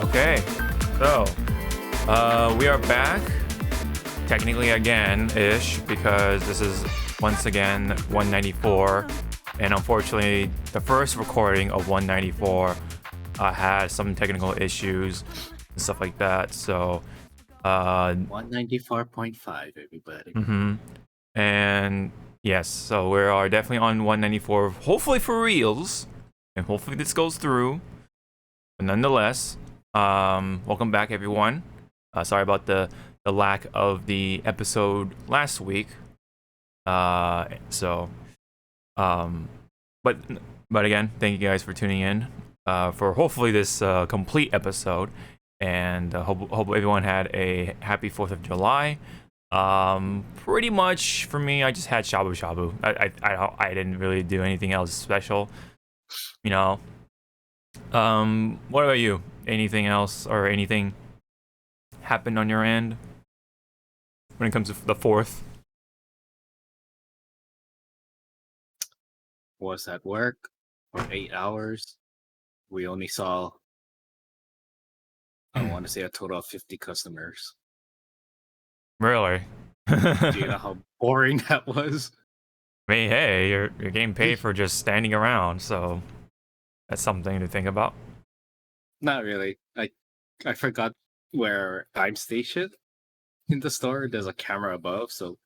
Okay, so we are back, technically again-ish, because this is once again 194, and unfortunately the first recording of 194 had some technical issues and stuff like that, so 194.5, everybody. And yes, so we are definitely on 194, hopefully for reals, and hopefully this goes through. But nonetheless, welcome back, everyone. Sorry about the lack of the episode last week. But again, thank you guys for tuning in for hopefully this complete episode, and hope everyone had a happy 4th of July. Pretty much for me, I just had shabu shabu. I didn't really do anything else special, you know. What about you? Anything else or anything happened on your end when it comes to the 4th? Was at work for 8 hours. We only saw, I want to say, a total of 50 customers. Really? Do you know how boring that was? I mean, hey, you're getting paid for just standing around, so that's something to think about. Not really. I forgot where I'm stationed in the store. There's a camera above, so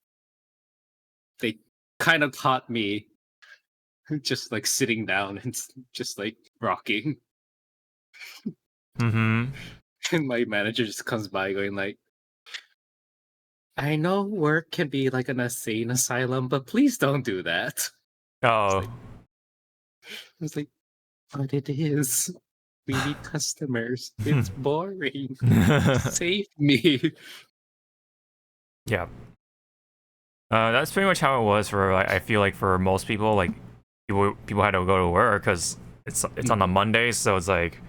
they kind of taught me just like sitting down and just like rocking. Mm-hmm. And my manager just comes by going like, I know work can be like an insane asylum, but please don't do that. Oh. I was like, but it is. We need customers. It's boring. Save me. Yeah. That's pretty much how it was for, I feel like, for most people. Like, people had to go to work because it's on a Monday, so it's like,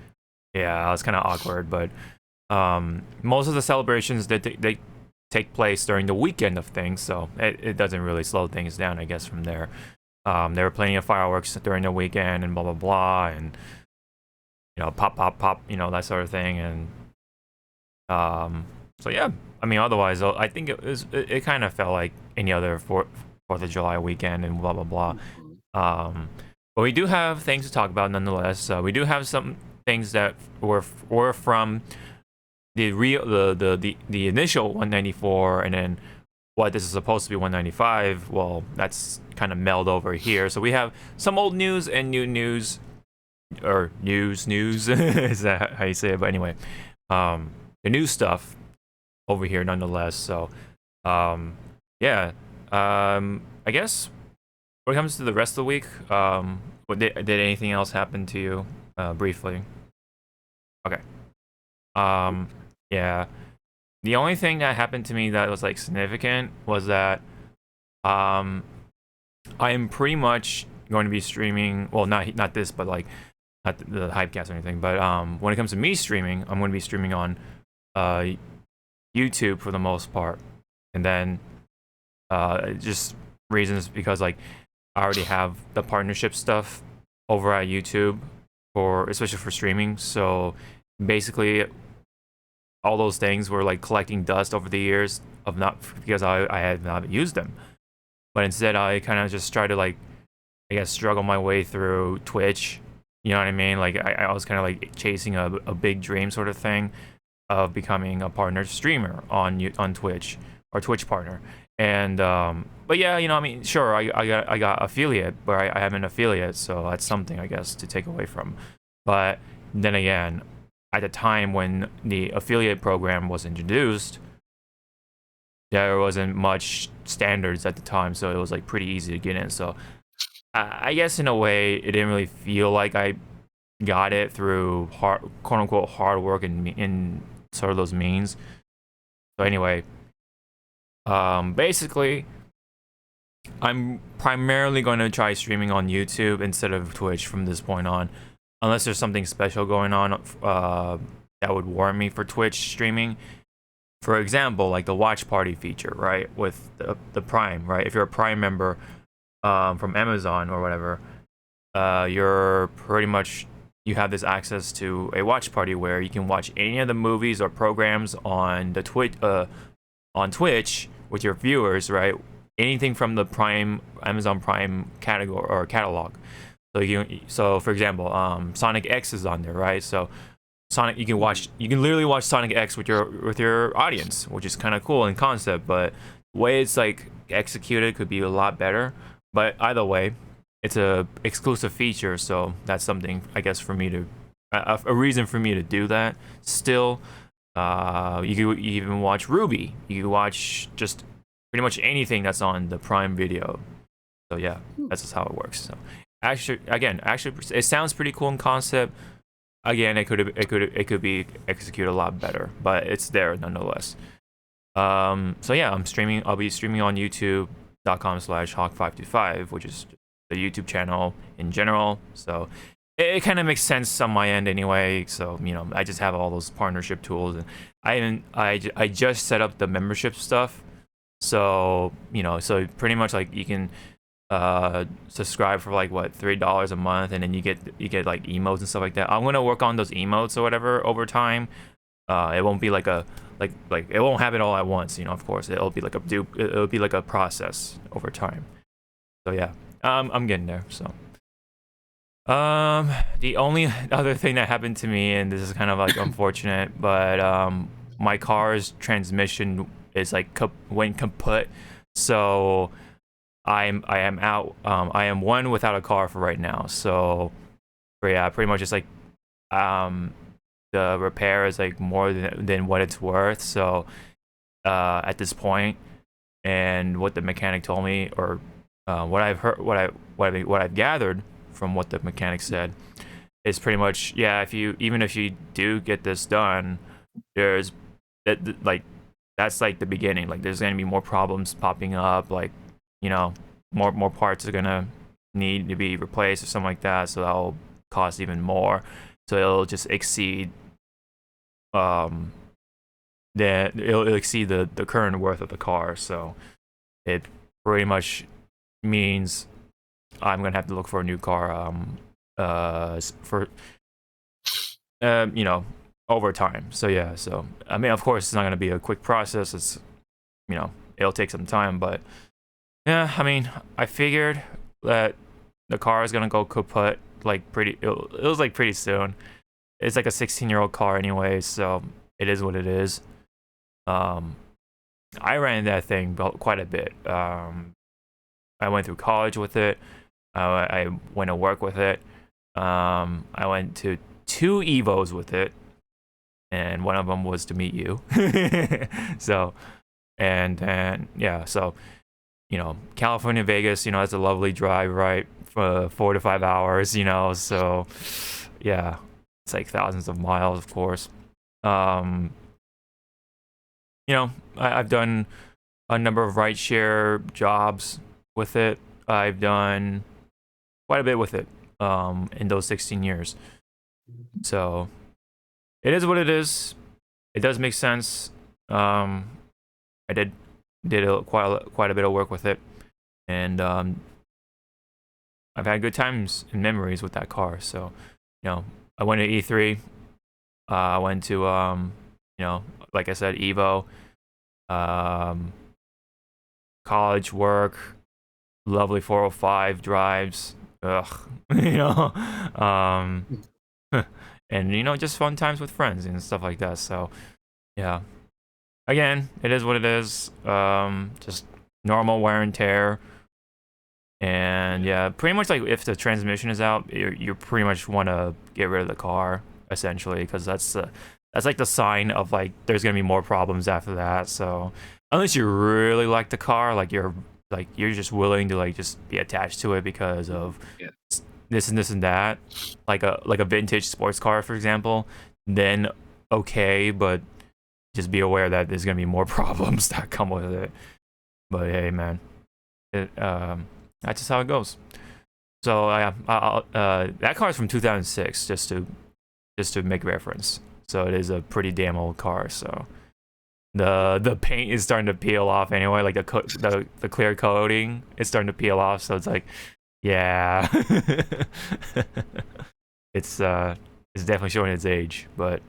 yeah, it's kind of awkward. But most of the celebrations they take place during the weekend of things, so it doesn't really slow things down, I guess, from there. There were plenty of fireworks during the weekend and blah blah blah, and pop, that sort of thing, and so yeah. I mean, otherwise, I think it kind of felt like any other 4th of July weekend and blah blah blah. But we do have things to talk about nonetheless. We do have some things that were from the initial 194, and then what this is supposed to be 195. Well, that's kind of melded over here. So we have some old news and new news, or news. Is that how you say it? But anyway, the new stuff over here nonetheless. So yeah, I guess when it comes to the rest of the week, did anything else happen to you briefly? Okay. Yeah, the only thing that happened to me that was like significant was that I am pretty much going to be streaming, well, not this, but like not the Hypecast or anything, but when it comes to me streaming, I'm going to be streaming on YouTube for the most part, and then just reasons because like I already have the partnership stuff over at YouTube especially for streaming, so basically all those things were like collecting dust over the years of not because I had not used them, but instead I kind of just tried to, like, I guess, struggle my way through Twitch. You know what I mean? Like I was kind of like chasing a big dream sort of thing of becoming a partner streamer on Twitch, or Twitch partner. And but yeah, I mean, sure, I got affiliate, but I have an affiliate, so that's something, I guess, to take away from. But then again, at the time when the affiliate program was introduced, there wasn't much standards at the time, so it was like pretty easy to get in. So I guess in a way, it didn't really feel like I got it through quote unquote hard work in sort of those means. So anyway, basically, I'm primarily going to try streaming on YouTube instead of Twitch from this point on, unless there's something special going on that would warrant me for Twitch streaming. For example, like the watch party feature, right, with the Prime, right? If you're a Prime member from Amazon or whatever, you're pretty much you have this access to a watch party where you can watch any of the movies or programs on the on Twitch with your viewers, right? Anything from the Amazon Prime category or catalog. So for example, Sonic X is on there, right? So Sonic, you can literally watch Sonic X with your audience, which is kind of cool in concept, but the way it's like executed could be a lot better. But either way, it's a exclusive feature, so that's something, I guess, for me to a reason for me to do that. Still, you can even watch RWBY. You can watch just pretty much anything that's on the Prime Video. So yeah, that's just how it works. So actually, it sounds pretty cool in concept. Again, it could be executed a lot better, but it's there nonetheless. So yeah, I'll be streaming on youtube.com/hawk525, which is the YouTube channel in general. So it kind of makes sense on my end anyway. So I just have all those partnership tools, and I just set up the membership stuff. So so pretty much like you can subscribe for like what, $3 a month, and then you get like emotes and stuff like that. I'm gonna work on those emotes or whatever over time. It won't be like it won't happen all at once, of course. It'll be like a process over time. So yeah, I'm getting there. So the only other thing that happened to me, and this is kind of like unfortunate, but my car's transmission is like went kaput. So I am out. I am one without a car for right now. So yeah, pretty much it's like the repair is like more than what it's worth. So at this point, and what the mechanic told me, or what I've heard, what I've gathered from what the mechanic said, is pretty much, yeah, even if you do get this done, there's that's like the beginning. Like there's gonna be more problems popping up, like more parts are gonna need to be replaced or something like that, so that'll cost even more. So it'll just exceed it'll exceed the current worth of the car. So it pretty much means I'm gonna have to look for a new car for over time. So yeah, so I mean, of course it's not gonna be a quick process. It's it'll take some time, but yeah, I mean, I figured that the car is gonna go kaput like it was like pretty soon. It's like a 16-year-old car anyway, so it is what it is. I ran that thing quite a bit. I went through college with it. I went to work with it. I went to 2 Evos with it, and one of them was to meet you. So, and yeah, so California, Vegas, that's a lovely drive, right? For 4 to 5 hours, so yeah, it's like thousands of miles, of course. I've done a number of rideshare jobs with it. I've done quite a bit with it in those 16 years. So it is what it is. It does make sense. I did quite a bit of work with it, and I've had good times and memories with that car. So I went to E3. I went to like I said, Evo, college, work, lovely 405 drives, and just fun times with friends and stuff like that. So yeah, again, it is what it is. Just normal wear and tear. And yeah, pretty much like if the transmission is out, you pretty much want to get rid of the car, essentially, because that's like the sign of like there's gonna be more problems after that. So unless you really like the car, like you're just willing to like just be attached to it because of this and this and that, like a vintage sports car, for example, then okay, but just be aware that there's gonna be more problems that come with it. But hey, man, that's just how it goes. So that car is from 2006, just to make reference. So it is a pretty damn old car. So the paint is starting to peel off anyway. Like the clear coating is starting to peel off. So it's like, yeah, it's definitely showing its age, but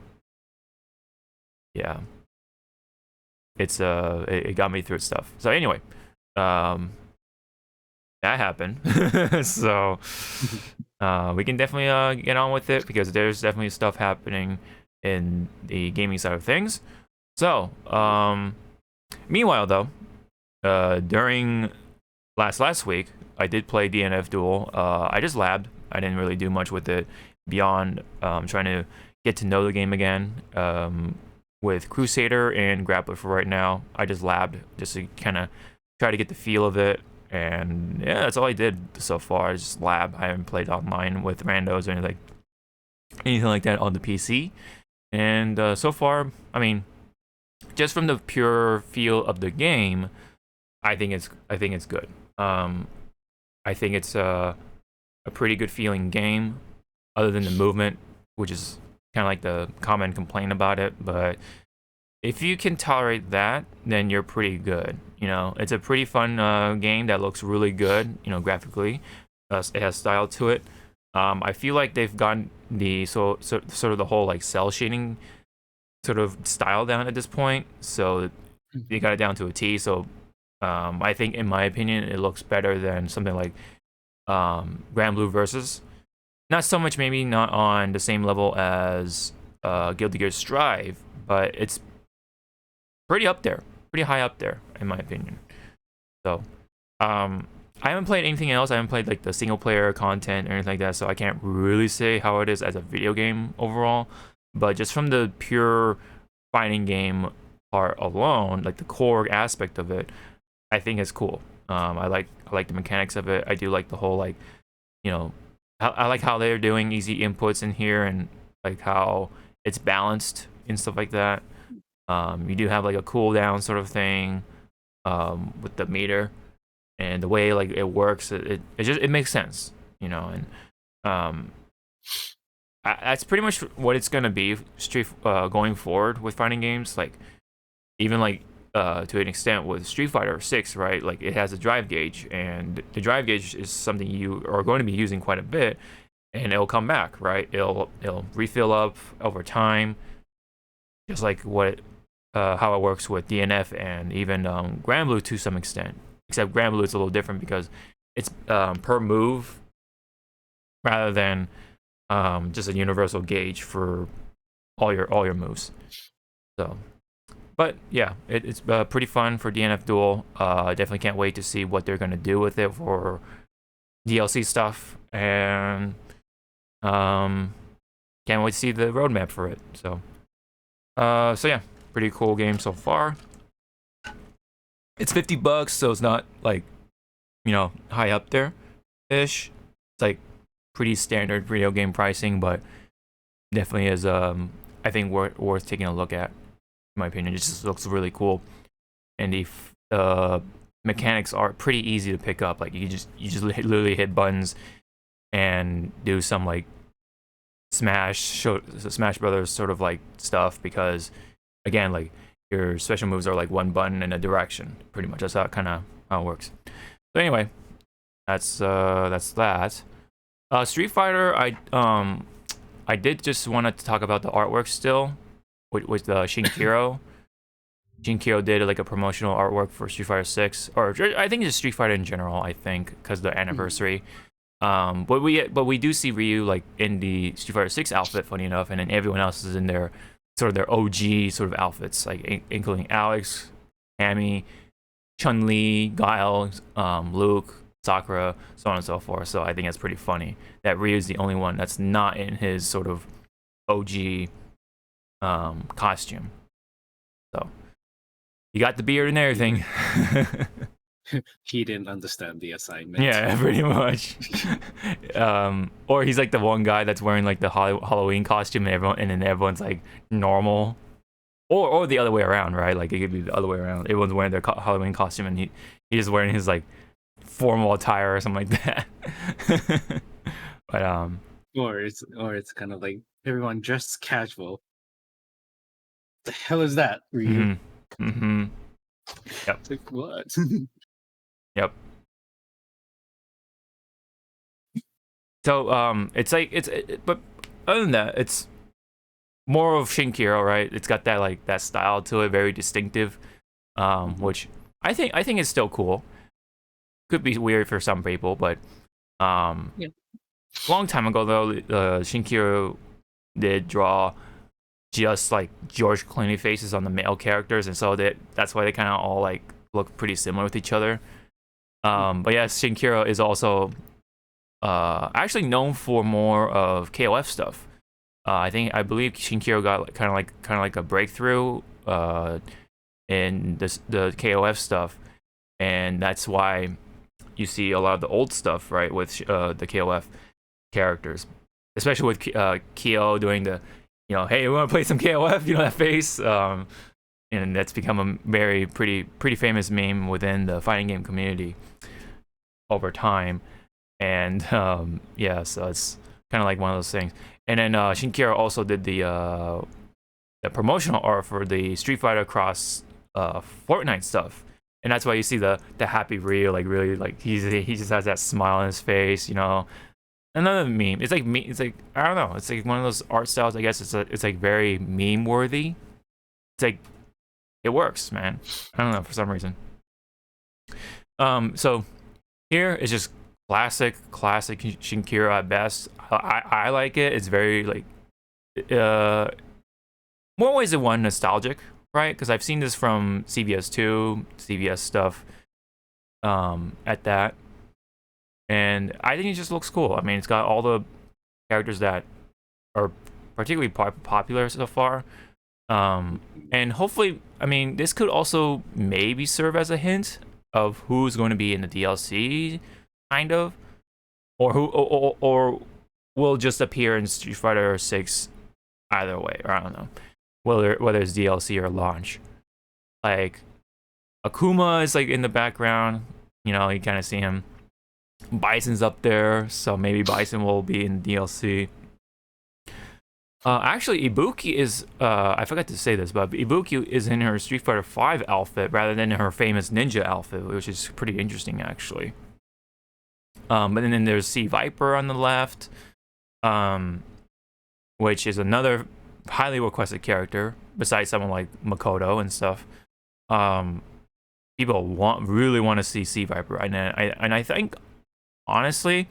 yeah, it got me through stuff. So anyway, that happened. So we can definitely get on with it because there's definitely stuff happening in the gaming side of things. So meanwhile though, during last week I did play DNF Duel. I just labbed. I didn't really do much with it beyond trying to get to know the game again. With Crusader and Grappler for right now, I just labbed just to kind of try to get the feel of it. And yeah, that's all I did so far. Just lab. I haven't played online with randos or anything like that on the PC. And so far, I mean, just from the pure feel of the game, I think it's good. I think it's a pretty good feeling game, other than the movement, which is kind of like the common complaint about it. But if you can tolerate that, then you're pretty good. You know, it's a pretty fun game that looks really good. You know, graphically, it has style to it. I feel like they've gotten the sort of the whole like cell shading sort of style down at this point. So they got it down to a T. So I think, in my opinion, it looks better than something like Grand Blue Versus. Not so much, maybe not on the same level as Guilty Gear Strive, but it's pretty up there, pretty high up there, in my opinion. So, I haven't played anything else. I haven't played like the single player content or anything like that, so I can't really say how it is as a video game overall. But just from the pure fighting game part alone, like the core aspect of it, I think it's cool. I like the mechanics of it. I do like the whole like, you know, I like how they're doing easy inputs in here and like how it's balanced and stuff like that. You do have like a cooldown sort of thing with the meter, and the way like it works, it makes sense, you know. And that's pretty much what it's gonna be going forward with fighting games. Like even like to an extent with Street Fighter 6, right? Like it has a drive gauge, and the drive gauge is something you are going to be using quite a bit, and it'll come back, right? It'll refill up over time, just like how it works with DNF and even Grand Blue to some extent. Except Grand Blue is a little different because it's per move rather than just a universal gauge for all your moves. So. But yeah, it's pretty fun for DNF Duel. I definitely can't wait to see what they're gonna do with it for DLC stuff, and can't wait to see the roadmap for it. So yeah, pretty cool game so far. It's $50, so it's not like, you know, high up there ish. It's like pretty standard video game pricing, but definitely is I think worth taking a look at. My opinion, it just looks really cool, and the mechanics are pretty easy to pick up. Like you just literally hit buttons and do some like Smash Brothers sort of like stuff, because again, like your special moves are like one button in a direction, pretty much. That's how it works. So anyway, that's that. Street Fighter, I did just want to talk about the artwork still. With Shinkiro. Shinkiro did like a promotional artwork for Street Fighter 6, or I think just Street Fighter in general. I think because the anniversary. But we do see Ryu like in the Street Fighter 6 outfit, funny enough, and then everyone else is in their sort of their OG sort of outfits, like including Alex, Cammy, Chun-Li, Guile, Luke, Sakura, so on and so forth. So I think that's pretty funny that Ryu's the only one that's not in his sort of OG costume. So you got the beard and everything. He didn't understand the assignment. Yeah, pretty much. Or he's like the one guy that's wearing like the Halloween costume, and then everyone's like normal, or the other way around, right? Like it could be the other way around. Everyone's wearing their Halloween costume, and he's just wearing his like formal attire or something like that. But or it's kind of like everyone dressed casual. The hell is that, Ryu? Yep. It's like, what? Yep. So it's like but other than that, it's more of Shinkiro, right? It's got that like that style to it, very distinctive, which I think is still cool. Could be weird for some people, but Yeah. long time ago though, Shinkiro did draw just like George Clooney faces on the male characters, and so that's why they kind of all like look pretty similar with each other. But yeah, Shinkiro is also actually known for more of KOF stuff. I believe Shinkiro got like, kind of like a breakthrough in the KOF stuff, and that's why you see a lot of the old stuff, right, with the KOF characters, especially with Kyo doing the, hey, we want to play some KOF, that face, and that's become a very pretty famous meme within the fighting game community over time, and yeah, so it's kind of like one of those things. And then Shinkiro also did the promotional art for the Street Fighter Cross Fortnite stuff, and that's why you see the happy Ryu, like really like he just has that smile on his face, Another meme. It's like I don't know. It's like one of those art styles. I guess it's like very meme worthy. It's like it works, man. I don't know for some reason. So here is just classic Shinkiro at best. I like it. It's very like more ways than one nostalgic, right? Because I've seen this from CVS2, CVS stuff, at that, and I think it just looks cool. I mean, it's got all the characters that are particularly popular so far, and hopefully, I mean, this could also maybe serve as a hint of who's going to be in the DLC, kind of, or who or will just appear in Street Fighter 6 either way, or I don't know, whether it's DLC or launch. Like Akuma is like in the background, you kind of see him. Bison's up there, so maybe Bison will be in DLC. Actually, Ibuki is, I forgot to say this, but Ibuki is in her Street Fighter 5 outfit rather than her famous ninja outfit, which is pretty interesting, actually. But then there's Sea Viper on the left, which is another highly requested character, besides someone like Makoto and stuff. People really want to see Sea Viper, and I think, honestly,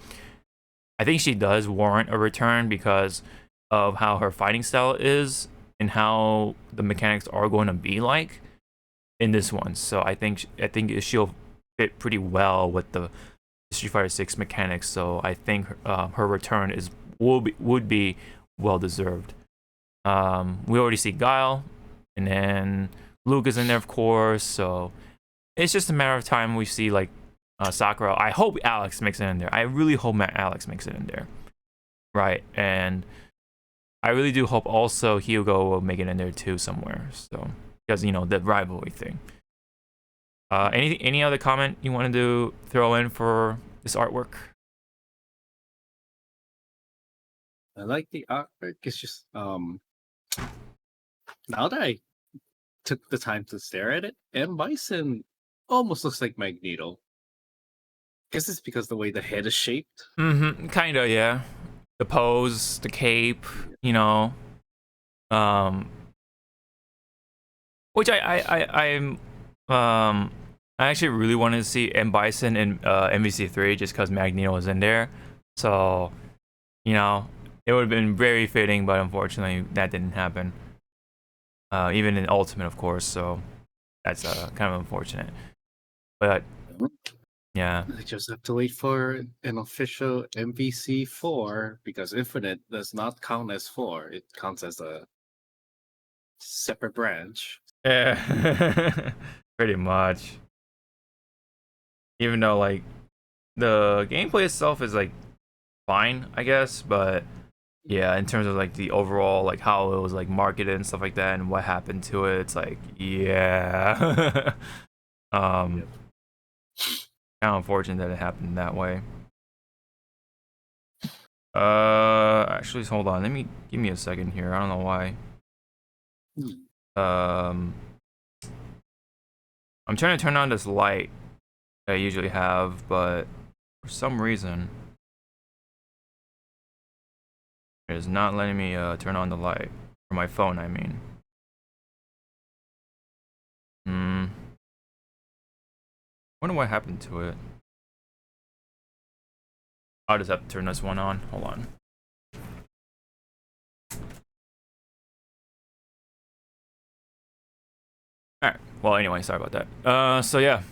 I think she does warrant a return because of how her fighting style is and how the mechanics are going to be like in this one. So I think she'll fit pretty well with the Street Fighter 6 mechanics. So I think her return would be well deserved. We already see Guile, and then Luke is in there, of course. So it's just a matter of time we see like Sakura. I hope Alex makes it in there. I really hope Alex makes it in there, right? And I really do hope also Hugo will make it in there too somewhere. So because the rivalry thing. Any other comment you wanted to throw in for this artwork? I like the artwork. It's just now that I took the time to stare at it, M. Bison almost looks like Magneto. Guess it's because the way the head is shaped. Kinda, yeah. The pose, the cape, which I actually really wanted to see M. Bison in MVC3 just because Magneto was in there. So, it would have been very fitting, but unfortunately that didn't happen. Even in Ultimate, of course, so that's kind of unfortunate. But yeah, I just have to wait for an official MVC4 because Infinite does not count as 4. It counts as a separate branch. yeah, pretty much. Even though like the gameplay itself is like fine, I guess, but yeah, in terms of like the overall like how it was like marketed and stuff like that and what happened to it, it's like yeah. Kind of unfortunate that it happened that way. Actually, hold on. Give me a second here. I don't know why. I'm trying to turn on this light that I usually have, but for some reason It is not letting me turn on the light. For my phone, I mean. Wonder what happened to it. I'll just have to turn this one on. Hold on. Alright. Well, anyway, sorry about that. So yeah.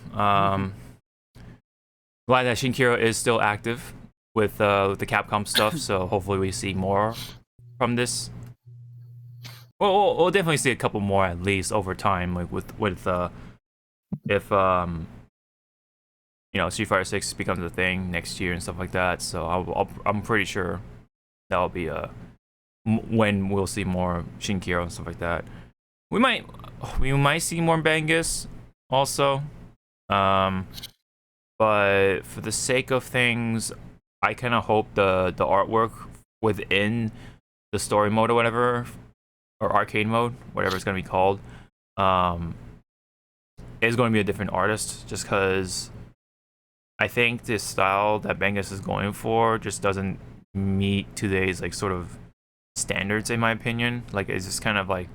Glad that Shinkiro is still active with the Capcom stuff, so hopefully we see more from this. Well, we'll definitely see a couple more at least over time, like with if you know, Street Fighter 6 becomes a thing next year and stuff like that. So I'm pretty sure that'll be when we'll see more Shinkiro and stuff like that. We might see more Bangus also, but for the sake of things, I kind of hope the artwork within the story mode or whatever, or arcade mode, whatever it's gonna be called, is going to be a different artist, just because I think this style that Bangus is going for just doesn't meet today's like sort of standards, in my opinion. Like, it's just kind of like,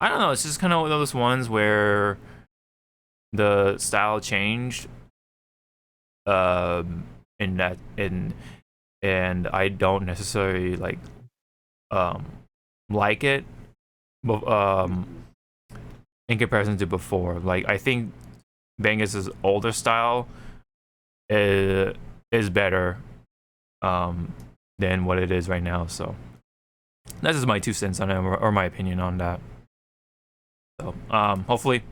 I don't know, it's just kind of one of those ones where the style changed, and I don't necessarily like it, but in comparison to before. Like, I think Bangus's older style is better than what it is right now. So that's just my 2 cents on it, or my opinion on that. So hopefully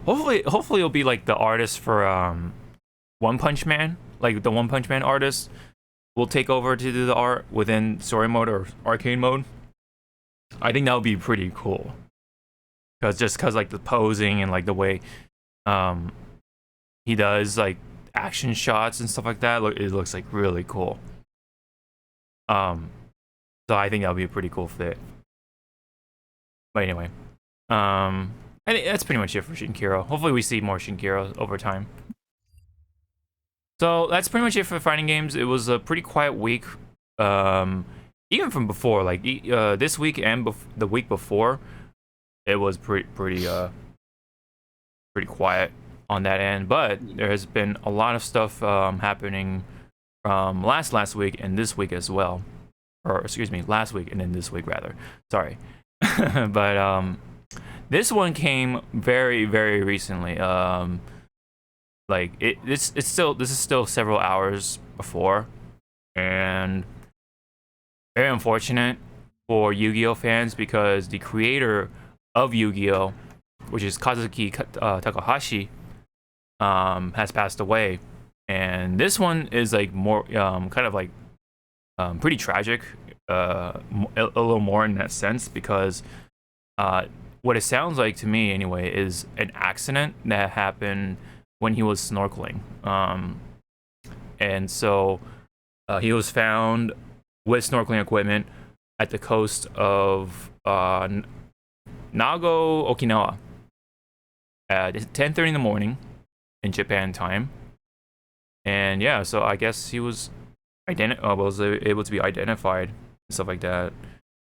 it'll be like the artist for One Punch Man, like the One Punch Man artist will take over to do the art within story mode or arcade mode. I think that would be pretty cool, because like the posing and like the way he does like action shots and stuff like that, it looks like really cool. So I think that would be a pretty cool fit. But anyway, I think that's pretty much it for Shinkiro. Hopefully we see more Shinkiro over time. So that's pretty much it for fighting games. It was a pretty quiet week, even from before. Like this week and the week before, it was pretty quiet on that end. But there has been a lot of stuff happening from last week and this week as well, or excuse me, last week and then this week rather. Sorry, but this one came very recently. Like this is still several hours before, and very unfortunate for Yu-Gi-Oh fans, because the creator of Yu-Gi-Oh, which is Kazuki Takahashi, has passed away. And this one is like more kind of like pretty tragic, a little more in that sense, because what it sounds like to me anyway is an accident that happened when he was snorkeling, and so he was found with snorkeling equipment at the coast of Nago, Okinawa at 10:30 in the morning in Japan time. And yeah, so I guess he was able to be identified and stuff like that.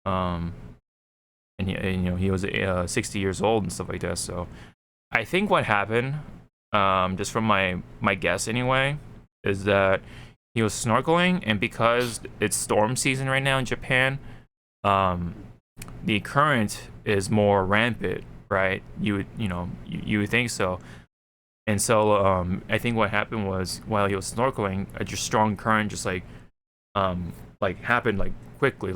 And he was 60 years old and stuff like that. So I think what happened, just from my guess anyway, is that he was snorkeling, and because it's storm season right now in Japan, the current is more rampant, right? You would think so. And so I think what happened was, while he was snorkeling, a just strong current just like happened like quickly,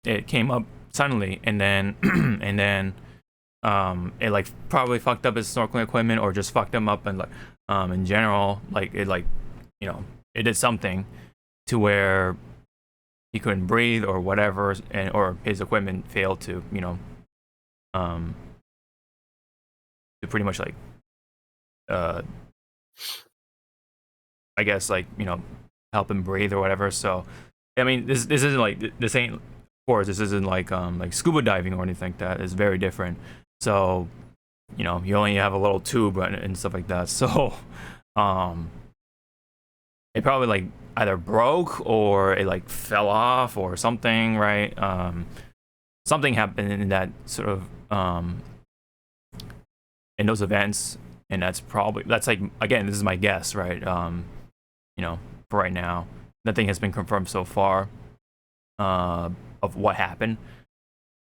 it came up suddenly, and then it like probably fucked up his snorkeling equipment, or just fucked him up, and like in general, like it did something to where he couldn't breathe or whatever, or his equipment failed to to pretty much like I guess like help him breathe or whatever. So I mean, this isn't like, this ain't, of course this isn't like scuba diving or anything like that. It's very different. So you only have a little tube and stuff like that. So it probably like either broke or it like fell off or something, right? Something happened in that sort of in those events, and that's like, again, this is my guess, right? You know, for right now, nothing has been confirmed so far of what happened.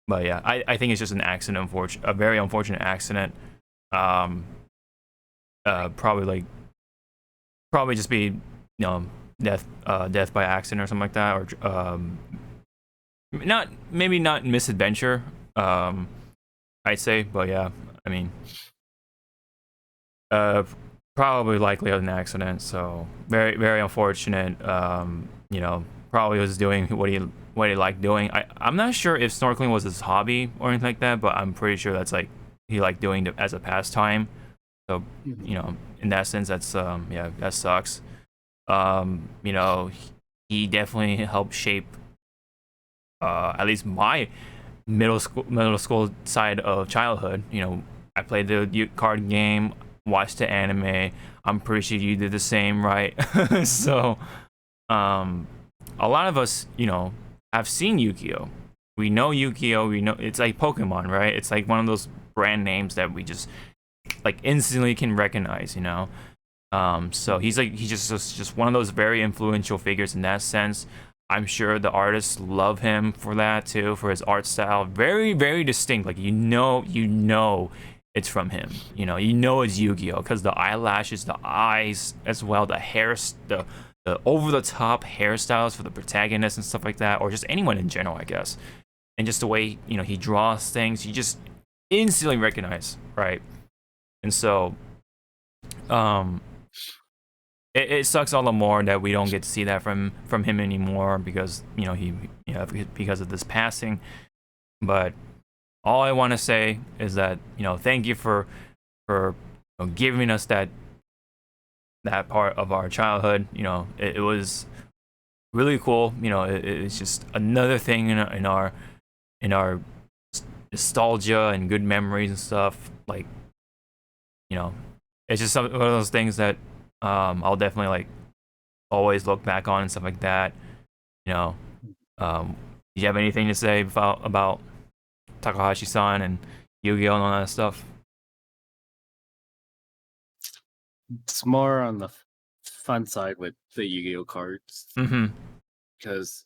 But yeah, I think it's just an accident, a very unfortunate accident. Probably just be, you know, death by accident or something like that, or maybe not misadventure. I'd say, but yeah, I mean, probably likely an accident. So very, very unfortunate. You know, probably was doing what he liked doing. I'm not sure if snorkeling was his hobby or anything like that, but I'm pretty sure that's like he liked doing it as a pastime. So, you know, in that sense, that's yeah, that sucks. You know, he definitely helped shape at least my middle school side of childhood. You know, I played the card game, watched the anime. I'm pretty sure you did the same, right? So, a lot of us, you know, have seen Yugioh. We know Yugioh. We know it's like Pokemon, right? It's like one of those brand names that we just like instantly can recognize, you know. So he's just one of those very influential figures in that sense. I'm sure the artists love him for that too, for his art style. Very, very distinct. Like you know it's from him. You know it's Yugioh because the eyelashes, the eyes as well, the hair, the over the top hairstyles for the protagonist and stuff like that, or just anyone in general, I guess. And just the way, you know, he draws things, you just instantly recognize, right? And so, it sucks all the more that we don't get to see that from him anymore because, you know, because of this passing. But all I want to say is that, you know, thank you for you know, giving us that part of our childhood. You know, it was really cool. You know, it's just another thing in our nostalgia and good memories and stuff. Like, you know, it's just one of those things that I'll definitely like always look back on and stuff like that. You know, do you have anything to say about Takahashi-san and Yu-Gi-Oh and all that stuff? It's more on the fun side with the Yu-Gi-Oh cards. Because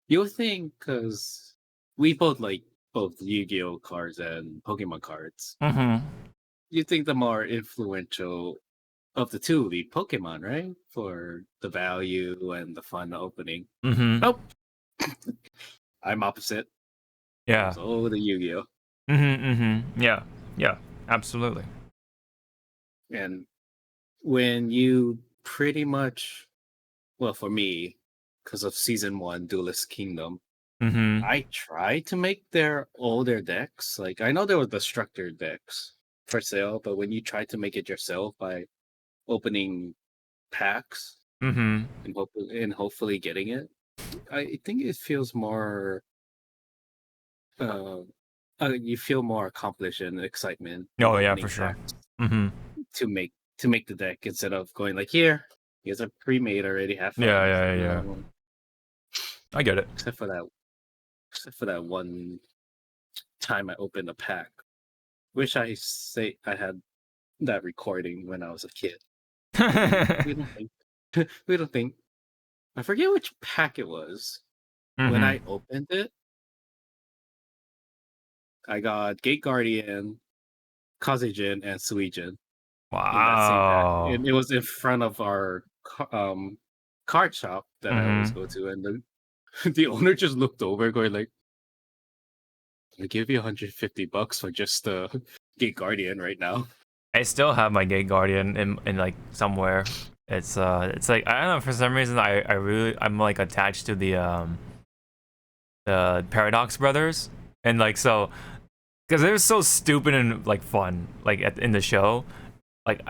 you think, because we both like both Yu-Gi-Oh cards and Pokemon cards. You think the more influential of the two would be Pokemon, right? For the value and the fun opening. Nope. I'm opposite. Yeah. So the Yu-Gi-Oh. Yeah. Yeah. Absolutely. And when you pretty much, well, for me, because of season 1, Duelist Kingdom, I tried to make their older decks. Like I know there were the structured decks for sale, but when you try to make it yourself by opening packs and hopefully getting it, I think it feels more. You feel more accomplished and excitement. Oh yeah, for sure. To make the deck instead of going like here's a pre-made already half. Yeah. I get it. Except for that one time I opened a pack. Wish I had that recording when I was a kid. we don't think. I forget which pack it was. When I opened it, I got Gate Guardian, Kazejin, and Suijin. In that same pack. And it was in front of our card shop that I always go to, and the owner just looked over, going like, "I give you $150 for just the Gate Guardian right now." I still have my Gate Guardian in like somewhere. It's like I don't know, for some reason I'm like attached to the Paradox Brothers, and like so because they're so stupid and like fun like in the show, like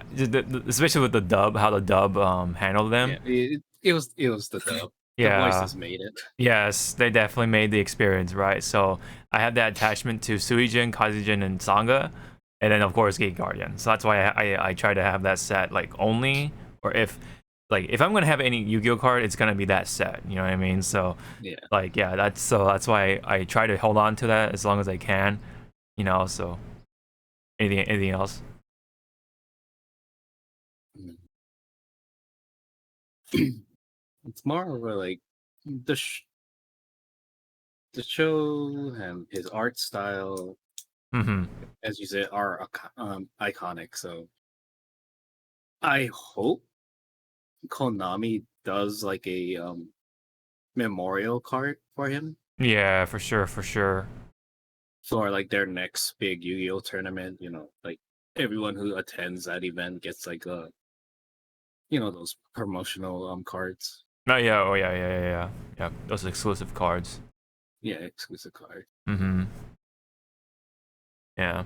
especially with the dub, how the dub handled them. Yeah, it was the dub. Yeah, the voices made it. Yes, they definitely made the experience, right? So I have that attachment to Suijin, Kazejin, and Sanga, and then of course Gate Guardian. So that's why I try to have that set like only, or if like if I'm gonna have any Yu-Gi-Oh card, it's gonna be that set. You know what I mean? So Yeah. like yeah, that's why I try to hold on to that as long as I can. You know, so anything else? It's more of a like the the show and his art style, Mm-hmm. as you said, are iconic. So I hope Konami does like a memorial card for him Yeah, for sure, for sure. for like their next big Yu-Gi-Oh tournament. You know, like everyone who attends that event gets like a those promotional cards. Oh yeah, oh yeah, yeah, yeah, yeah. Yeah, those exclusive cards. Yeah, exclusive card. Mm-hmm. Yeah.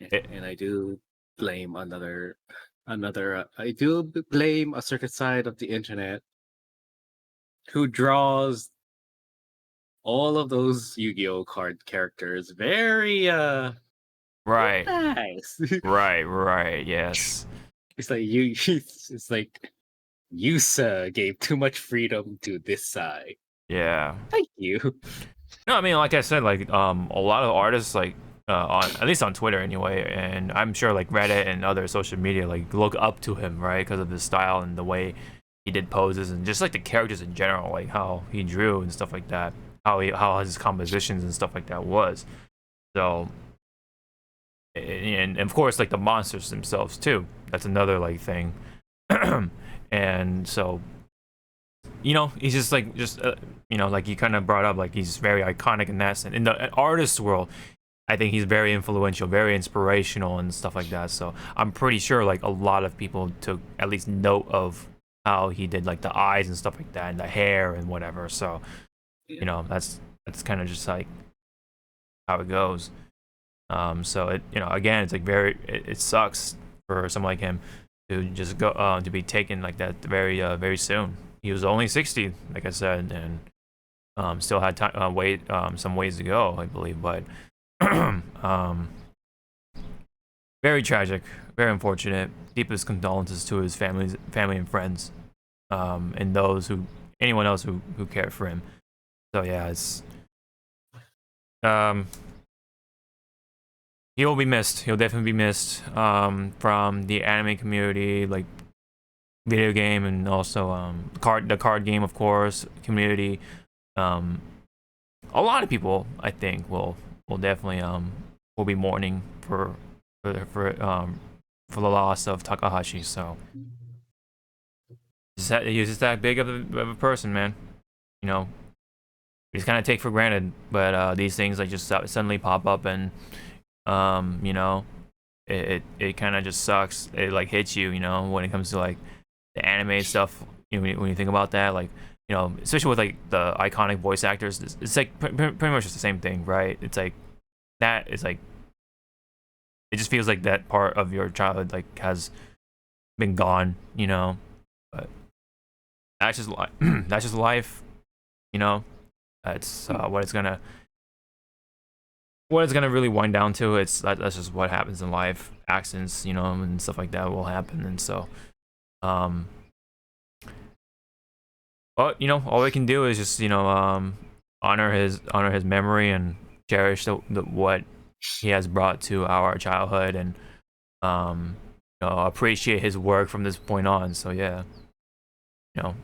It, And I do blame I do blame a certain side of the internet who draws all of those Yu-Gi-Oh card characters very right, nice. right. Yes. It's like it's like you sir gave too much freedom to this side. Yeah. Thank you. No, I mean, like I said, like a lot of artists, like on at least on Twitter anyway, and I'm sure like Reddit and other social media, like look up to him, right, because of his style and the way he did poses and just like the characters in general, like how he drew and stuff like that, how his compositions and stuff like that was. So, and of course, like the monsters themselves too. That's another like thing, and so he's just like like you kind of brought up, like he's very iconic in that sense. In the artist world, I think he's very influential, very inspirational, and stuff like that. So I'm pretty sure like a lot of people took at least note of how he did like the eyes and stuff like that, and the hair and whatever. So Yeah. that's kind of just like how it goes. So it again, it's like it sucks for someone like him to just go to be taken like that very soon. He was only 60, like I said, and still had time some ways to go, I believe. But very tragic, very unfortunate. Deepest condolences to his family and friends, and anyone else who cared for him. So yeah, it's um he will be missed. He'll definitely be missed from the anime community, like video game, and also the card game, of course, community. Um, a lot of people, I think, will definitely will be mourning for the loss of Takahashi. So he's just that big of a person, man. You know, we just kind of take for granted, but these things like just suddenly pop up, and it kind of just sucks. It like hits you, when it comes to like the anime stuff. When you think about that, like especially with like the iconic voice actors, it's like pretty much just the same thing, right? It's like that is like it just feels like that part of your childhood like has been gone, But that's just that's just life, you know. That's what it's gonna really wind down to. That's just what happens in life. Accidents, and stuff like that will happen, and so, um, but all we can do is just honor his memory and cherish what he has brought to our childhood, and appreciate his work from this point on. So yeah,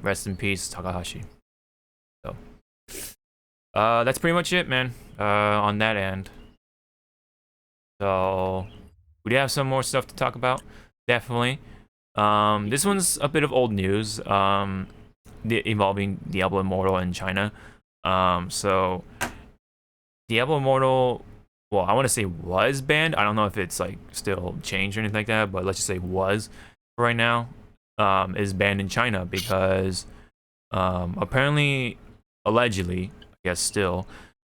rest in peace, Takahashi. So, that's pretty much it, man. On that end. So we do have some more stuff to talk about, definitely. This one's a bit of old news. Involving Diablo Immortal in China. So Diablo Immortal, well, I want to say was banned. I don't know if it's like still changed or anything like that, but let's just say was for right now. Is banned in China because apparently, allegedly, I guess still,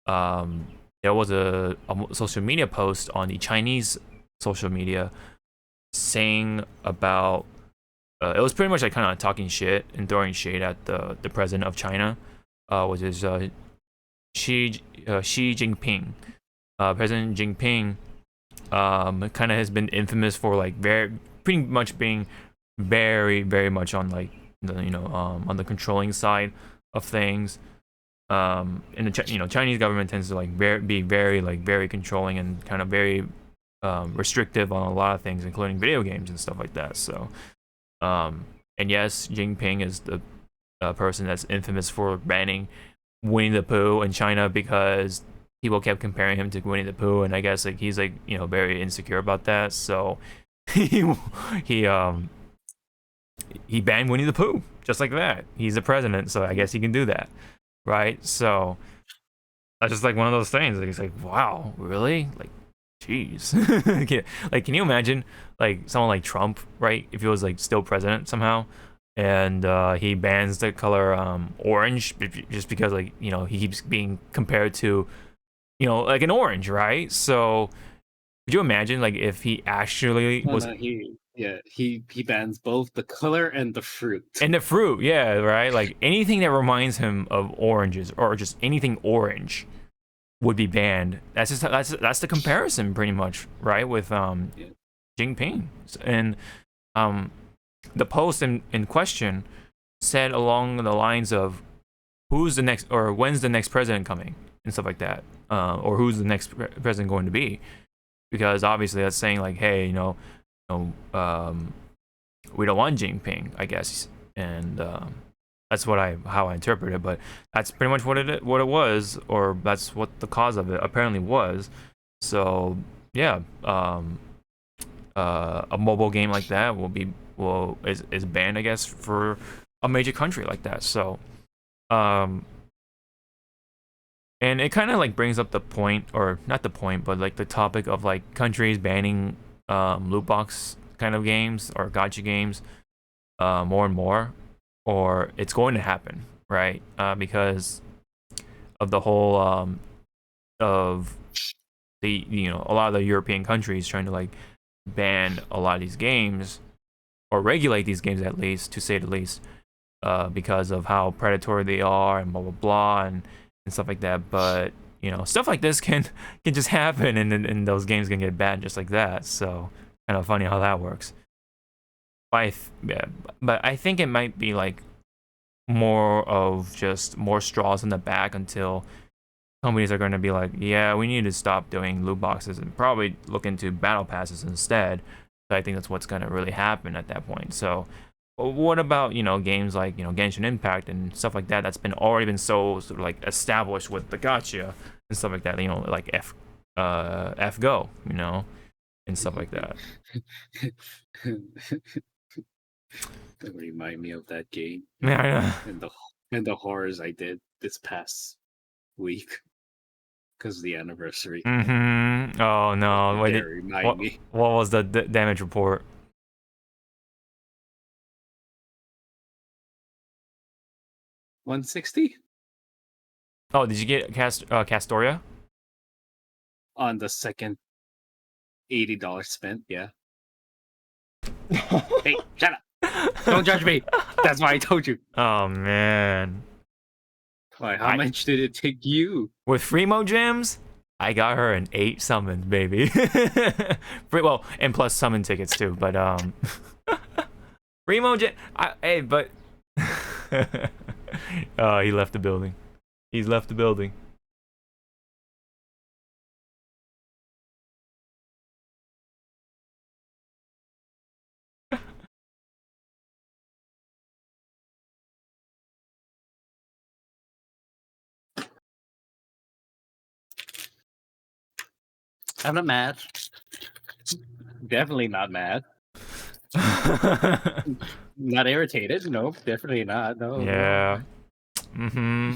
there was a social media post on the Chinese social media saying about it was pretty much like kind of talking shit and throwing shade at the president of China, which is Xi Jinping. President Jinping kind of has been infamous for like pretty much being very much on like on the controlling side of things. And the Chinese government tends to like be very controlling and kind of very restrictive on a lot of things, including video games and stuff like that. So, and yes, Jinping is the person that's infamous for banning Winnie the Pooh in China because people kept comparing him to Winnie the Pooh, and I guess like he's like very insecure about that. So he banned Winnie the Pooh just like that. He's the president, so I guess he can do that, right? So that's just like one of those things. Like it's like, wow, really? Like, jeez. Like, can you imagine like someone like Trump, right? If he was like still president somehow, and he bans the color orange just because like he keeps being compared to like an orange, right? So could you imagine like if he actually was he bans both the color and the fruit. And the fruit, yeah, right? Like anything that reminds him of oranges or just anything orange would be banned. That's the comparison pretty much, right? With Jinping. And the post in question said along the lines of who's the next or when's the next president coming and stuff like that. Or who's the next president going to be? Because obviously that's saying like, hey, we don't want Jinping, I guess, and that's how I interpret it. But that's pretty much what it was, or that's what the cause of it apparently was. So yeah, a mobile game like that is banned, I guess, for a major country like that. So and it kind of like brings up the point, or not the point, but like the topic of like countries banning loot box kind of games or gacha games more and more, or it's going to happen, right? Because of the whole of the a lot of the European countries trying to like ban a lot of these games or regulate these games, at least, to say the least, because of how predatory they are and blah blah blah and stuff like that. But stuff like this can just happen, and those games can get banned just like that. So kind of funny how that works. But I think it might be like more of just more straws in the back until companies are going to be like, yeah, we need to stop doing loot boxes and probably look into battle passes instead. So I think that's what's going to really happen at that point. So what about games like Genshin Impact and stuff like that? That's already been so sort of like established with the gacha and stuff like that. Like F Go, and stuff like that. That remind me of that game. Yeah, I know. And the horrors I did this past week because of the anniversary. Mm-hmm. Oh no! What was the damage report? 160. Oh, did you get Castoria? On the second $80 spent, yeah. Hey, shut up! Don't judge me. That's why I told you. Oh man. Why? How much did it take you? With Freemo gems, I got her in 8 summons, baby. Well, and plus summon tickets too. But Freemo gem. Hey, but he left the building. He's left the building. I'm not mad. Definitely not mad. Not irritated. Nope, definitely not. No. Yeah. Mm-hmm.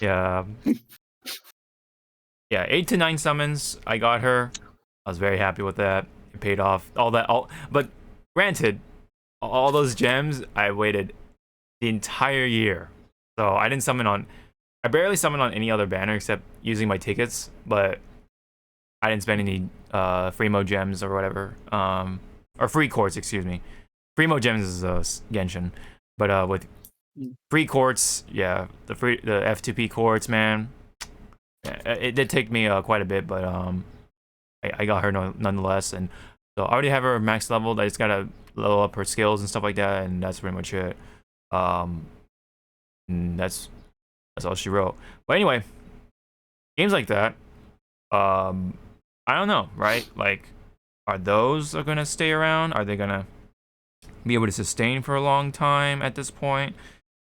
Yeah. Yeah, 8 to 9 summons. I got her. I was very happy with that. It paid off. But granted, all those gems, I waited the entire year. So I didn't summon on. I barely summoned on any other banner except using my tickets, but I didn't spend any Freemo gems or whatever. Or free quartz, excuse me. Freemo gems is Genshin. But with free quartz, yeah, the F2P quartz, man. It did take me quite a bit, but I got her nonetheless. And So I already have her max level. I just gotta level up her skills and stuff like that, and that's pretty much it. And that's all she wrote. But anyway, games like that, I don't know, right? Like, are those gonna stay around? Are they gonna be able to sustain for a long time at this point?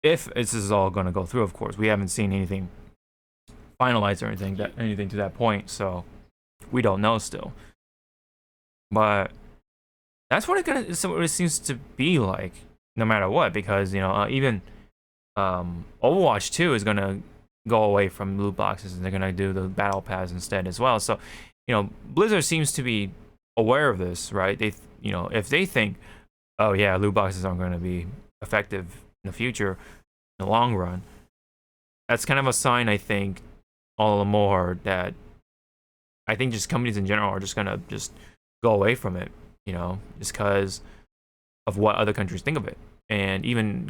If this is all gonna go through, of course. We haven't seen anything finalized or anything to that point, so we don't know still. But that's what it seems to be like, no matter what, because even Overwatch 2 is gonna go away from loot boxes, and they're gonna do the battle pass instead as well. So, Blizzard seems to be aware of this, right? They, if they think, oh yeah, loot boxes aren't gonna be effective in the future, in the long run, that's kind of a sign, I think, all the more that I think just companies in general are just gonna just go away from it, just because of what other countries think of it. And even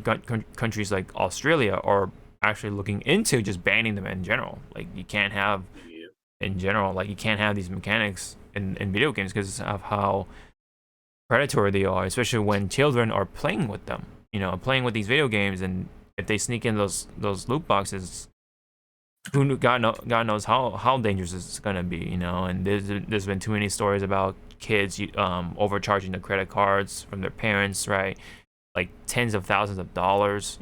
countries like Australia are actually looking into just banning them in general. Like, you can't have, in general, like, you can't have these mechanics in video games because of how predatory they are, especially when children are playing with them, playing with these video games. And if they sneak in those loot boxes, God knows how dangerous it's gonna be, And there's been too many stories about kids overcharging the credit cards from their parents, right? Like tens of thousands of dollars,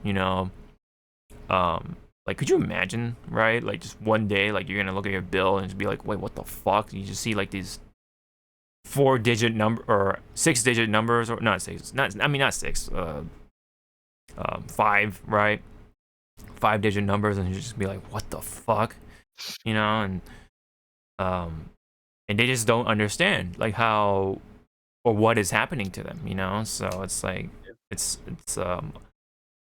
like, could you imagine, right? Like, just one day, like, you're gonna look at your bill and just be like, wait, what the fuck? You just see like these 4-digit number or 6-digit numbers, or not 6, not 6, 5, right? 5-digit numbers, and you just be like, what the fuck, and they just don't understand, like, how or what is happening to them, So it's like, it's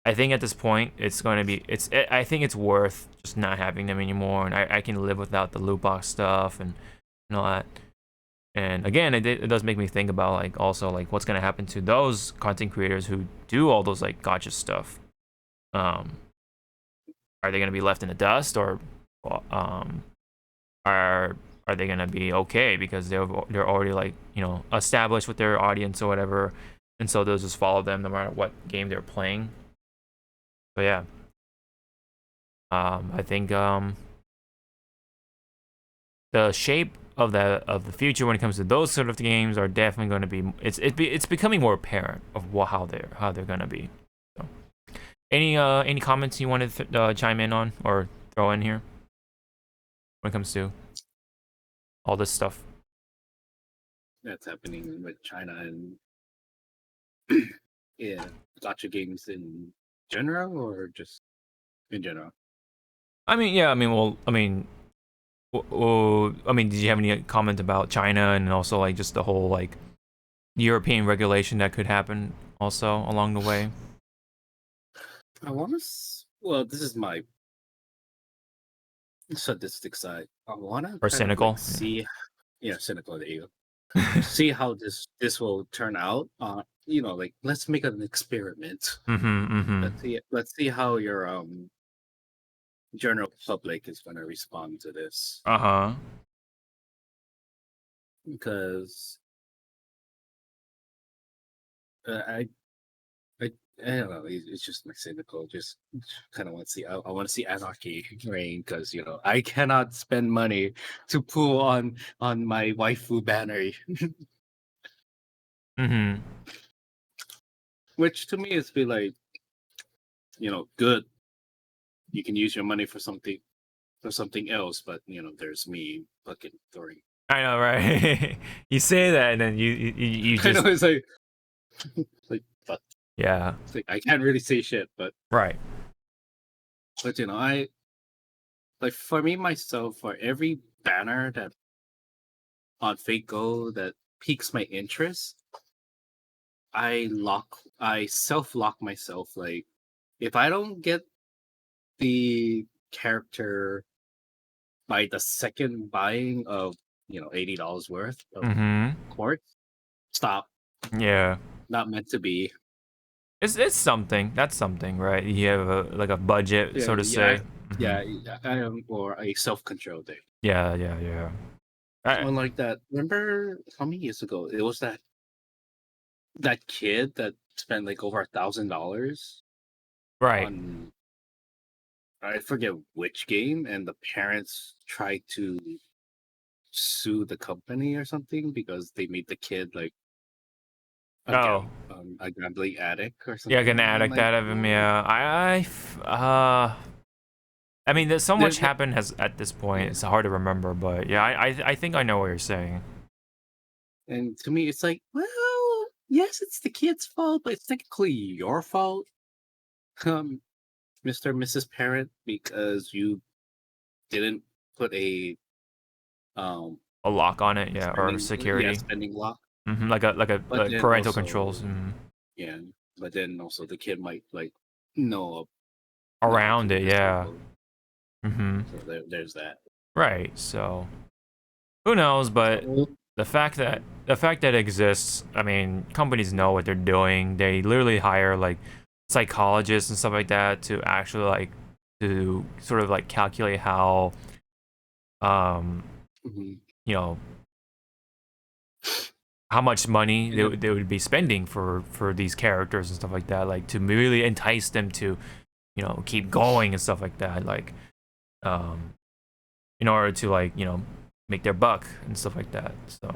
I think at this point it's going to be, I think it's worth just not having them anymore, and I can live without the loot box stuff and all that. And again, it does make me think about, like, also, like, what's going to happen to those content creators who do all those, like, gotcha stuff. Are they going to be left in the dust, or are they going to be okay because they're already, like, established with their audience or whatever, and so they'll just follow them no matter what game they're playing? So yeah, I think the shape of the future when it comes to those sort of games are definitely going to be, it's becoming more apparent of how they're going to be. So, any comments you wanted to chime in on or throw in here when it comes to all this stuff that's happening with China and yeah, gotcha games in general, or just in general? I mean, yeah, I mean, well, I mean, did you have any comment about China and also, like, just the whole, like, European regulation that could happen also along the way? I want to. Well, this is my sadistic side. I want to Or kind of, cynical? like, see, cynical. There you go. See how this will turn out. Like, let's make an experiment. Let's see how your general public is going to respond to this. Because I don't know. It's just my cynical. Just kind of want to see. I want to see anarchy reign, because I cannot spend money to pull on my waifu banner. Which to me is be like, good. You can use your money for something else, but there's me fucking throwing. I know, right? You say that, and then you just. I know, it's like fuck. Yeah. It's like I can't really say shit, but right. But I like, for me myself, for every banner that on Fate Go that piques my interest, I self-lock myself. Like, if I don't get the character by the second buying of $80 worth of quartz, stop. Yeah. Not meant to be. It's something. That's something, right? You have a budget, so to say. Yeah, I am, or a self-control thing. Yeah. Unlike that, remember how many years ago it was that kid that spent like over $1,000 right. on, I forget which game, and the parents tried to sue the company or something because they made the kid like Oh, a gambling addict or yeah, like an something. And I'm addict like, out of him. oh. Yeah, I mean, there's so much There- happened has at this point. yeah. It's hard to remember, but yeah, I think I know what you're saying. And to me, it's like, well, yes, it's the kid's fault, but it's technically your fault, um, Mr. and Mrs. Parent, because you didn't put a um A lock on it, yeah, or security. spending lock. Like But then parental controls also, yeah, but then also the kid might like know how to around it, yeah. disable. Mm-hmm. So there's that. Right. So who knows? But So, the fact that it exists, I mean, companies know what they're doing. They literally hire like psychologists and stuff like that to actually like to sort of like calculate how um mhm. you know how much money And they would be spending for these characters and stuff like that, like to really entice them to keep going and stuff like that, like um in order to like make their buck and stuff like that. So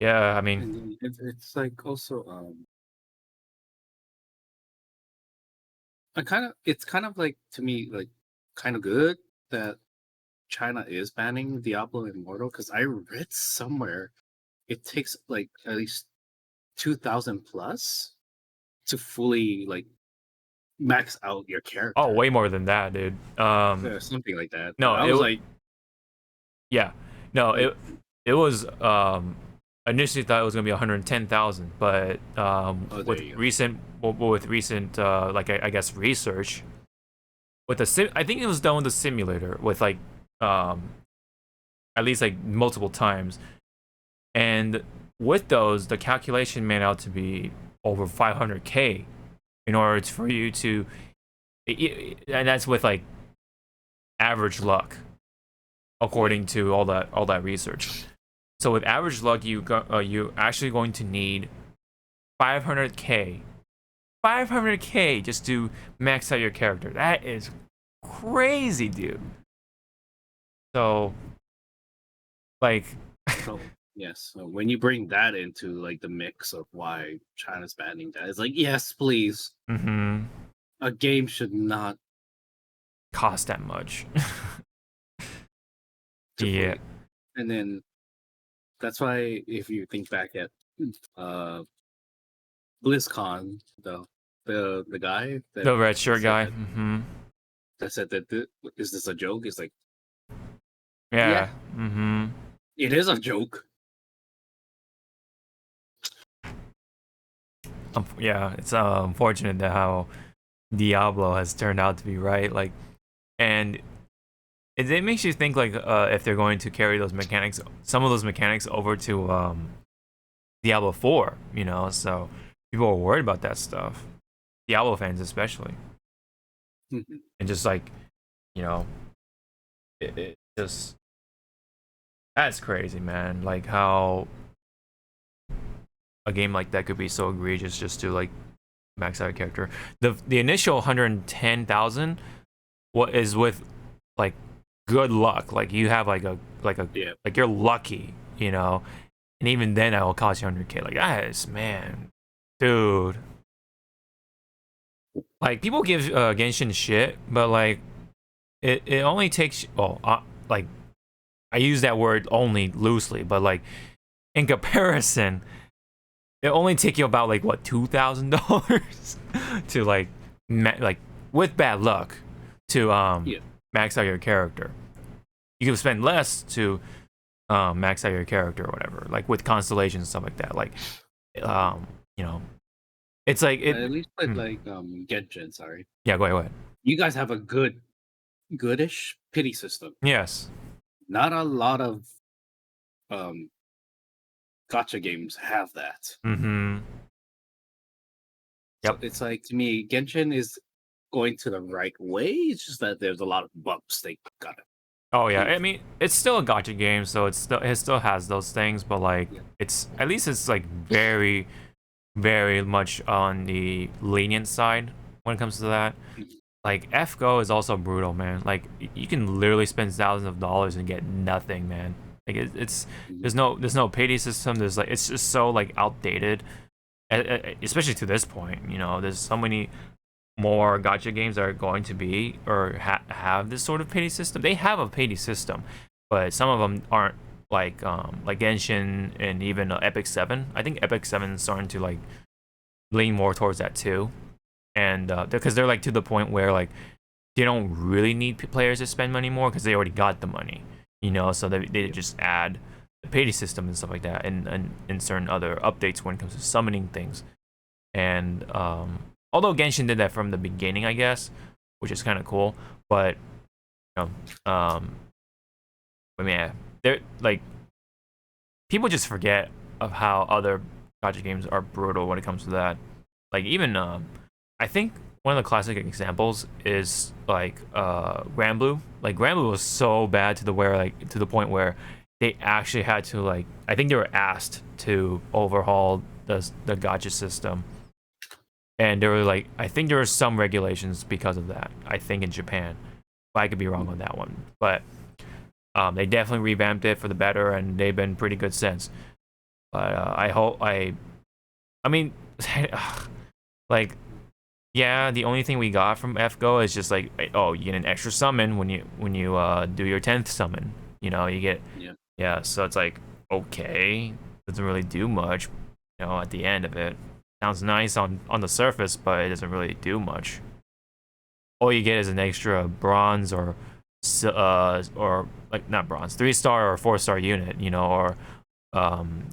yeah, I mean, then it's like also it's kind of like to me like kind of good that China is banning Diablo Immortal because I read somewhere it takes like at least 2,000 plus to fully like max out your oh, character. way more than that, dude. Something like that. No, I was like, yeah, no, like it was initially thought it was gonna be 110,000, but oh, there you go. with recent like I guess research with I think it was done with the simulator with like um at least like multiple times, and with those the calculation made out to be over 500K in order for you to, and that's with like average luck according to all that research. So with average luck, you actually going to need 500K, 500K just to max out your character. That is crazy, dude. So like, So yes, so when you bring that into like the mix of why China's banning that, it's like yes, please, mm-hmm, a game should not cost that much. to Yeah, fully. And then that's why if you think back at uh BlizzCon, the guy the red shirt said guy. that Mm-hmm. is this a joke? It's like, yeah, Yeah. Mm-hmm. it is a joke. Yeah, it's unfortunate that how Diablo has turned out to be right. Like, and it makes you think like if they're going to carry those mechanics, some of those mechanics over to Diablo 4. So people are worried about that stuff. Diablo fans especially, Mhm. and just like you know, it just that's crazy, man. Like how a game like that could be so egregious just to like max out a character. The initial 110,000 what is with like good luck. Like you have Yeah. like you're lucky, and even then that will cost you 100K. Like that is, man, dude. Like people give Genshin shit, but like it only takes like I use that word only loosely, but like in comparison, it only take you about like what $2,000 to like with bad luck to Yeah. max out your character. You can spend less to max out your character or whatever, like with constellations and stuff like that. Like you know, it's like it. At least with Hmm. like Genshin, sorry. Yeah, go ahead. You guys have a goodish pity system. Yes. Not a lot of um gotcha games have that. Mm-hmm. So Yep. it's like to me, Genshin is going to the right way. It's just that there's a lot of bumps they got. Oh yeah, I mean it's still a gacha game, so it still has those things, but like Yeah. it's at least it's like very very much on the lenient side when it comes to that. Mhm. Like FGO is also brutal, man. Like you can literally spend thousands of dollars and get nothing, man. Like it's Mhm. there's no pity system. There's like it's just so like outdated, especially to this point. You know, there's so many more gacha games that are going to be or have this sort of pity system. They have a pity system, but some of them aren't like Genshin and even Epic 7. I think Epic 7 is starting to like lean more towards that too, and because they're like to the point where like they don't really need players to spend money more because they already got the money, you know. So they just add the pity system and stuff like that, and certain other updates when it comes to summoning things. And although Genshin did that from the beginning, I guess, which is kind of cool, but you know, I mean, yeah, they're like people just forget of how other gacha games are brutal when it comes to that. Like even I think one of the classic examples is like Granblue. Like Granblue was so bad to the where like to the point where they actually had to like I think they were asked to overhaul the gacha system. And there were like I think there were some regulations because of that. I think in Japan. But I could be wrong on that one. But they definitely revamped it for the better, and they've been pretty good since. But I hope I mean, like, yeah, the only thing we got from FGO is just like, oh, you get an extra summon when you do your 10th summon. You know, you get yeah. So it's like okay, doesn't really do much. You know, at the end of it, sounds nice on the surface, but it doesn't really do much. All you get is an extra bronze or like not bronze, 3-star or 4-star unit. You know, or um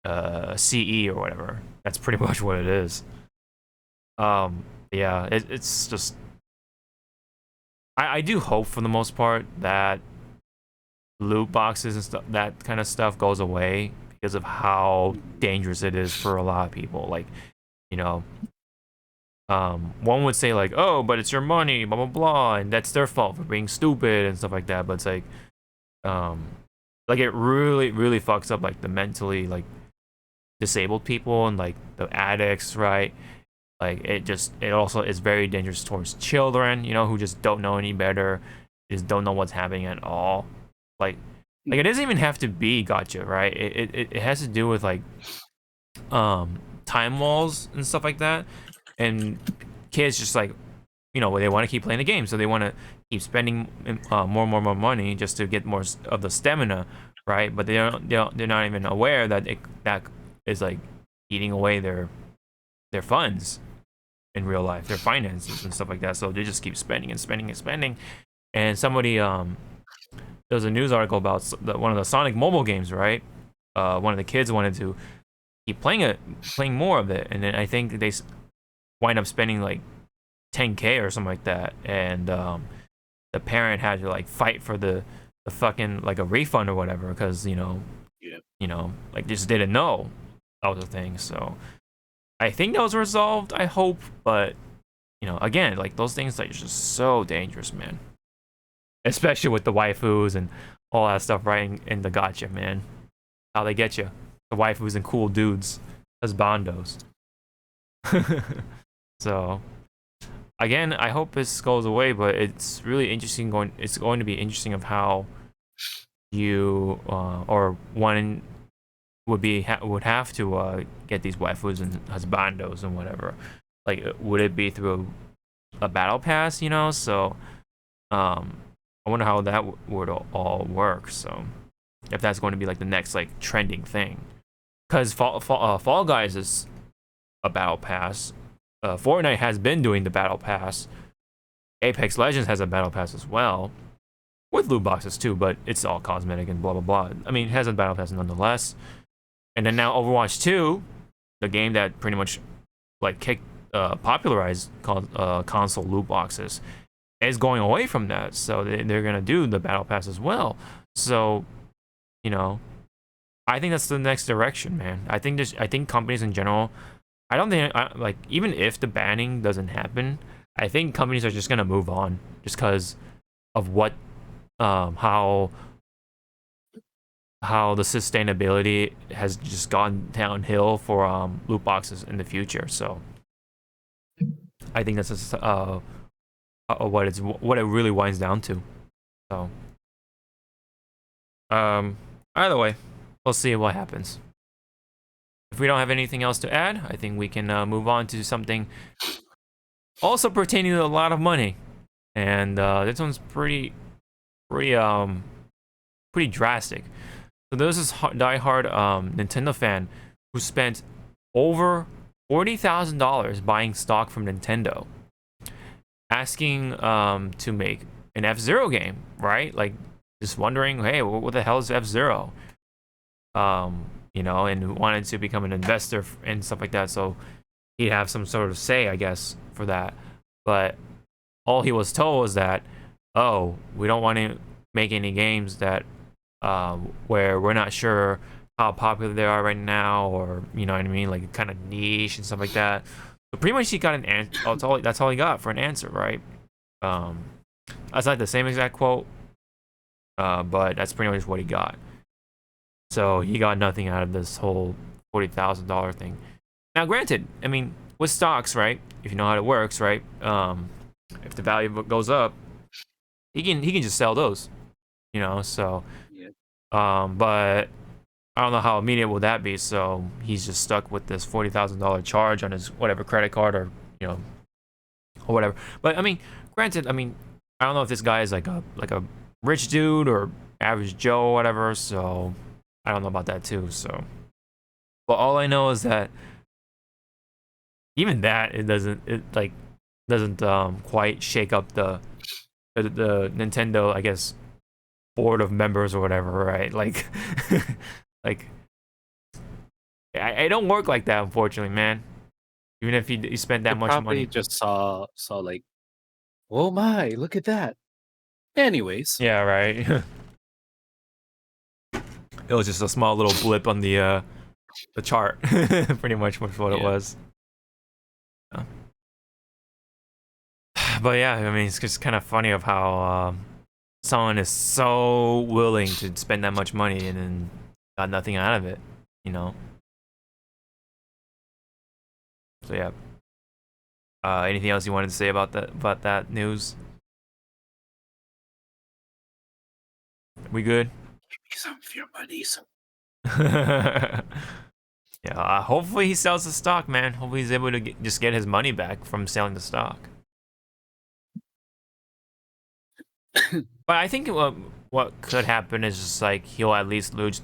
CE or whatever. That's pretty much what it is. Yeah, it's just I do hope for the most part that loot boxes and stuff that kind of stuff goes away because of how dangerous it is for a lot of people. Like, you know, one would say like, oh, but it's your money, blah blah blah, and that's their fault for being stupid and stuff like that. But it's um, like it really fucks up like the mentally like disabled people and like the addicts, right? Like it also is very dangerous towards children, you know, who just don't know any better, just don't know what's happening at all. Like it doesn't even have to be gotcha, right? It has to do with like time walls and stuff like that. And kids just like you know they want to keep playing the game, so they want to keep spending more money just to get more of the stamina, right? But they're not even aware that that is like eating away their funds in real life, their finances and stuff like that. So they just keep spending and spending and spending. And somebody there was a news article about one of the Sonic mobile games, right? One of the kids wanted to keep playing more of it, and then I think they wind up spending like 10K or something like that, and the parent had to like fight for the fucking like a refund or whatever because you know like just didn't know that was a thing. So I think that was resolved, I hope, but you know, again, like those things like just so dangerous, man. Especially with the waifus and all that stuff right in the gotcha, man. How they get you. The waifus and cool dudes as bondos. So again, I hope this goes away, but it's really interesting it's going to be interesting of how you or one would have to get these waifus and husbandos and whatever. Like, would it be through a battle pass? You know, so I wonder how that would all work. So if that's going to be like the next like trending thing, because Fall Guys is a battle pass. Fortnite has been doing the battle pass. Apex Legends has a battle pass as well, with loot boxes too, but it's all cosmetic and blah blah blah. I mean, it has a battle pass nonetheless. And then now Overwatch 2, the game that pretty much like popularized console loot boxes, is going away from that. So they're gonna do the battle pass as well. So, you know, I think that's the next direction, man. I think companies in general, I don't think like even if the banning doesn't happen, I think companies are just gonna move on just because of what how the sustainability has just gone downhill for loot boxes in the future. So I think that's just, what it really winds down to. So either way, we'll see what happens. If we don't have anything else to add, I think we can move on to something also pertaining to a lot of money. And this one's pretty drastic. So there's this diehard Nintendo fan who spent over $40,000 buying stock from Nintendo, asking to make an F-Zero game, right? Like, just wondering, hey, what the hell is F-Zero? You know, and wanted to become an investor and stuff like that, so he'd have some sort of say, I guess, for that. But all he was told was that, oh, we don't want to make any games that where we're not sure how popular they are right now, or you know what I mean, like kind of niche and stuff like that. So pretty much he got an answer. That's all he got for an answer, right? That's not the same exact quote, but that's pretty much what he got. So he got nothing out of this whole $40,000 thing. Now, granted, I mean, with stocks, right? If you know how it works, right? If the value goes up, he can just sell those, you know. So, Yeah. But I don't know how immediate will that be. So he's just stuck with this $40,000 charge on his whatever credit card, or you know, or whatever. But I mean, granted, I mean, I don't know if this guy is like a rich dude or average Joe or whatever. So I don't know about that too. So, but all I know is that even that it doesn't quite shake up the Nintendo, I guess, board of members or whatever, right? Like like I don't work like that, unfortunately, man. Even if you spent that much Probably money. just saw like, oh my, look at that. Anyways, Yeah, right. It was just a small little blip on the chart. Pretty much was what it was. Yeah. But yeah, I mean, it's just kind of funny of how someone is so willing to spend that much money and then got nothing out of it, you know. So yeah. Anything else you wanted to say about that news? We good? give me some of your money. Yeah. Hopefully he sells the stock, man. Hopefully he's able to just get his money back from selling the stock. But I think what could happen is just like he'll at least lose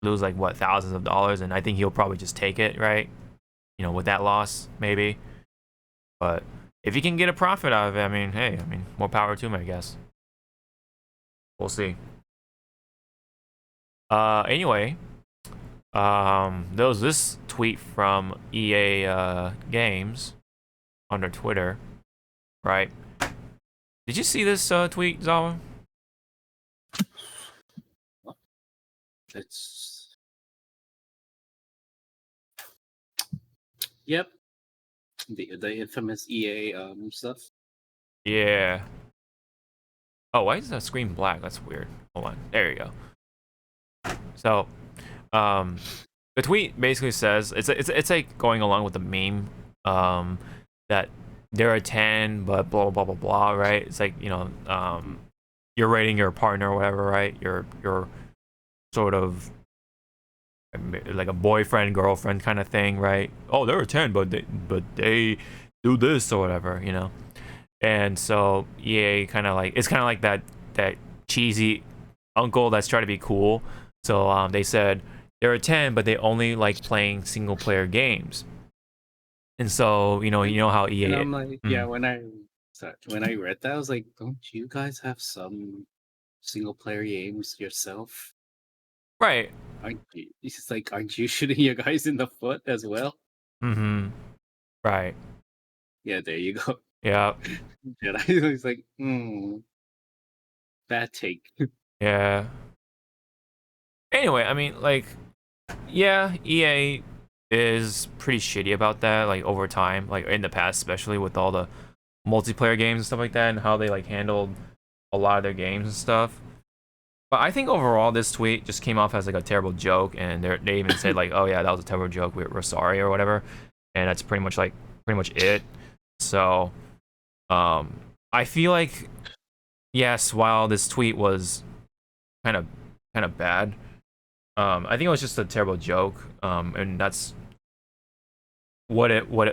like what, thousands of dollars, and I think he'll probably just take it, right? You know, with that loss, maybe. But if he can get a profit out of it, I mean, hey, I mean, more power to him, I guess. We'll see. Anyway, there was this tweet from EA Games on their Twitter, right? Did you see this tweet, Zawa? It's yep, the infamous EA stuff. Yeah. Oh, why is that screen black? That's weird. Hold on. There you go. So, the tweet basically says it's like going along with the meme, that they're a 10, but blah blah blah blah, right? It's like, you know, you're rating your partner or whatever, right? You're sort of like a boyfriend girlfriend kind of thing, right? Oh, they're a 10, but they do this or whatever, you know. And so EA kind of like, it's kind of like that cheesy uncle that's trying to be cool. So they said they're a 10, but they only like playing single player games. And so you know how EA. And I'm like, yeah, when I read that, I was like, don't you guys have some single player games yourself? Right. It's just like, aren't you shooting your guys in the foot as well? Mm-hmm. Right. Yeah, there you go. Yeah. And I was like, bad take. Yeah. Anyway, I mean, like, yeah, EA is pretty shitty about that, like, over time, like, in the past, especially with all the multiplayer games and stuff like that, and how they, like, handled a lot of their games and stuff. But I think overall this tweet just came off as like a terrible joke, and they even said like, "Oh yeah, that was a terrible joke. We're sorry" or whatever, and that's pretty much it. So, I feel like yes, while this tweet was kind of bad, I think it was just a terrible joke, and that's what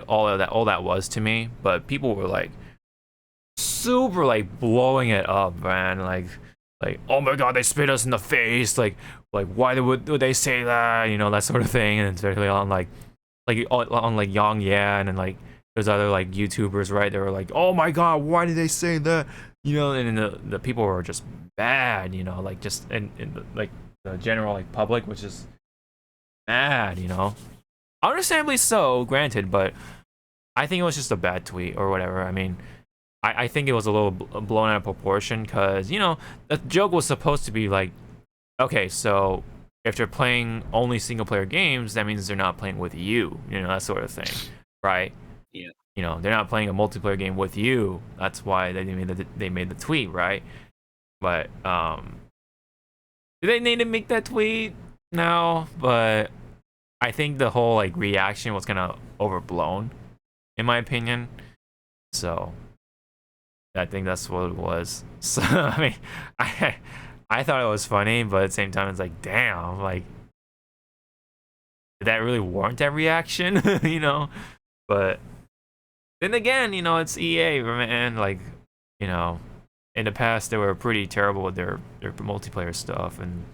all that was to me. But people were like super like blowing it up, man. Like oh my god, they spit us in the face. Like why would they say that? You know, that sort of thing. And especially on on like Yang Yan and like there's other like YouTubers, right? They were like, oh my god, why did they say that? You know, and the people were just bad. You know, like just in like the general like public was just mad. You know, understandably so, granted, but I think it was just a bad tweet or whatever. I mean, I think it was a little blown out of proportion because, you know, the joke was supposed to be like, okay, so if they're playing only single player games, that means they're not playing with you, you know, that sort of thing, right? Yeah. You know, they're not playing a multiplayer game with you. That's why they made the tweet, right? But do they need to make that tweet? No, but I think the whole like reaction was kind of overblown, in my opinion. So I think that's what it was. So I mean, I thought it was funny, but at the same time, it's like, damn, like, did that really warrant that reaction? You know? But then again, you know, it's EA, man. Like, you know, in the past they were pretty terrible with their multiplayer stuff, and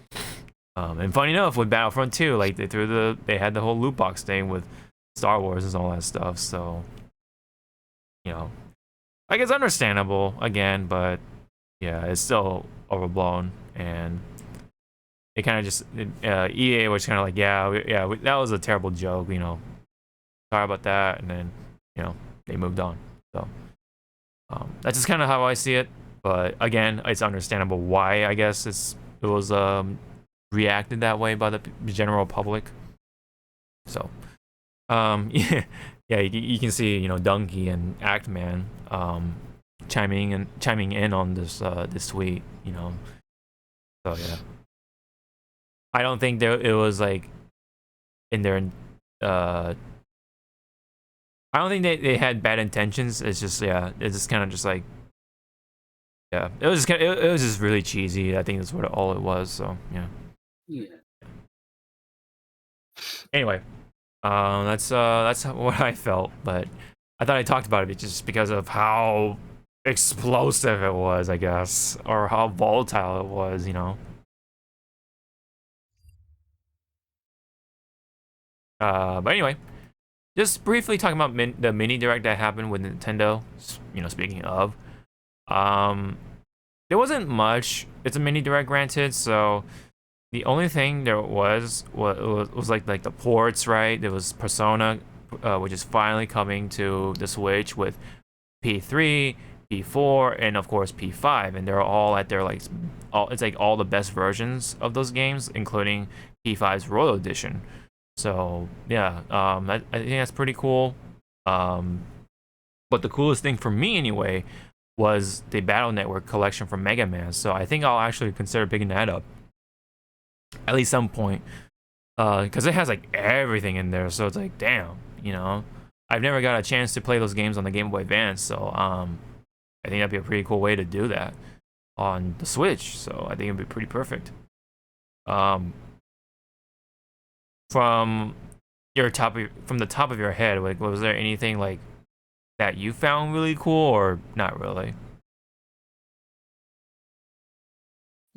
funny enough, with Battlefront 2, like they had the whole loot box thing with Star Wars and all that stuff. So, you know, like it's understandable again, but yeah, it's still overblown, and it kind of just EA was kind of like, yeah, that was a terrible joke, you know, sorry about that, and then you know they moved on. So that's just kind of how I see it. But again, it's understandable why I guess it was reacted that way by the general public. So yeah, you can see, you know, Donkey and Actman chiming in on this this tweet, you know. So yeah, I don't think it was like in their I don't think they had bad intentions. It's just, yeah, it's just kind of just like, yeah, it was just it was just really cheesy. I think that's what all it was. So yeah. Yeah. Anyway, that's what I felt, but I thought I talked about it just because of how explosive it was, I guess, or how volatile it was, you know. But anyway, just briefly talking about the mini direct that happened with Nintendo. You know, speaking of, there wasn't much. It's a mini direct, granted. So the only thing there was like the ports, right? There was Persona, which is finally coming to the Switch with P3, P4, and of course P5, and they're all at their like, it's like all the best versions of those games, including P5's Royal Edition. So yeah, I think that's pretty cool. But the coolest thing for me anyway was the Battle Network collection from Mega Man. So I think I'll actually consider picking that up at least some point, because it has like everything in there. So it's like, damn, you know, I've never got a chance to play those games on the Game Boy Advance. So I think that'd be a pretty cool way to do that on the Switch. So I think it'd be pretty perfect. From the top of your head, like, was there anything like that you found really cool, or not really?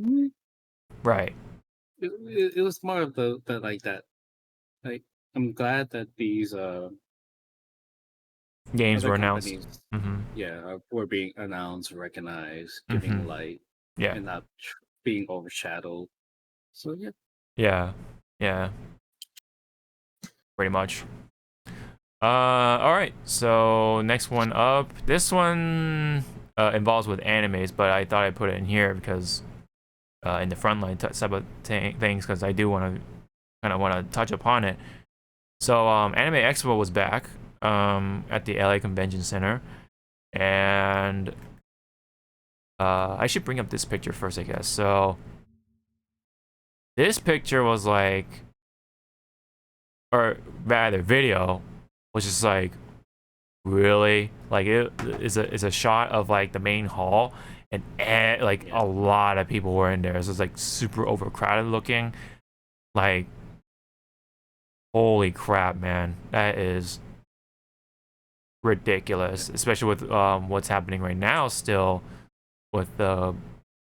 Mm. Right. It was more of the like that. Like, I'm glad that these Games other were announced. companies, Mm-hmm. yeah, were being announced, recognized, Mm-hmm. giving light, Yeah. and not being overshadowed. So yeah. Yeah. Yeah. Pretty much. All right. So next one up. This one involves with animes, but I thought I'd put it in here because in the frontline type of things, because I do want to kind of want to touch upon it. So Anime Expo was back at the LA Convention Center, and I should bring up this picture first, I guess. So this picture was like, or rather video was just like, really, like it is a shot of like the main hall, and like a lot of people were in there, so it's like super overcrowded looking. Like, holy crap, man, that is ridiculous, especially with what's happening right now still with the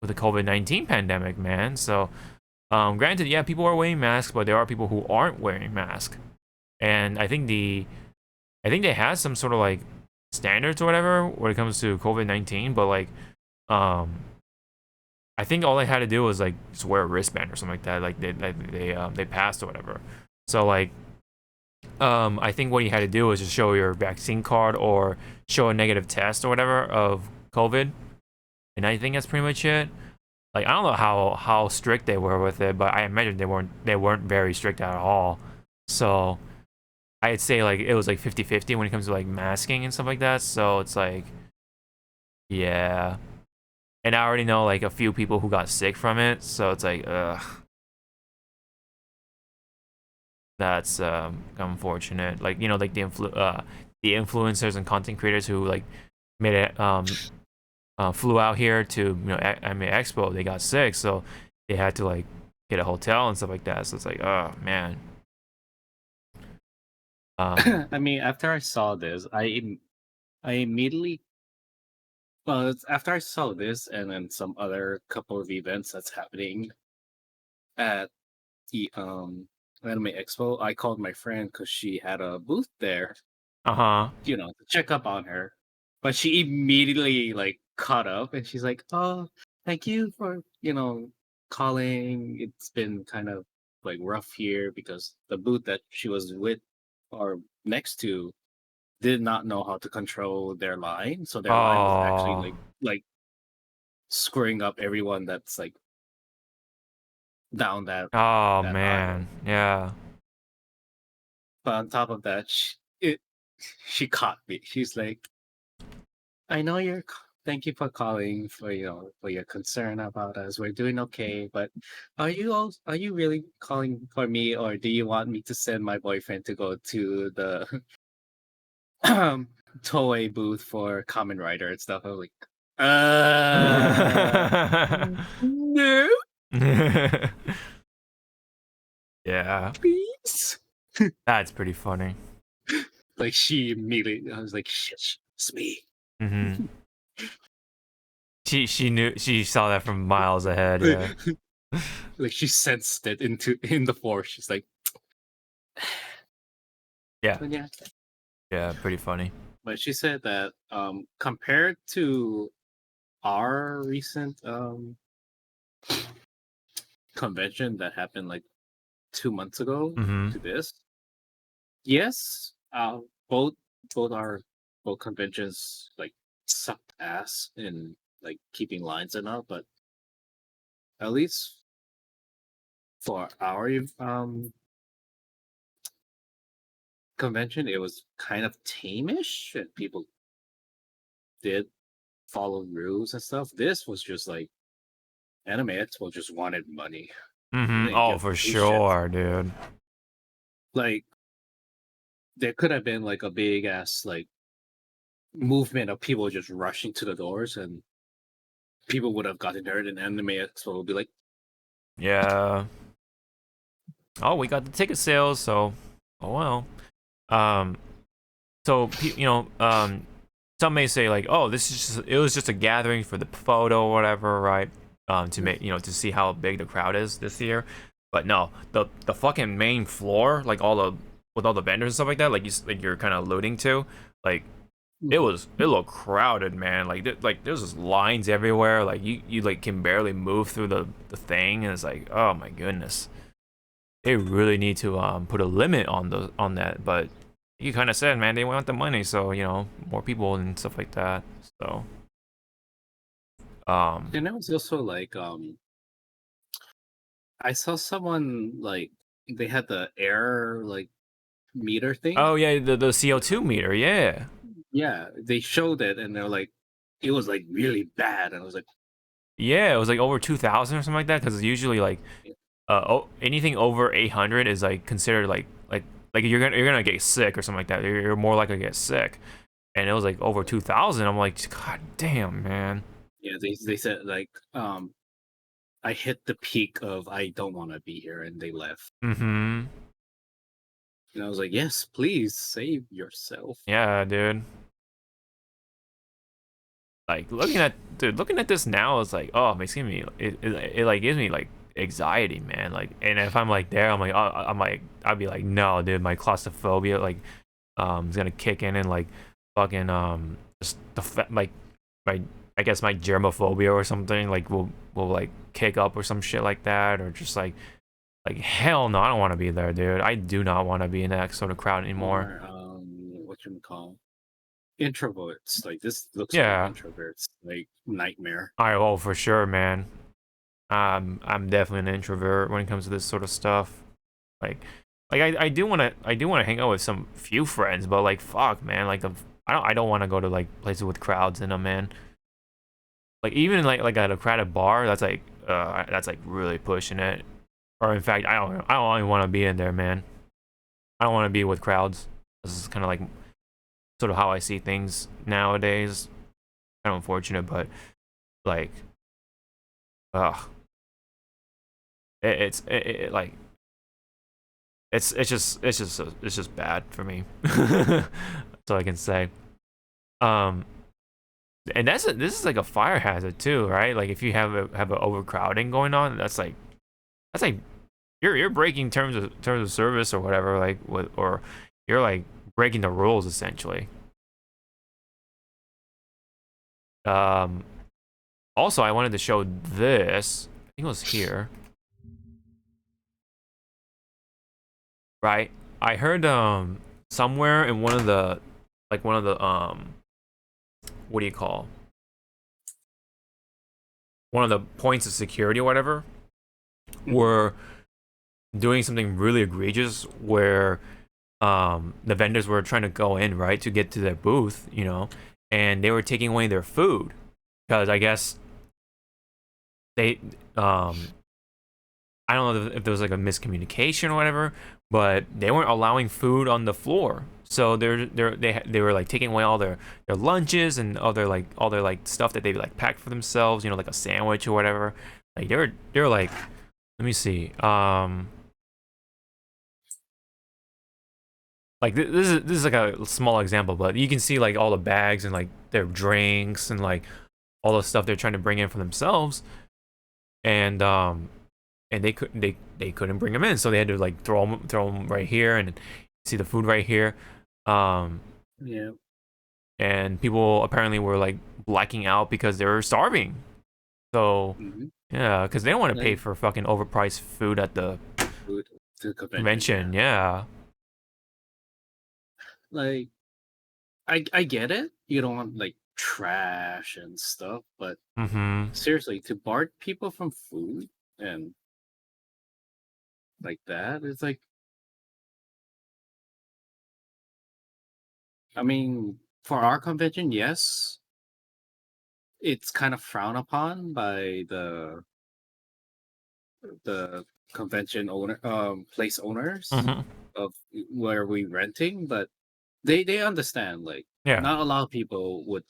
COVID-19 pandemic, man. So granted, yeah, people are wearing masks, but there are people who aren't wearing masks, and I think they had some sort of like standards or whatever when it comes to COVID-19, but like I think all they had to do was like just wear a wristband or something like that. Like they passed or whatever. So like I think what you had to do was just show your vaccine card or show a negative test or whatever of COVID, and I think that's pretty much it. Like, I don't know how strict they were with it, but I imagine they weren't very strict at all. So I'd say like it was like 50-50 when it comes to like masking and stuff like that. So it's like, yeah. And I already know like a few people who got sick from it, so it's like, ugh. That's unfortunate. Like, you know, like the influencers and content creators who like made it flew out here to, you know, Expo, they got sick, so they had to like get a hotel and stuff like that. So it's like, oh man. I mean, after I saw this, I immediately, well, it's after I saw this and then some other couple of events that's happening at the Anime Expo, I called my friend because she had a booth there, Uh-huh. you know, to check up on her. But she immediately like caught up and she's like, "Oh, thank you for, you know, calling. It's been kind of like rough here because the booth that she was with or next to did not know how to control their line. So their line was actually Oh. like screwing up everyone that's like down Oh that aisle. man. Yeah. But on top of that, she caught me. She's like, I know thank you for calling for, you know, for your concern about us. We're doing okay, but are you really calling for me, or do you want me to send my boyfriend to go to the toy booth for Common Rider and stuff? I was like, no, Yeah. please. That's pretty funny. Like she immediately, I was like, shit, it's me. Mm-hmm. She knew, she saw that from miles ahead. Yeah. Like she sensed it in the force. She's like, Yeah. but yeah. Yeah. Pretty funny. But she said that compared to our recent convention that happened like 2 months ago Mm-hmm. to this, yes, both our both conventions like sucked ass in like keeping lines and all, but at least for our convention, it was kind of tame-ish, and people did follow rules and stuff. This was just like Anime Expo just wanted money. They Mm-hmm. didn't Oh, give for a shit. sure, dude. Like there could have been like a big ass like movement of people just rushing to the doors, and people would have gotten hurt, and Anime Expo would be like, Yeah. Oh, we got the ticket sales, so oh well. Um, so you know, some may say like, oh, this is just, it was just a gathering for the photo or whatever, right? To make, you know, to see how big the crowd is this year. But no, the fucking main floor, like all the with all the vendors and stuff like that, like you're kind of alluding to, like it looked crowded, man. Like like there's just lines everywhere. Like you like can barely move through the thing, and it's like, oh my goodness, they really need to put a limit on that. But you kind of said, man, they want the money, so you know, more people and stuff like that. So and it was also like I saw someone like they had the air like meter thing. oh yeah, the CO2 meter, yeah. Yeah, they showed it and they're like, it was like really bad. And I was like, Yeah, it was like over 2,000 or something like that, because usually like anything over 800 is like considered like you're gonna get sick or something like that. You're more likely to get sick. And it was like over 2,000. I'm like, God damn, man. Yeah, they said like I hit the peak of I don't want to be here, and they left. Mm-hmm. And I was like, yes, please save yourself. Yeah, dude. Like looking at this now, it's like, oh, it makes me it like gives me like anxiety, man. Like, and if I'm like there, I'm like I'd be like, no, dude, my claustrophobia like is gonna kick in and like fucking just like my I guess my germophobia or something like will like kick up or some shit like that, or just like hell no, I don't want to be there, dude. I do not want to be in that sort of crowd anymore. Or what you call introverts. Like this looks like Yeah, introverts. Like nightmare. oh for sure, man. I'm definitely an introvert when it comes to this sort of stuff. Like I do want to hang out with some few friends, but like fuck, man, like I don't want to go to like places with crowds in them, man. Like even like at a crowded bar, that's like really pushing it. Or in fact, I don't even want to be in there, man. I don't want to be with crowds. This is kind of like sort of how I see things nowadays. Kind of unfortunate, but like, ugh, like it's just bad for me. That's all I can say. Um, and this is like a fire hazard too, right? Like if you have a overcrowding going on, that's like you're breaking terms of service or whatever, like or you're like breaking the rules essentially. Um, also I wanted to show this. I think it was here, right? I heard somewhere in one of the what do you call, one of the points of security or whatever, were doing something really egregious where the vendors were trying to go in, right, to get to their booth, you know, and they were taking away their food because I guess they I don't know if there was like a miscommunication or whatever, but they weren't allowing food on the floor. So they were like taking away all their lunches and all their like stuff that they like packed for themselves, you know, like a sandwich or whatever. Like they were like, let me see, like this is like a small example, but you can see like all the bags and like their drinks and like all the stuff they're trying to bring in for themselves, and they couldn't bring them in, so they had to like throw them right here, and see the food right here. Yeah. And people apparently were like blacking out because they were starving. So yeah, because they don't want to pay for fucking overpriced food at the food to convention. Yeah. Like I get it. You don't want like trash and stuff, but seriously, to bar people from food and like that, it's like, I mean, for our convention, yes, it's kind of frowned upon by the convention owner, place owners of where we renting, but they understand. Like, Yeah. not a lot of people would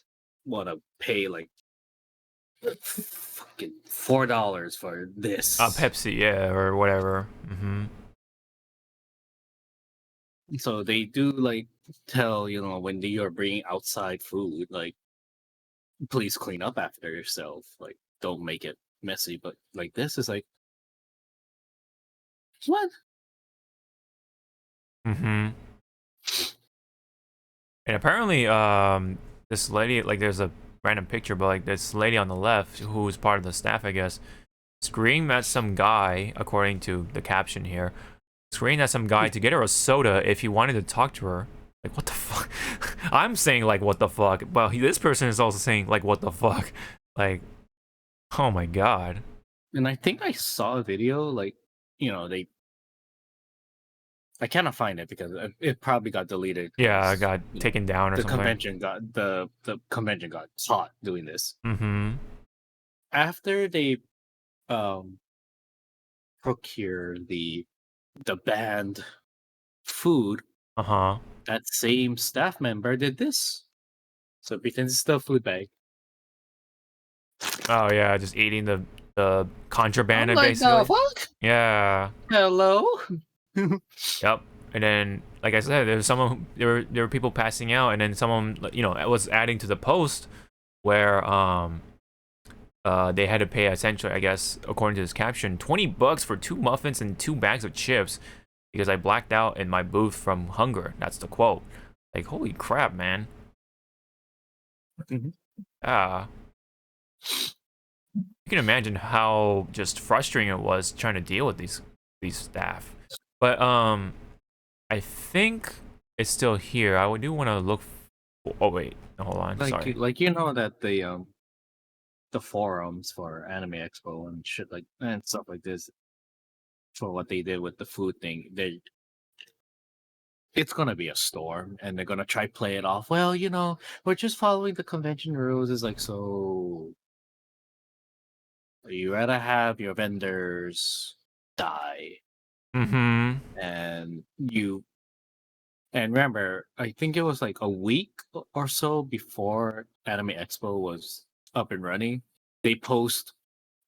want to pay like fucking $4 for this. Pepsi, yeah, or whatever. So they do like tell, you know, when you're bringing outside food, like, please clean up after yourself. Like, don't make it messy. But like this is like, what? And apparently, this lady, like, there's a random picture, but like this lady on the left, who's part of the staff, I guess, screamed at some guy, according to the caption here, screamed at some guy to get her a soda if he wanted to talk to her. Like, what the fuck? I'm saying like, what the fuck? But this person is also saying like, what the fuck? Like, oh my god. And I think I saw a video, like, you know, I cannot find it because it probably got deleted. Yeah, it got taken down or the something. The convention got caught doing this. After they procure the banned food, that same staff member did this. So pretend it's the food bag. Oh yeah, just eating the contraband I'm like, basically. the fuck? Yeah. Hello? Yep. And then, like I said, there was there were people passing out, and then someone, you know, was adding to the post where they had to pay essentially, I guess, according to this caption, $20 for 2 muffins and 2 bags of chips because I blacked out in my booth from hunger. That's the quote. Like, holy crap, man. Ah. You can imagine how just frustrating it was trying to deal with these staff. But I think it's still here. I do want to look. Oh wait, hold on. Like, Sorry. like you know that the forums for Anime Expo and shit like and stuff like this for what they did with the food thing, it's gonna be a storm, and they're gonna try play it off. Well, you know, we're just following the convention rules. It's like, so you rather have your vendors die, Mm-hmm. and remember, I think it was like a week or so before Anime Expo was up and running. They post,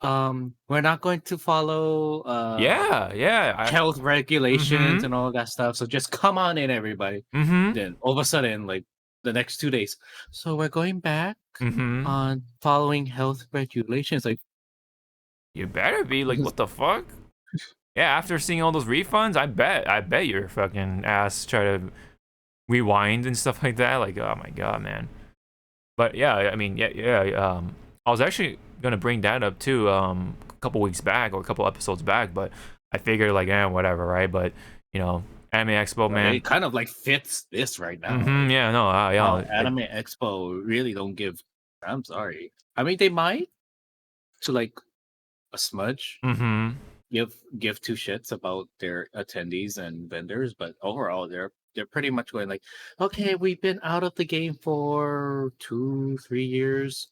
we're not going to follow Yeah. health regulations Mm-hmm. and all that stuff. So just come on in, everybody. Mm-hmm. Then all of a sudden, like the next 2 days, so we're going back Mm-hmm. on following health regulations. Like, You better be like, what the fuck? Yeah, after seeing all those refunds, I bet your fucking ass try to rewind and stuff like that. Like, oh my god, man. But yeah, I mean, yeah. I was actually gonna bring that up too, a couple weeks back or a couple episodes back, but I figured like, whatever, right? But you know, Anime Expo, man. it kind of like fits this right now. Mm-hmm, yeah, no, yeah. Anime Expo really don't give. I'm sorry. I mean, they might to like a smudge. Mm-hmm. Give two shits about their attendees and vendors, but overall they're pretty much going like, okay, we've been out of the game for 2-3 years.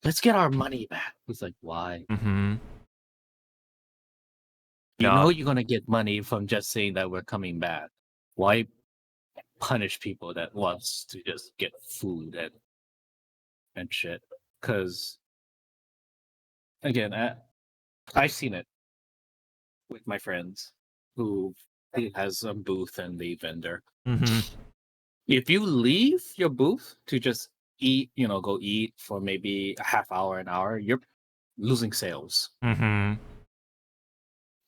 Let's get our money back. It's like, why? Mm-hmm. You No. know you're gonna get money from just saying that we're coming back. Why punish people that wants to just get food and shit? Because again, I've seen it with my friends who has a booth and the vendor. Mm-hmm. If you leave your booth to just eat, go eat for maybe a half hour, an hour, you're losing sales. Mm-hmm.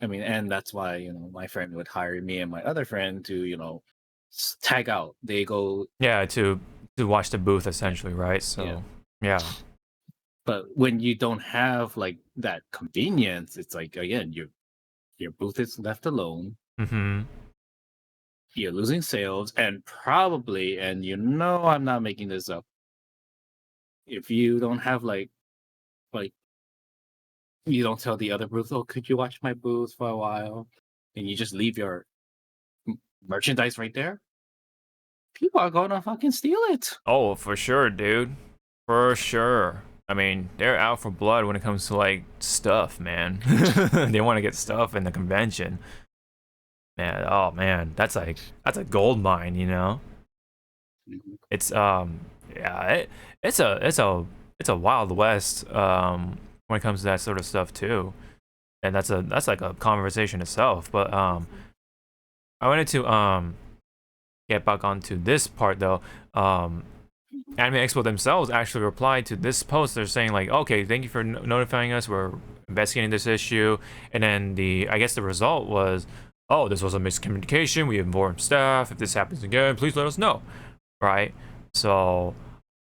I mean, and that's why, my friend would hire me and my other friend to, tag out. They go. Yeah, to watch the booth essentially, right? So yeah. But when you don't have like that convenience, it's like, again, your booth is left alone. Mm-hmm. You're losing sales, and probably, and I'm not making this up. If you don't have like you don't tell the other booth, oh, could you watch my booth for a while, and you just leave your merchandise right there, people are gonna fucking steal it. Oh, for sure, dude. For sure. I mean, they're out for blood when it comes to like stuff, man. They want to get stuff in the convention. Man, oh man, that's a gold mine, you know. It's it's a wild west when it comes to that sort of stuff too. And that's like a conversation itself, but I wanted to get back onto this part though. Anime Expo themselves actually replied to this post. They're saying like, okay, thank you for notifying us. We're investigating this issue. And then I guess the result was, oh, this was a miscommunication. We informed staff. If this happens again, please let us know. Right? So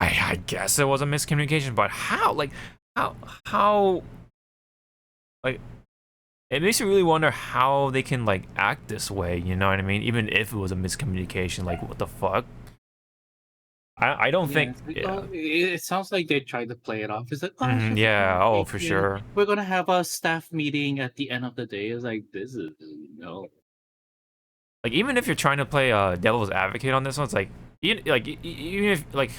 I guess it was a miscommunication, but how? Like, how? Like, it makes you really wonder how they can like act this way. You know what I mean? Even if it was a miscommunication, like, what the fuck? I don't think. Yeah. It sounds like they tried to play it off. It's like, yeah. Oh, for sure. We're gonna have a staff meeting at the end of the day. It's like, this is no. Like, even if you're trying to play devil's advocate on this one, it's like even if like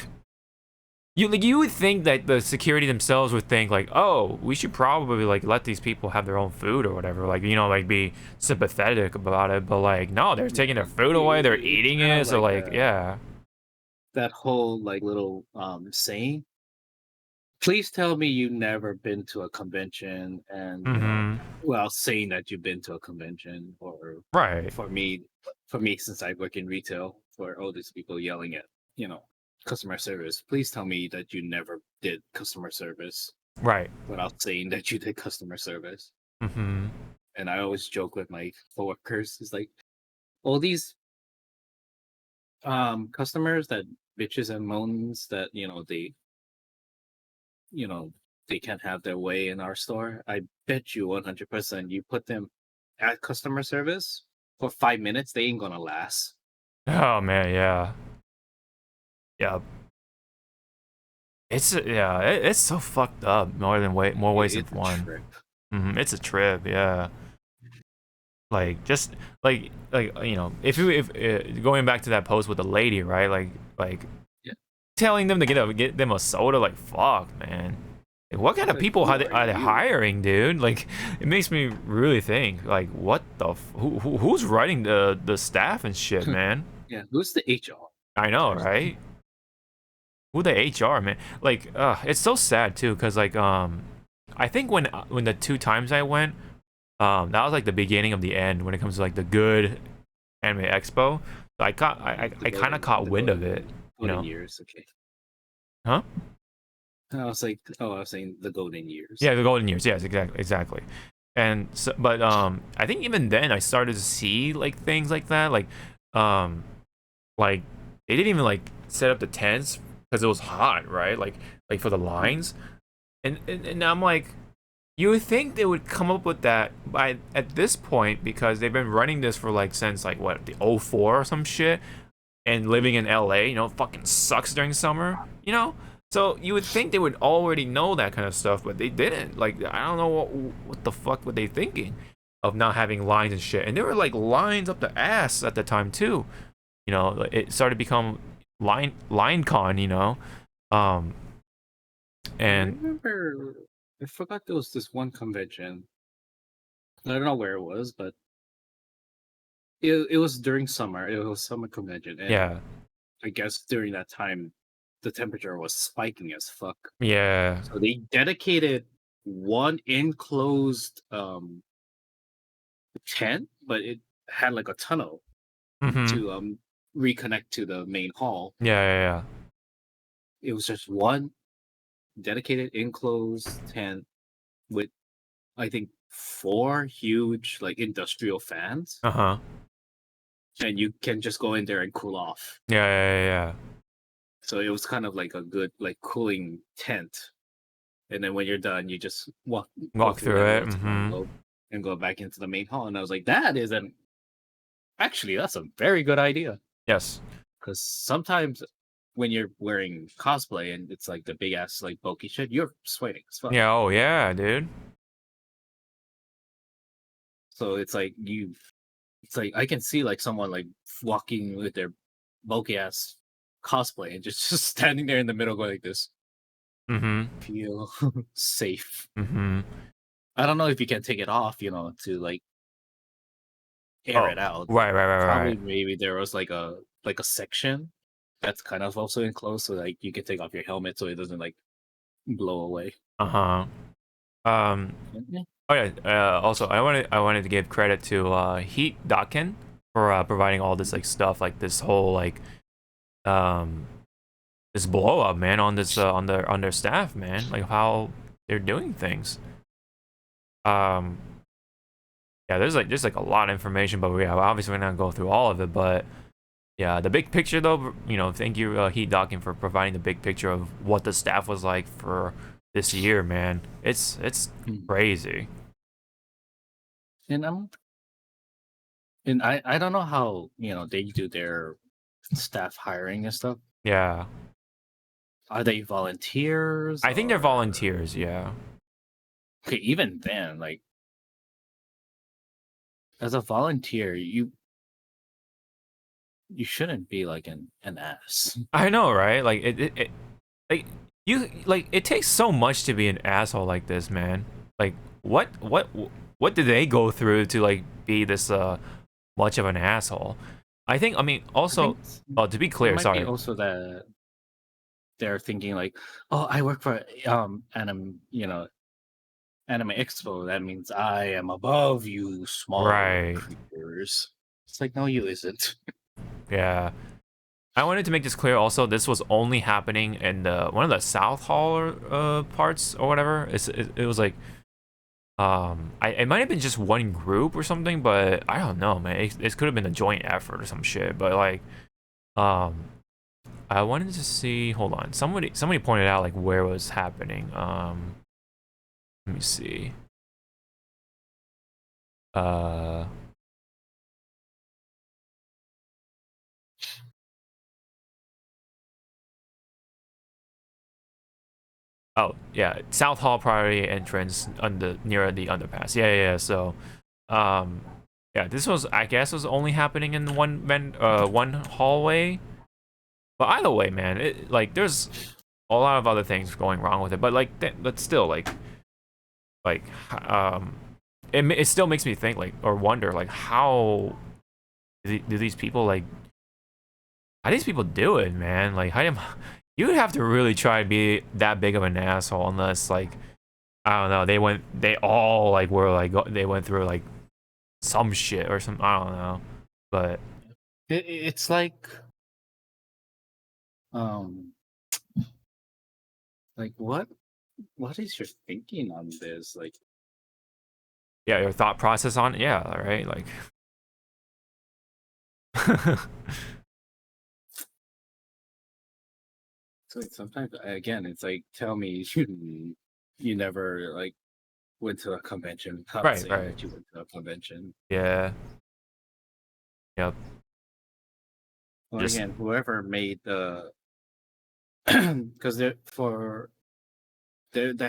You would think that the security themselves would think like, oh, we should probably like let these people have their own food or whatever, like, you know, like be sympathetic about it. But like, no, they're taking their food away, they're It's eating kind of it. So like like, yeah, that whole like little saying. Please tell me you've never been to a convention and mm-hmm, well, saying that you've been to a convention, or right, for me, for me, since I work in retail, for all these people yelling at you know customer service, please tell me that you never did customer service right, without saying that you did customer service. mm-hmm, And I always joke with my coworkers, it's like all these customers that bitches and moans that you know they can't have their way in our store. I bet you 100% you put them at customer service for 5 minutes, they ain't gonna last. oh man, yeah, yeah. It's so fucked up. More ways than It's a one. trip. It's a trip, yeah. Like just like you know, if going back to that post with the lady, right? Like Yeah. telling them to get them a soda, like fuck, man. Like, what kind It's of like, people who are are they you? hiring, dude? Like, it makes me really think, like, what the who's writing the staff and shit, man? Yeah, who's the HR? I know, Seriously. right? Who the HR, man? Like, it's so sad too, cause like I think when the two times I went, that was like the beginning of the end when it comes to like the good anime expo. So I kind of caught The wind of it, you golden know? years. Okay. Huh? I was like, oh, I was saying the golden years. Yeah, the golden years. Yes, exactly. And so, but I think even then I started to see like things like that, um, like they didn't even like set up the tents because it was hot, right? Like for the Mhm. lines, and I'm like, you would think they would come up with that by at this point because they've been running this for like since like what the '04 or some shit, and living in LA, you know, fucking sucks during summer, you know? So you would think they would already know that kind of stuff, but they didn't. Like, I don't know what the fuck were they thinking of not having lines and shit. And there were like lines up the ass at the time too. You know, like, it started to become line con, you know? Um I and remember, I forgot there was this one convention. I don't know where it was, but it was during summer. It was summer convention, and yeah. I guess during that time, the temperature was spiking as fuck. Yeah. So they dedicated one enclosed tent, but it had like a tunnel Mhm. to reconnect to the main hall. Yeah. It was just one dedicated enclosed tent with I think four huge like industrial fans, Uh-huh. and you can just go in there and cool off. Yeah. So it was kind of like a good like cooling tent. And then when you're done, you just go Walk through through that it. little tunnel Mhm. and go back into the main hall. And I was like, that is an actually that's a very good idea. Yes. Because sometimes when you're wearing cosplay and it's like the big ass like bulky shit, you're sweating as fuck. Yeah, oh yeah, dude. So it's like I can see like someone like walking with their bulky ass cosplay and just standing there in the middle going like this. Mhm. Feel safe. Mhm. I don't know if you can take it off, to like air Oh, it out. right. Probably maybe there was like a section that's kind of also enclosed, so like you can take off your helmet so it doesn't like blow away. Uh-huh. Um, Yeah. oh yeah, also I wanted to give credit to Heat Daken for providing all this like stuff, like this whole like um this blow up, man, on this on their staff, man, like how they're doing things. Um, yeah, there's like a lot of information, but we obviously we're not gonna go through all of it, but yeah, the big picture though, you know, thank you Heat Daken for providing the big picture of what the staff was like for this year, man. It's Mm. crazy. And I don't know how they do their staff hiring and stuff. Yeah. Are they volunteers I think they're or volunteers, yeah. okay? Even then, like as a volunteer, you shouldn't be like an ass. I know, right? Like like You like it takes so much to be an asshole like this, man. Like what did they go through to like be this much of an asshole? I mean I also think to be it clear, might be sorry. also that they're thinking like, oh, I work for anime, Anime Expo. That means I am above you, small Right. creatures. It's like, no, you isn't. Yeah. I wanted to make this clear also, this was only happening in the one of the South Hall parts or whatever. It was like it might have been just one group or something, but I don't know, man. It could have been a joint effort or some shit, but like um I wanted to see, hold on. Somebody pointed out like where it was happening. Let me see. Uh oh, yeah, South Hall priority entrance near the underpass. Yeah. So yeah, this was, I guess, was only happening in one hallway. But either way, man, it like there's a lot of other things going wrong with it. But like, but still, like, it still makes me think like or wonder like how do these people like how these people do it, man? Like, you would have to really try to be that big of an asshole unless like I don't know, they all like were like they went through like some shit or some, I don't know, but It's um, like what is your thinking on this? Like, yeah, your thought process on it, yeah, right, like so sometimes again, it's like, tell me you never like went to a convention without saying right, that you went to a convention. yeah, yep, Well, just again, whoever made the because there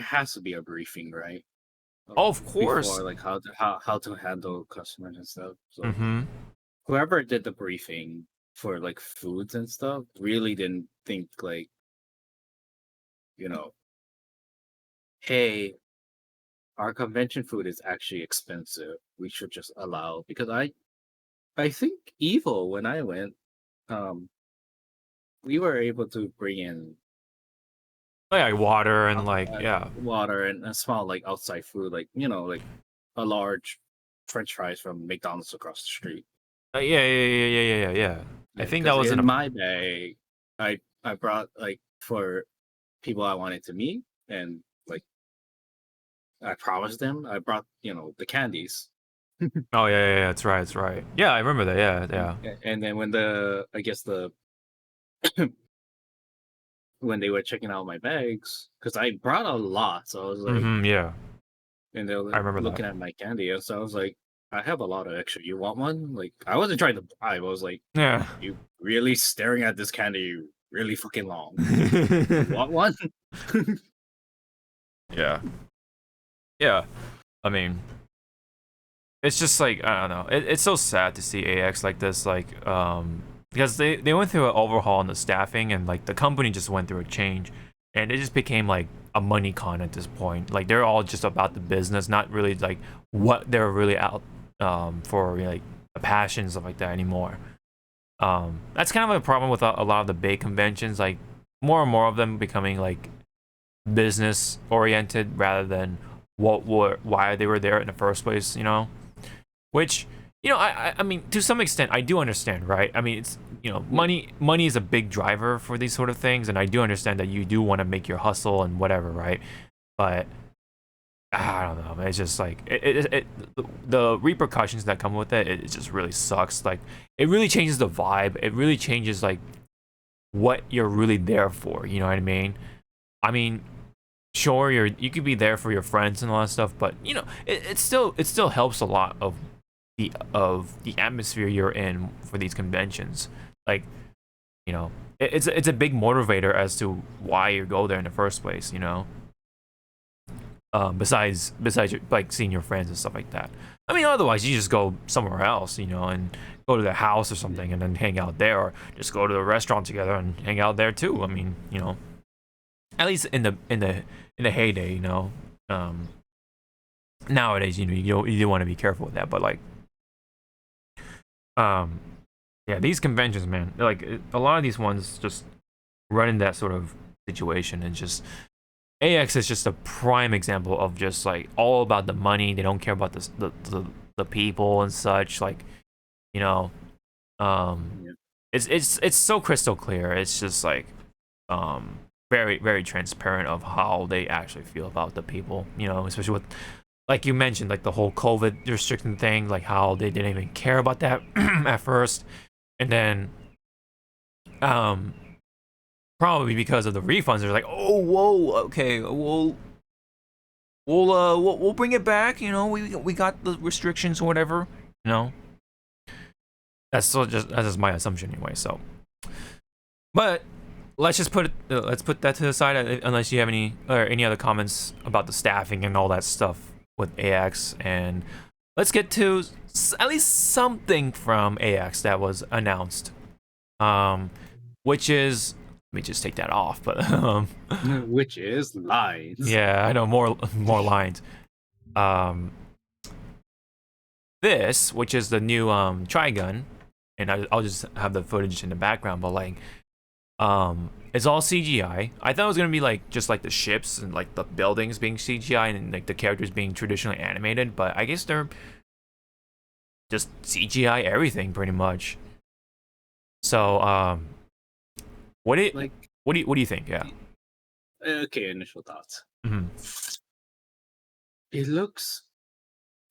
has to be a briefing, right? oh, of course, Before like how to handle customers and stuff. So mm-hmm, whoever did the briefing for like foods and stuff really didn't think like, you know, hey, our convention food is actually expensive. We should just allow, because I think Evil, when I went, um we were able to bring in oh, yeah, water and like yeah, water and a small like outside food, like, like a large French fries from McDonald's across the street. yeah. I Yeah, think that because was in an my bag, I brought like for people I wanted to meet, and like I promised them, I brought the candies. oh yeah, that's right, yeah, I remember that, yeah. And then when the I guess the when they were checking out my bags, because I brought a lot, so I was like, Mm-hmm, yeah, and they I were remember that, looking at my candy, and so I was like, I have a lot of extra. You want one? Like, I wasn't trying to bribe. I was like, yeah. you really staring at this candy really fucking long. You want one? Yeah. Yeah. I mean, it's just like I don't know. It's so sad to see AX like this, like because they went through an overhaul in the staffing and like the company just went through a change, and it just became like a money con at this point. Like they're all just about the business, not really like what they're really out for, like the passion and stuff like that anymore. That's kind of a problem with a lot of the big conventions. Like more and more of them becoming like business oriented rather than why they were there in the first place, which I mean to some extent I do understand, right? I mean it's Yeah. money is a big driver for these sort of things, and I do understand that you do want to make your hustle and whatever, right? But I don't know, man. It's just like the repercussions that come with it, it just really sucks. Like it really changes the vibe, it really changes like what you're really there for, you know what I mean? I mean, sure, you could be there for your friends and all that stuff, but it still helps a lot of the atmosphere you're in for these conventions. Like, it's a big motivator as to why you go there in the first place. Besides like seeing your friends and stuff like that. I mean, otherwise you just go somewhere else, and go to their house or something and then hang out there, or just go to the restaurant together and hang out there too. I mean, at least in the heyday, you know. Nowadays, you know, you do want to be careful with that, but like, yeah, these conventions, man, like a lot of these ones just run in that sort of situation, and just AX is just a prime example of just like all about the money. They don't care about the people and such. Like, you know, Yeah. it's so crystal clear. It's just like very very transparent of how they actually feel about the people. You know, especially with, like you mentioned, like the whole COVID restriction thing, like how they didn't even care about that at first, and then probably because of the refunds, they're like, oh whoa, okay, we'll bring it back. You know, we got the restrictions or whatever. You know, that's just my assumption anyway. So, but let's just let's put that to the side, unless you have any other comments about the staffing and all that stuff with AX, and let's get to at least something from AX that was announced, which is, let me just take that off, but Which is lines. yeah, I know, more lines. This, which is the new Trigun, and I'll just have the footage in the background, but like, it's all CGI. I thought it was gonna be like just like the ships and like the buildings being CGI and like the characters being traditionally animated, but I guess they're just CGI everything pretty much. So what do Like, what do you think? Yeah. okay, initial thoughts. Mm-hmm. It looks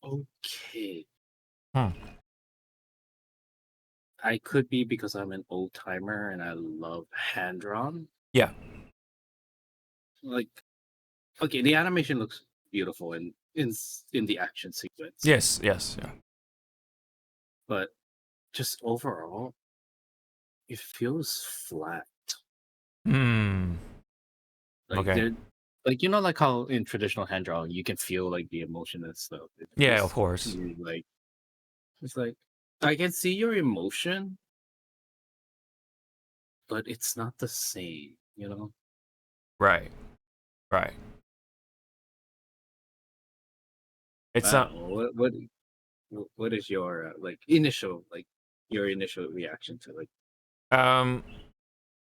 okay. Hmm. I could be because I'm an old timer and I love hand drawn. Yeah. Like, okay, the animation looks beautiful in the action sequence, Yes. Yes. Yeah. but just overall, it feels flat. Hmm. Like Okay. they're like, you know, like how in traditional hand drawing you can feel like the emotion and stuff. It Yeah. Of feels to course. me like it's like I can see your emotion, but it's not the same. You know, Right. Right. It's I don't not. know what is your like initial like your initial reaction to like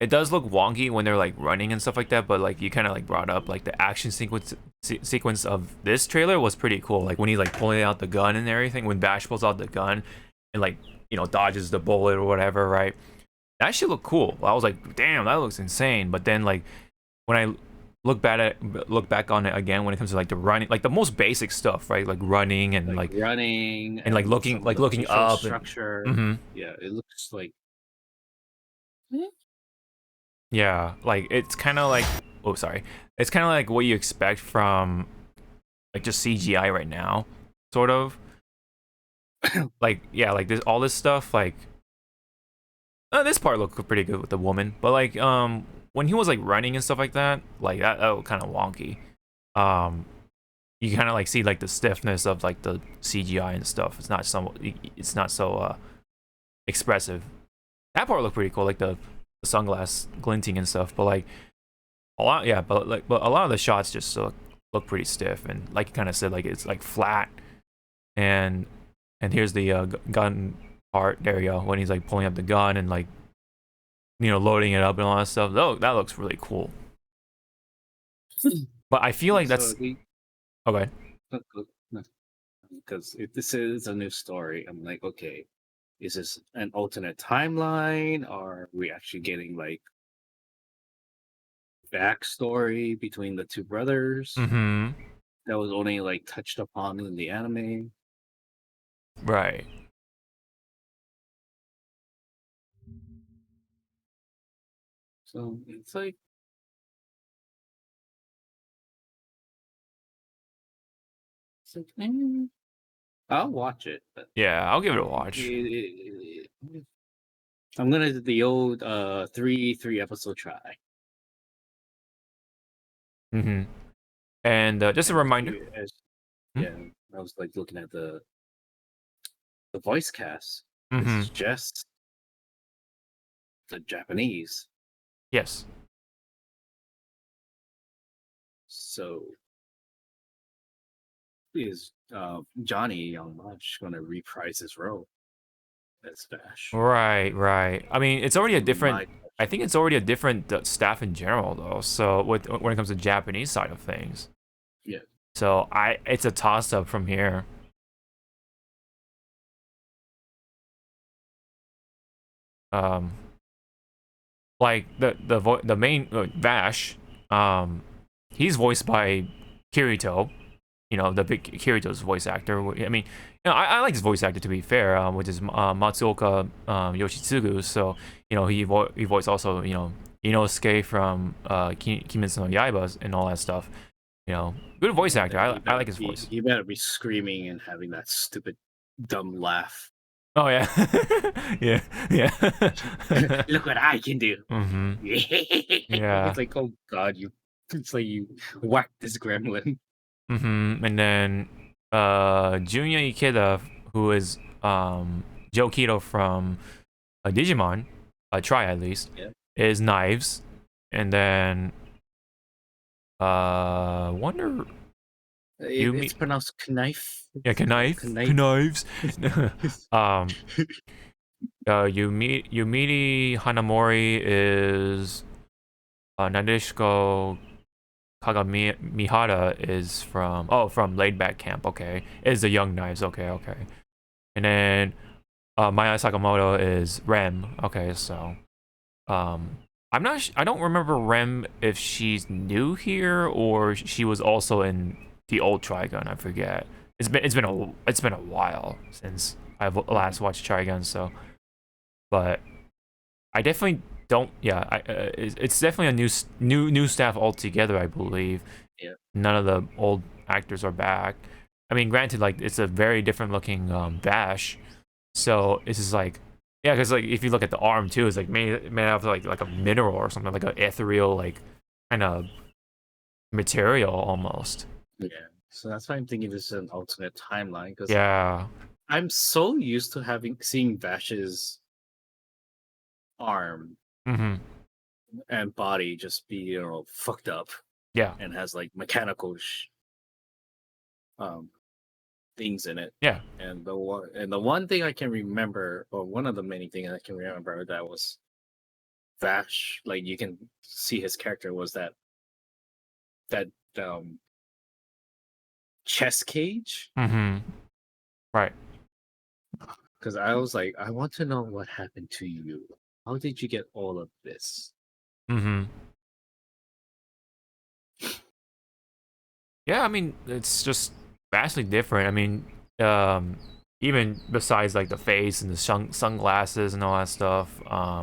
It does look wonky when they're like running and stuff like that, but like you kind of like brought up, like the action sequence of this trailer was pretty cool. Like when he's like pulling out the gun and everything, when Bash pulls out the gun and like, you know, dodges the bullet or whatever, right? That shit looked cool. I was like, damn, that looks insane. But then like when I look back on it again, when it comes to like the running, like the most basic stuff, right? Like running like running and and some of like the looking facial up and structure. mm-hmm. Yeah, it looks like Yeah, like it's kind of like, oh sorry, it's kind of like what you expect from like just CGI right now, sort of. Like yeah, like this all this stuff, like this part looked pretty good with the woman, but like when he was like running and stuff like that, like that looked kind of wonky. Um, you kind of like see like the stiffness of like the CGI and stuff. It's not so expressive. That part looked pretty cool, like the sunglass glinting and stuff, but like a lot, yeah, but a lot of the shots just look pretty stiff, and like you kind of said, like it's like flat, and here's the gun part. There you go, when he's like pulling up the gun and like, you know, loading it up and all that stuff. Oh, that looks really cool. But I feel like so that's okay. because if this is a new story, I'm like, okay, is this an alternate timeline? Are we actually getting like backstory between the two brothers Mm-hmm. that was only like touched upon in the anime? Right. So it's like I'll watch it, but Yeah, I'll give it a watch. I'm gonna do the old three episode try. Mm-hmm. And just a And reminder. as Hmm? yeah, I was like looking at the voice cast. This Mm-hmm. is just the Japanese. Yes. So is Johnny Young Munch going to reprise his role as Vash? Right. I mean, it's already a different. My I think it's already a different staff in general, though. So when it comes to Japanese side of things, yeah. so it's a toss up from here. Like the main Vash, he's voiced by Kirito, you know, the big Kirito's voice actor. I mean, you know, I like his voice actor, to be fair, which is Matsuoka Yoshitsugu. So you know, he voiced also, you know, Inosuke from Kimetsu no Yaiba and all that stuff. You know, good voice actor. I like his voice. He better be screaming and having that stupid dumb laugh. Oh yeah, yeah. Look what I can do. Mm-hmm. Yeah. It's like, oh god, it's like you whacked this gremlin. Mm-hmm. And then Junya Ikeda, who is Joe Kito from Digimon, try at least, Yeah. is Knives. And then wonder It's pronounced knife. Yeah, knives. Yumiri Hanamori is Nadeshiko Kagamihara is from Laid Back Camp. Okay, is the Young Knives. Okay. And then Maya Sakamoto is Rem. Okay, so I'm not. I don't remember Rem if she's new here or she was also in the old Trigun. I forget. It's been a while since I've last watched Trigun. So, but I definitely don't. Yeah, it's definitely a new staff altogether. I believe. Yeah. None of the old actors are back. I mean, granted, like it's a very different looking Vash. So it's just like, yeah, because like if you look at the arm too, it's like made out of like a mineral or something, like an ethereal like kind of material almost. Yeah. So that's why I'm thinking this is an alternate timeline, because Yeah. I'm so used to seeing Vash's arm Mm-hmm. and body just be, you know, fucked up. Yeah. And has like mechanical things in it. Yeah. And the one thing I can remember, or one of the many things I can remember that was Vash, like you can see his character, was that chest cage. Mm-hmm. Right. Because I was like, I want to know what happened to you. How did you get all of this? Mm-hmm. Yeah, I mean, it's just vastly different. I mean, even besides like the face and the sunglasses and all that stuff,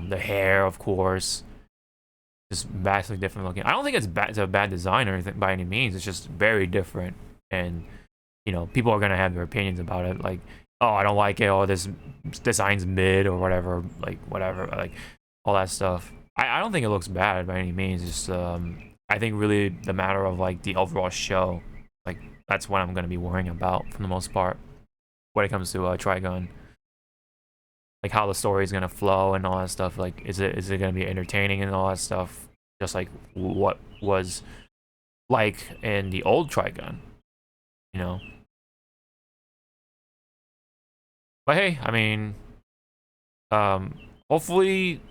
the hair, of course, just vastly different looking. I don't think it's a bad design or anything by any means. It's just very different, and you know, people are gonna have their opinions about it. Like, oh, I don't like it. Oh, this design's mid or whatever. Like, whatever. Like, all that stuff. I don't think it looks bad by any means. Just I think really the matter of like the overall show, like that's what I'm gonna be worrying about for the most part when it comes to Trigun. Like how the story is gonna flow and all that stuff. Like, is it gonna be entertaining and all that stuff? Just like what was like in the old Trigun, you know. But hey, I mean, hopefully,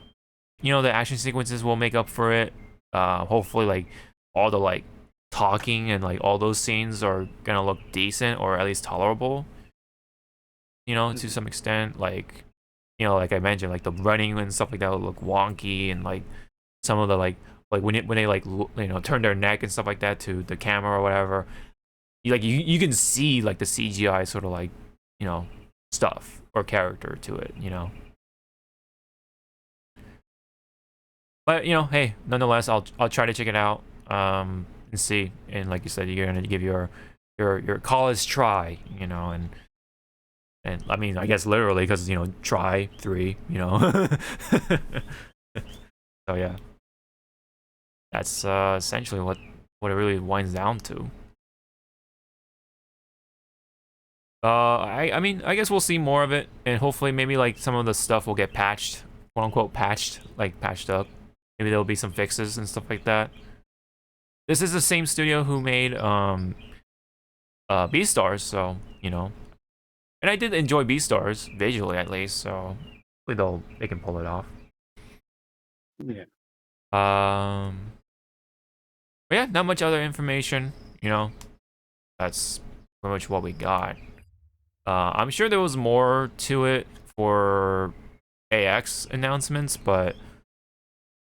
you know, the action sequences will make up for it. Hopefully, like all the like talking and like all those scenes are gonna look decent or at least tolerable. You know, to some extent, like, you know, like I mentioned, like the running and stuff like that will look wonky, and like some of the like when they like you know, turn their neck and stuff like that to the camera or whatever. You can see like the CGI sort of like, you know, stuff or character to it, you know. But you know, hey, nonetheless, I'll try to check it out and see. And like you said, you're gonna give your college try, you know, and I mean, I guess literally, because you know, try 3, you know. So yeah, that's essentially what it really winds down to. I mean, I guess we'll see more of it, and hopefully maybe like some of the stuff will get patched, quote unquote patched, like patched up. Maybe there'll be some fixes and stuff like that. this is the same studio who made Beastars, so you know. And I did enjoy Beastars visually at least, so hopefully they can pull it off. Yeah. But yeah, not much other information, you know. That's pretty much what we got. I'm sure there was more to it for AX announcements, but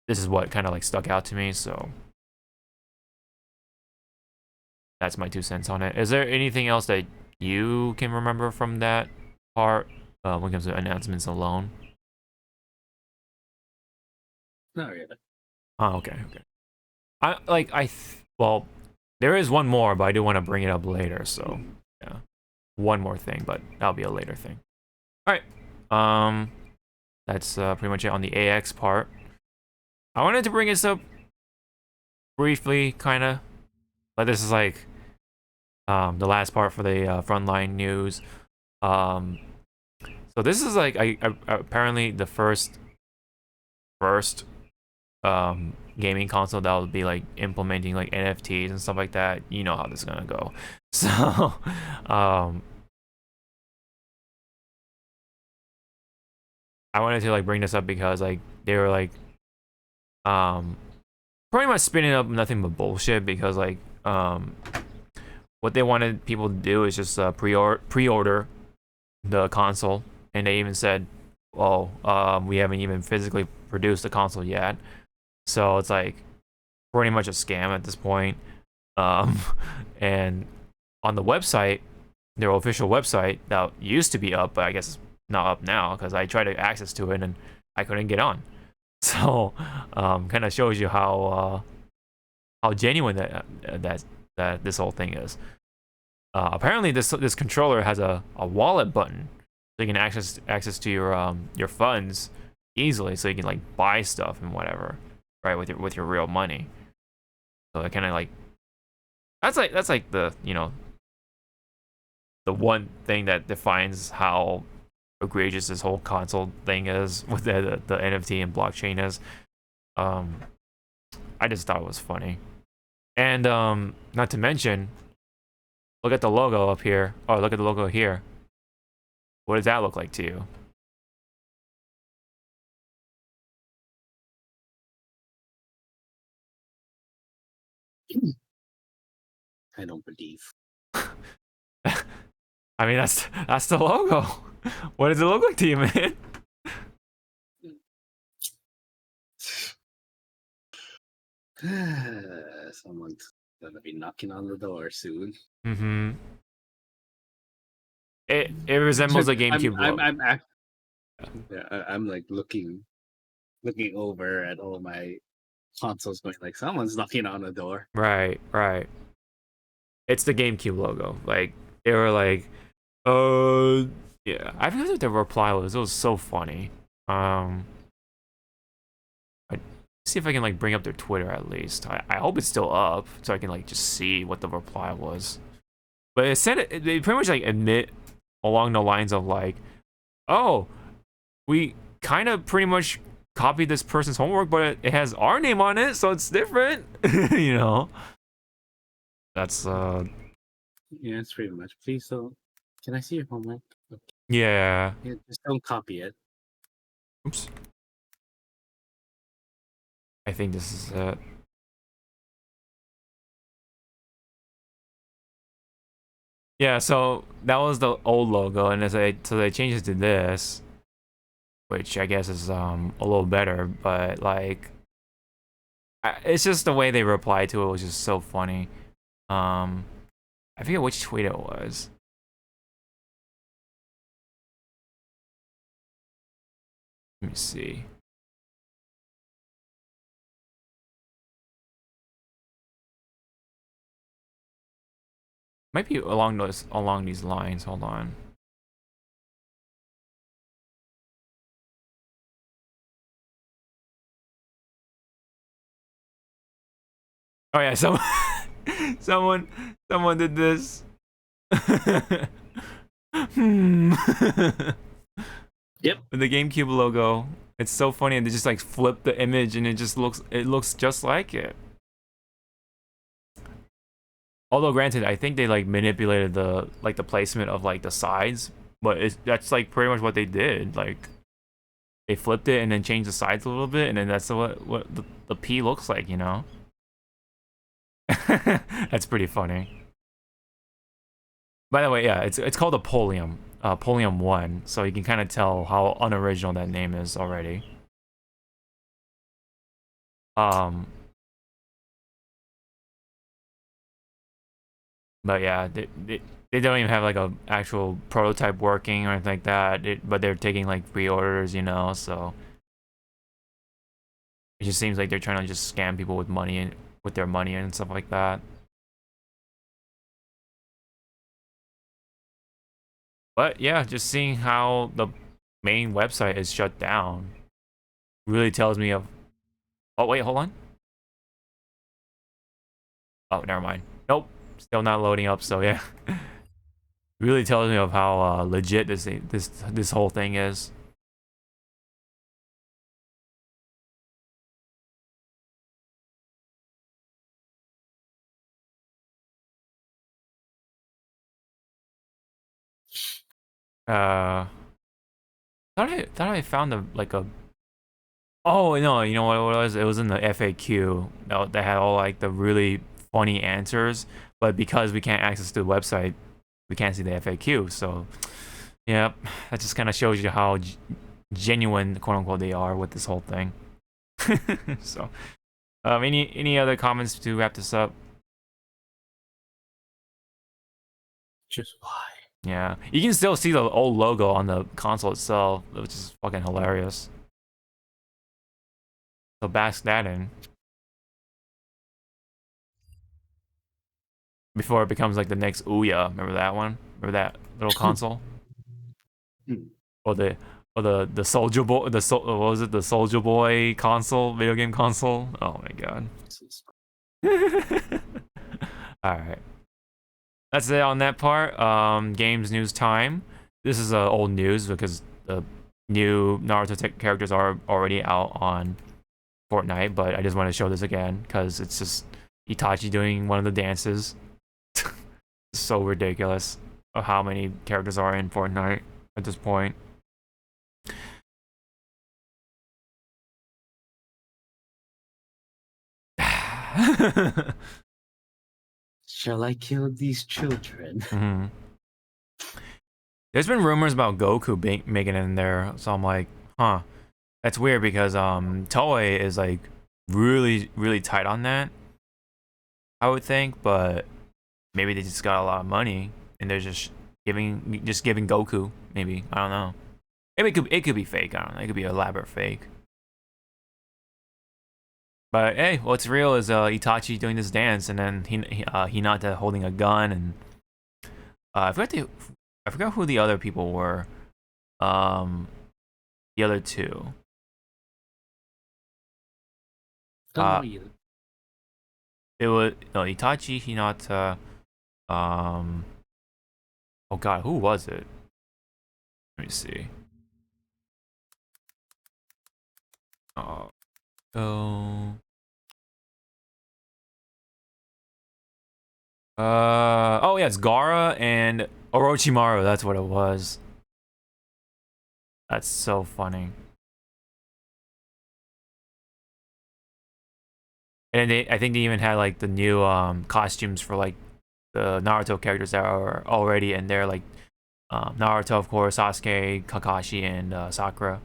this is what kind of like stuck out to me, so that's my 2 cents on it. Is there anything else that you can remember from that part when it comes to announcements alone? Not really. Oh, okay. Well, there is one more, but I do want to bring it up later, so yeah. One more thing, but that'll be a later thing. Alright. That's pretty much it on the AX part. I wanted to bring this up briefly, kinda. But this is like the last part for the frontline news. So this is like apparently the first gaming console that will be like implementing like NFTs and stuff like that. You know how this is gonna go. So I wanted to like bring this up because like they were like pretty much spinning up nothing but bullshit, because like what they wanted people to do is just pre-order the console, and they even said, oh, we haven't even physically produced the console yet, so it's like pretty much a scam at this point. And on the website, their official website that used to be up, but I guess it's not up now because I tried to access to it and I couldn't get on. So kind of shows you how genuine that this whole thing is. Apparently this controller has a wallet button, so you can access to your funds easily, so you can like buy stuff and whatever, right, with your real money. So it kind of like that's like the, you know, the one thing that defines how egregious this whole console thing is with the NFT and blockchain is. I just thought it was funny. And not to mention, look at the logo up here. Oh, look at the logo here. What does that look like to you? I don't believe. I mean, that's the logo. What does it look like to you, man? Someone's gonna be knocking on the door soon. Mm-hmm. It resembles a GameCube logo. I'm like looking over at all my consoles, going like, someone's knocking on the door. Right. It's the GameCube logo. Like, they were like, yeah. I forgot what the reply was. It was so funny. See if I can like bring up their Twitter at least. I hope it's still up so I can like just see what the reply was. But it said they pretty much like admit along the lines of like, oh, we kind of pretty much copied this person's homework, but it has our name on it, so it's different. You know. That's yeah, it's pretty much. Please don't. Can I see your homework? Okay. Yeah. Just don't copy it. Oops. I think this is it. Yeah, so that was the old logo, and so they changed it to this, which I guess is a little better, but like it's just the way they replied to it was just so funny. I forget which tweet it was. Let me see. Might be along these lines. Hold on. Oh yeah, someone did this. Yep. With the GameCube logo. It's so funny, and they just like flip the image and it looks just like it. Although granted, I think they like manipulated the placement of like the sides, but that's like pretty much what they did. Like they flipped it and then changed the sides a little bit, and then that's what the P looks like, you know. That's pretty funny. By the way, yeah, it's called a Polium, Polium 1, so you can kind of tell how unoriginal that name is already. But yeah, they don't even have like a actual prototype working or anything like that. But they're taking like pre-orders, you know, so it just seems like they're trying to just scam people with money and with their money and stuff like that. But yeah, just seeing how the main website is shut down really tells me of. Oh wait, hold on. Oh, never mind. Nope, still not loading up. So yeah, really tells me of how legit this whole thing is. Thought I found a. Oh no, you know what it was? It was in the FAQ. That had all like the really funny answers, but because we can't access the website, we can't see the FAQ. So, yeah, that just kind of shows you how genuine, quote unquote, they are with this whole thing. So, any other comments to wrap this up? Just why? Yeah, you can still see the old logo on the console itself, which is fucking hilarious. So bask that in before it becomes like the next Ouya. Remember that one? Remember that little console? Or the Soldier Boy, what was it? The Soldier Boy console, video game console. Oh my god. All right, that's it on that part. Games news time. This is old news because the new Naruto characters are already out on Fortnite, but I just want to show this again because it's just Itachi doing one of the dances. So ridiculous of how many characters are in Fortnite at this point. Shall I kill these children? Mm-hmm. There's been rumors about Goku making it in there, so I'm like, huh. That's weird because Toei is like really tight on that, I would think, but maybe they just got a lot of money and they're just giving Goku. Maybe, I don't know. Maybe it could be fake. I don't know. It could be elaborate fake. But hey, what's real is Itachi doing this dance, and then Hinata holding a gun, and I forgot who the other people were. The other two. It was no Itachi, Hinata. Oh god, who was it? Let me see. Oh. Oh yeah, it's Gaara and Orochimaru. That's what it was. That's so funny. And I think they even had like the new costumes for like the Naruto characters that are already in there, like Naruto, of course, Sasuke, Kakashi, and Sakura.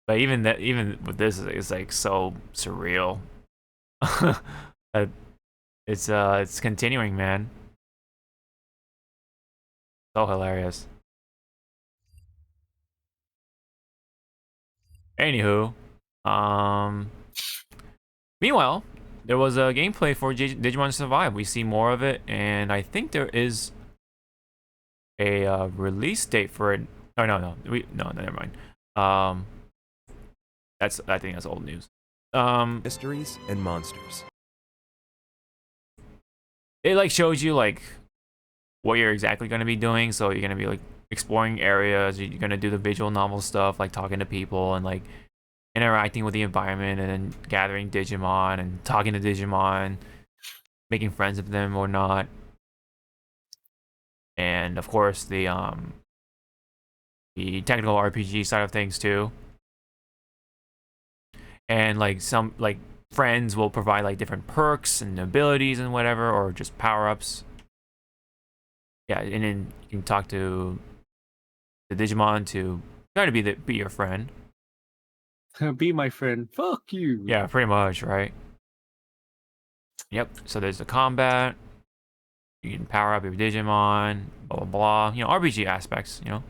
But even with this, it's like so surreal. It's continuing, man. So hilarious. Anywho, meanwhile, there was a gameplay for Digimon Survive. We see more of it, and I think there is a release date for it. Oh no, never mind. I think that's old news. Mysteries and monsters. It like shows you like what you're exactly going to be doing. So you're going to be like exploring areas. You're going to do the visual novel stuff, like talking to people and interacting with the environment and then gathering Digimon and talking to Digimon, making friends with them or not. And of course the technical RPG side of things too. And like some like friends will provide like different perks and abilities and whatever, or just power-ups. Yeah, and then you can talk to the Digimon to try to be your friend. Be my friend. Fuck you. Yeah, pretty much, right? Yep. So there's the combat. You can power up your Digimon, blah blah blah. You know, RPG aspects. You know.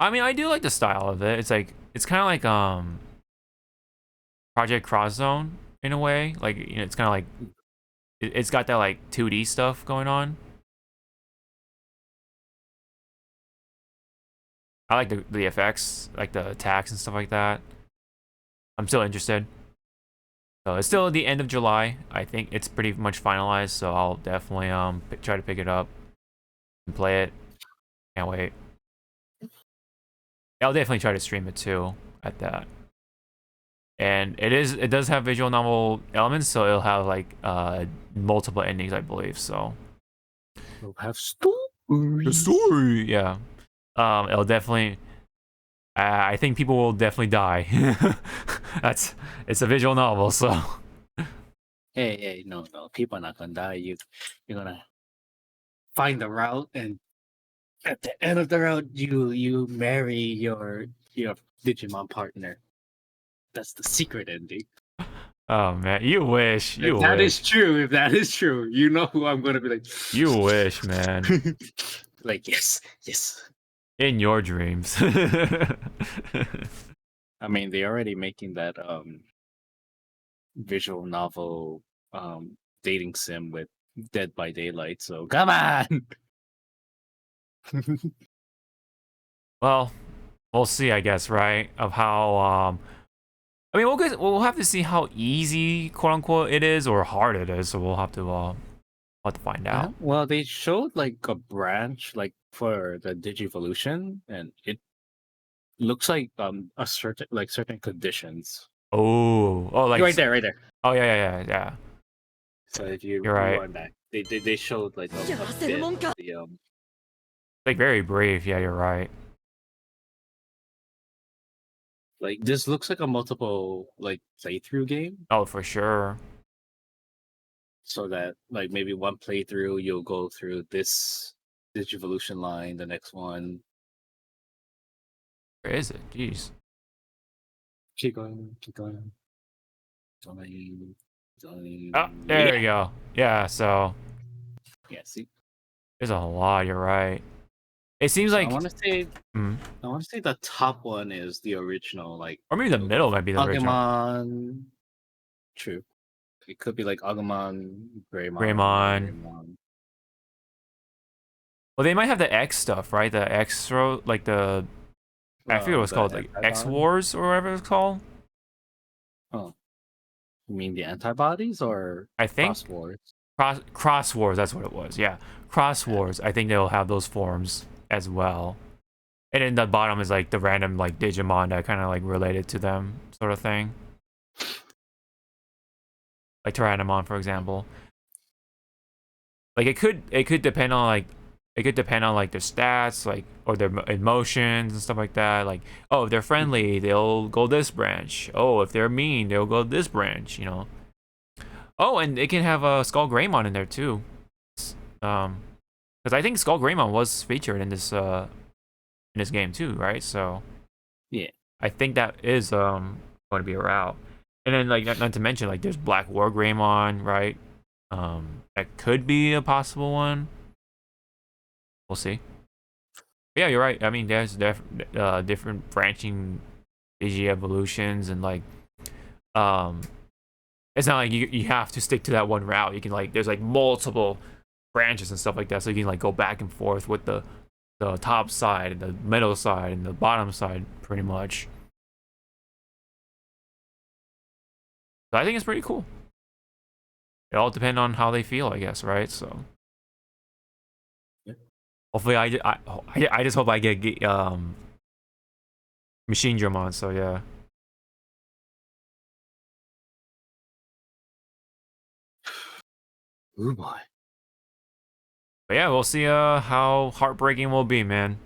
I mean, I do like the style of it. It's like it's kind of like Project Cross Zone in a way. Like, you know, it's kind of like it's got that like 2D stuff going on. I like the effects, like the attacks and stuff like that. I'm still interested. So it's still at the end of July. I think it's pretty much finalized. So I'll definitely try to pick it up and play it. Can't wait. I'll definitely try to stream it too at that. And it does have visual novel elements, so it'll have like multiple endings, I believe. So We'll have story. the story, yeah. It'll definitely. I think people will definitely die. It's a visual novel, so. Hey, no, people are not gonna die. You're gonna find the route, and at the end of the route, you marry your Digimon partner. That's the secret ending. Oh man, you wish. You If that wish. is true, if that is true, you know who I'm gonna be like. You wish, man. Like yes. In your dreams. I mean, they're already making that visual novel dating sim with Dead by Daylight. So come on. Well, we'll see, I guess, right? Of how I mean, we'll have to see how easy, quote unquote, it is or hard it is. So we'll have to find out. Well, they showed like a branch like for the Digivolution, and it looks like a certain conditions. Oh, like Right there. Oh yeah. So if you You're right. rewind back, they showed like a bit of the Like very brave. Yeah, you're right. like this looks like a multiple like playthrough game. Oh, for sure. So that like maybe one playthrough you'll go through this Digivolution line, the next one. Where is it? Jeez. Keep going. Going. Oh, there you go. Yeah. So Yeah, see. there's a lot. You're right. It seems like I want to say Mhm. I want to say the top one is the original, like Or maybe the middle might be the original. Agumon. True. It could be like Agumon, Greymon. Well, they might have the X stuff, right? The X like the I forget what it's called, like X Wars or whatever it's called. Oh, you mean the antibodies or I think Cross Wars? Cross Wars. That's what it was. Yeah, Cross Wars. I think they'll have those forms as well. And then the bottom is like the random like Digimon that kind of like related to them, sort of thing. Like Tyrannomon, for example. Like it could depend on like their stats, like, or their emotions and stuff like that. Like, oh, if they're friendly, they'll go this branch. Oh, if they're mean, they'll go this branch. You know. Oh, and it can have a Skull Greymon in there too. Because I think Skull Greymon was featured in this game too, right? So Yeah. I think that is going to be a route. And then like not to mention like there's Black War Greymon, right? That could be a possible one. We'll see. But yeah, you're right. I mean, there's different branching Digi evolutions, and like it's not like you have to stick to that one route. You can like there's like multiple branches and stuff like that, so you can like go back and forth with the top side and the middle side and the bottom side pretty much. So I think it's pretty cool. It all depends on how they feel, I guess, right? So Hopefully, I just hope I get Machine Drum on. So yeah. Oh boy. But yeah, we'll see how heartbreaking it will be, man.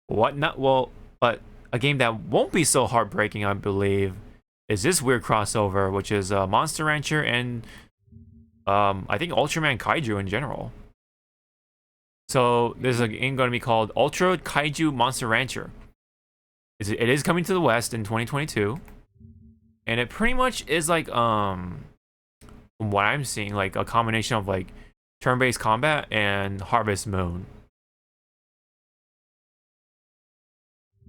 What not? Well, but a game that won't be so heartbreaking, I believe, is this weird crossover, which is Monster Rancher and I think Ultraman Kaiju in general. So there's a game going to be called Ultra Kaiju Monster Rancher. It is coming to the West in 2022, and it pretty much is like from what I'm seeing, like a combination of like turn-based combat and Harvest Moon.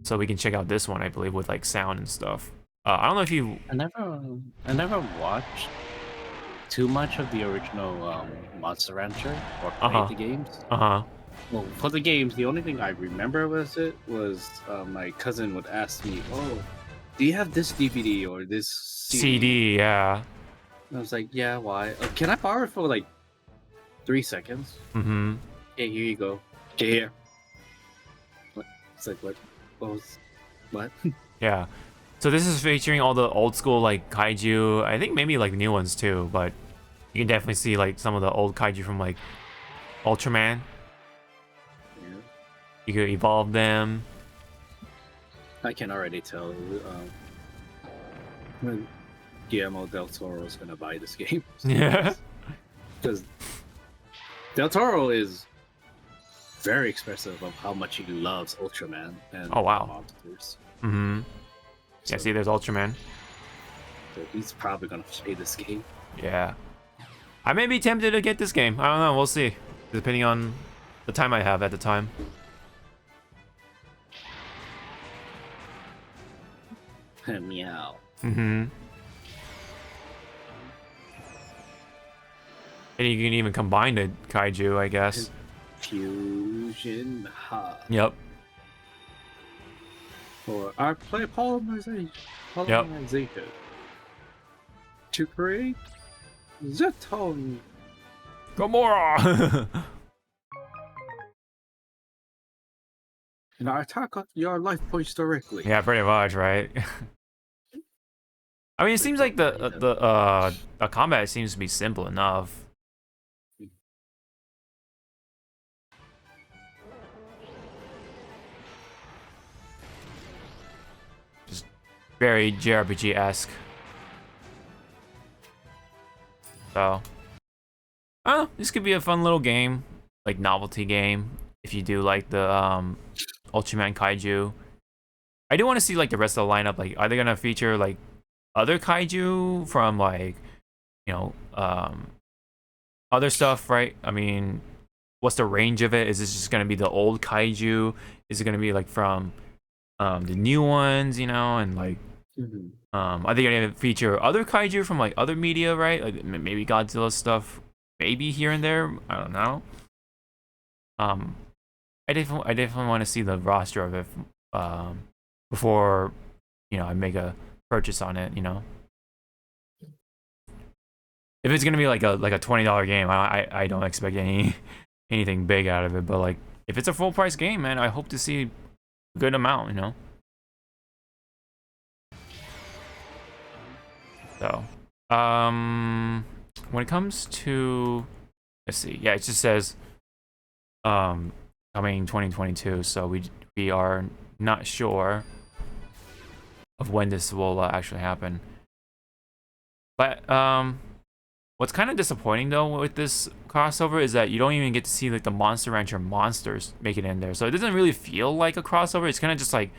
So we can check out this one, I believe, with like sound and stuff. I don't know if you. I never watched too much of the original Monster Rancher or played the games. Well, for the games, the only thing I remember was my cousin would ask me, "Oh, do you have this DVD or this CD? Yeah. And I was like, "Yeah, why? Can I borrow it for like 3 seconds?" Mm-hmm. Hey, here you go. Okay, here. What? It's like what? What? Yeah. So this is featuring all the old school like kaiju. I think maybe like new ones too, but you can definitely see like some of the old kaiju from like Ultraman. Yeah. You could evolve them. I can already tell when Guillermo del Toro is gonna buy this game. Yeah. Because Del Toro is very expressive of how much he loves Ultraman and Oh, wow. monsters. Mm-hmm. So, Yeah, see, there's Ultraman. so he's probably gonna play this game. Yeah. I may be tempted to get this game. I don't know. We'll see. Depending on the time I have at the time. Meow. Mm-hmm. And you can even combine the kaiju, I guess. Fusion Hub. Yep. Or our play polymerization. To create Zeton. Gamora! And I attack your life points directly. Yeah, pretty much, right? I mean, it seems like the combat seems to be simple enough. Just very JRPG-esque. So, I don't know. This could be a fun little game, like novelty game, if you do like the Ultraman Kaiju. I do want to see like the rest of the lineup. Like, are they gonna feature like other kaiju from like, you know, other stuff, right? I mean, what's the range of it? Is this just gonna be the old kaiju? Is it gonna be like from the new ones, you know, and like are they gonna feature other kaiju from like other media, right? Like maybe Godzilla stuff, maybe here and there. I don't know. I definitely want to see the roster of it before, you know, I make a purchase on it. You know, if it's gonna be like a $20 game, I don't expect anything big out of it. But like, if it's a full price game, man, I hope to see a good amount. You know. So, when it comes to, let's see, yeah, it just says, coming 2022. So we are not sure of when this will actually happen. But what's kind of disappointing though with this crossover is that you don't even get to see like the Monster Rancher monsters make it in there. So it doesn't really feel like a crossover. It's kind of just like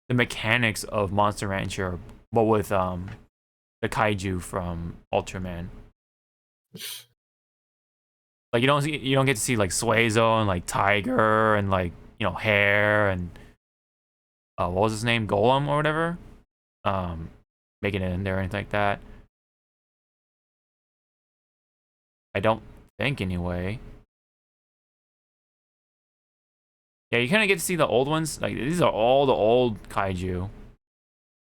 the mechanics of Monster Rancher, but with the kaiju from Ultraman. Like you don't get to see like Suezo and like Tiger and like, you know, Hare and what was his name, Golem or whatever, making it in there or anything like that. I don't think anyway. Yeah, you kind of get to see the old ones. Like these are all the old kaiju,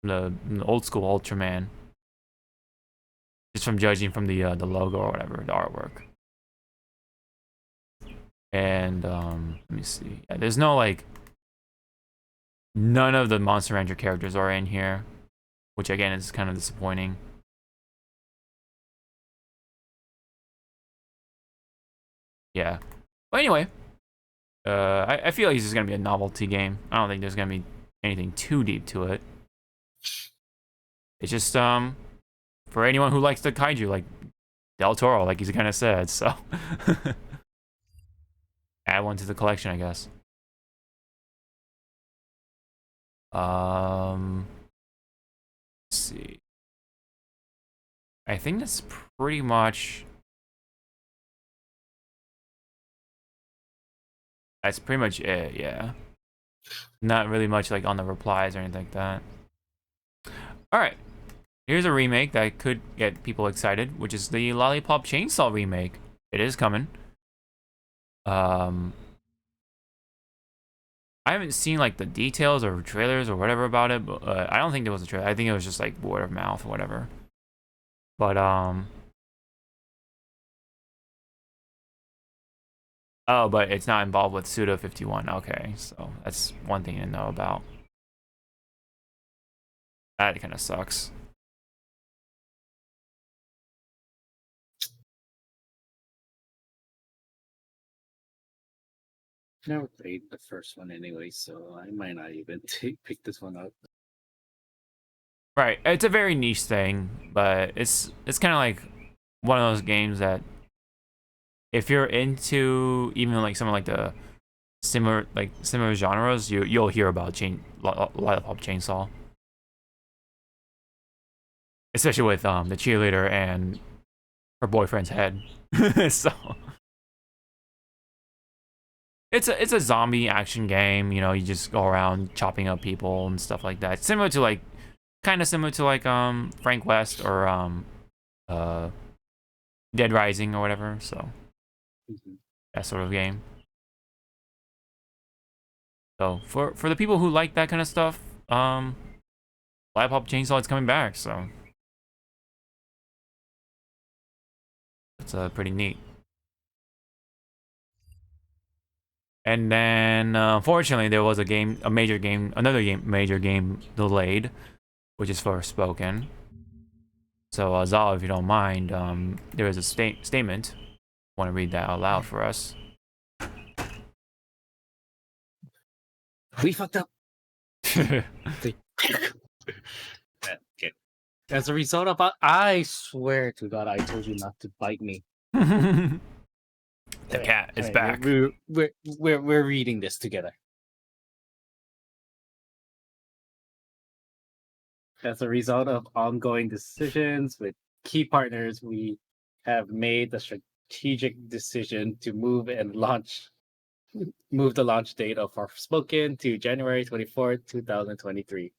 the old school Ultraman. Just from judging from the logo or whatever, the artwork. And let me see. Yeah, there's no like, none of the Monster Rancher characters are in here, which again is kind of disappointing. Yeah, but anyway, I feel like this is gonna be a novelty game. I don't think there's gonna be anything too deep to it. It's just for anyone who likes the kaiju, like Del Toro, like he's kind of said. So add one to the collection, I guess. Let's see. I think that's pretty much. That's pretty much it, yeah. Not really much like on the replies or anything like that. Alright. Here's a remake that could get people excited, which is the Lollipop Chainsaw remake. It is coming. I haven't seen like the details or trailers or whatever about it, but I don't think there was a trailer. I think it was just like word of mouth or whatever. But oh, but it's not involved with Suda 51. Okay, so that's one thing to know about. That kind of sucks. Never played the first one anyway, so I might not even pick this one up. Right, it's a very niche thing, but it's kind of like one of those games that if you're into even like some of like the similar genres, you'll hear about Lollipop Chainsaw, especially with the cheerleader and her boyfriend's head. So it's a zombie action game. You know, you just go around chopping up people and stuff like that. Similar to like, kind of similar to like Frank West or Dead Rising or whatever. So that sort of game. So for the people who like that kind of stuff, Lollipop Chainsaw is coming back. So it's pretty neat. And then, unfortunately, there was another major game delayed, which is Forspoken. So, Zawa, if you don't mind, there is a statement. I want to read that out loud for us. We fucked up. Okay. As a result of, I swear to God, I told you not to bite me. The cat is back. We're reading this together. As a result of ongoing decisions with key partners, we have made the strategic decision to move the launch date of Forspoken to January 24th, 2023.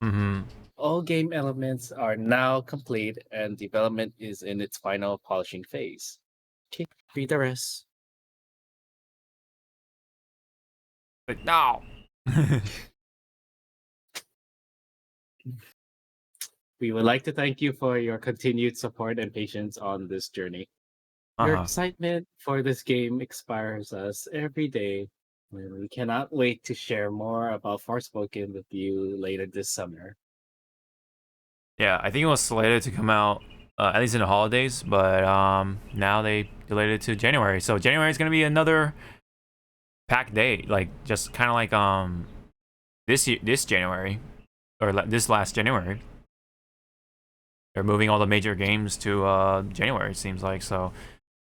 All game elements are now complete and development is in its final polishing phase. Okay, read the rest. But no. We would like to thank you for your continued support and patience on this journey. Your excitement for this game inspires us every day. We cannot wait to share more about Forspoken with you later this summer. Yeah, I think it was slated to come out at least in the holidays, but now they delayed it to January. So January is gonna be another packed day, like just kind of like this January or this last January. They're moving all the major games to January, it seems like. So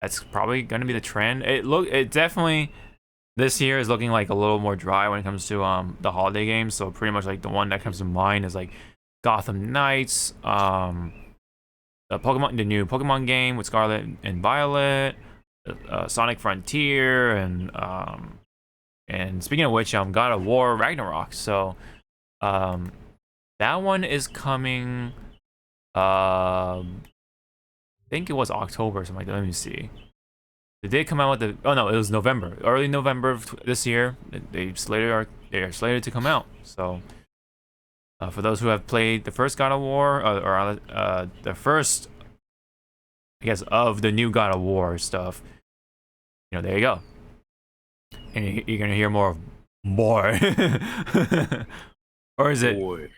that's probably gonna be the trend. It definitely this year is looking like a little more dry when it comes to the holiday games. So pretty much like the one that comes to mind is like Gotham Knights, the new Pokemon game with Scarlet and Violet, Sonic Frontier, and speaking of which, God of War Ragnarok. So that one is coming. I think it was October or something like that. Let me see. Did they come out with the? Oh no, it was November, early November of this year. They are slated to come out. So. For those who have played the first God of War, or the first, I guess, of the new God of War stuff, you know, there you go. and you're gonna hear more of boy, or is it boy,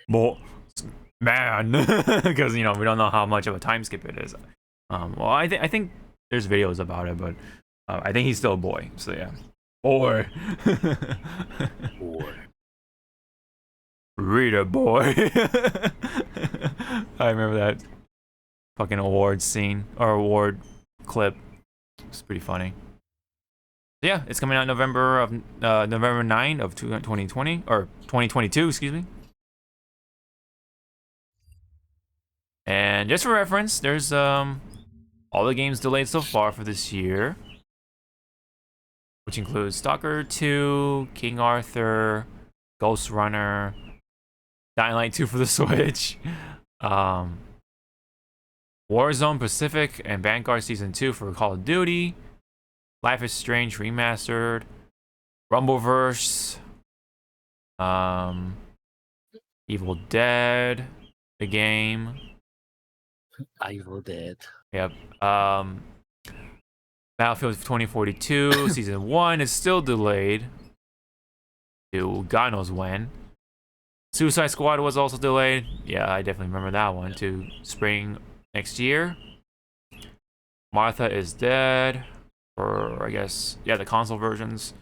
man? Because we don't know how much of a time skip it is. Well, I think there's videos about it, but I think he's still a boy. So yeah, boy, Boy. read it, boy. I remember that fucking award scene or award clip. It's pretty funny. Yeah, it's coming out November 9 of 2020 or 2022, excuse me. And just for reference, there's all the games delayed so far for this year, which includes Stalker 2, King Arthur, Ghost Runner, Dying Light 2 for the Switch, Warzone Pacific and Vanguard Season 2 for Call of Duty, Life is Strange Remastered, Rumbleverse, Evil Dead, the game. Evil Dead. Yep. Battlefield 2042 Season 1 is still delayed to God knows when. Suicide Squad was also delayed. Yeah, I definitely remember that one, to spring next year. Martha is Dead, or I guess, yeah, the console versions.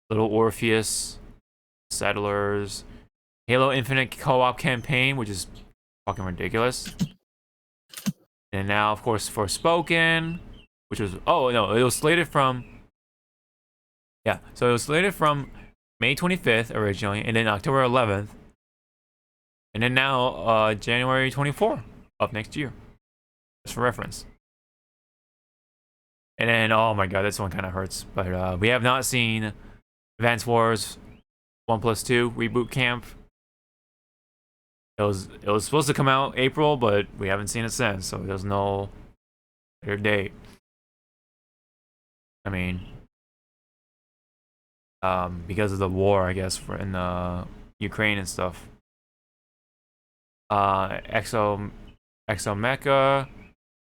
Little Orpheus, Settlers, Halo Infinite co-op campaign, which is fucking ridiculous. And now, of course, Forspoken, which was, oh no, it was slated from, yeah, so it was slated from May 25th originally, and then October 11th, and then now January 24th of next year, just for reference. And then, oh my god, this one kind of hurts, but we have not seen Advance Wars 1+2 Reboot Camp. It was supposed to come out April, but we haven't seen it since, so there's no clear date. I mean, because of the war, I guess, in Ukraine and stuff. Exo Mecha,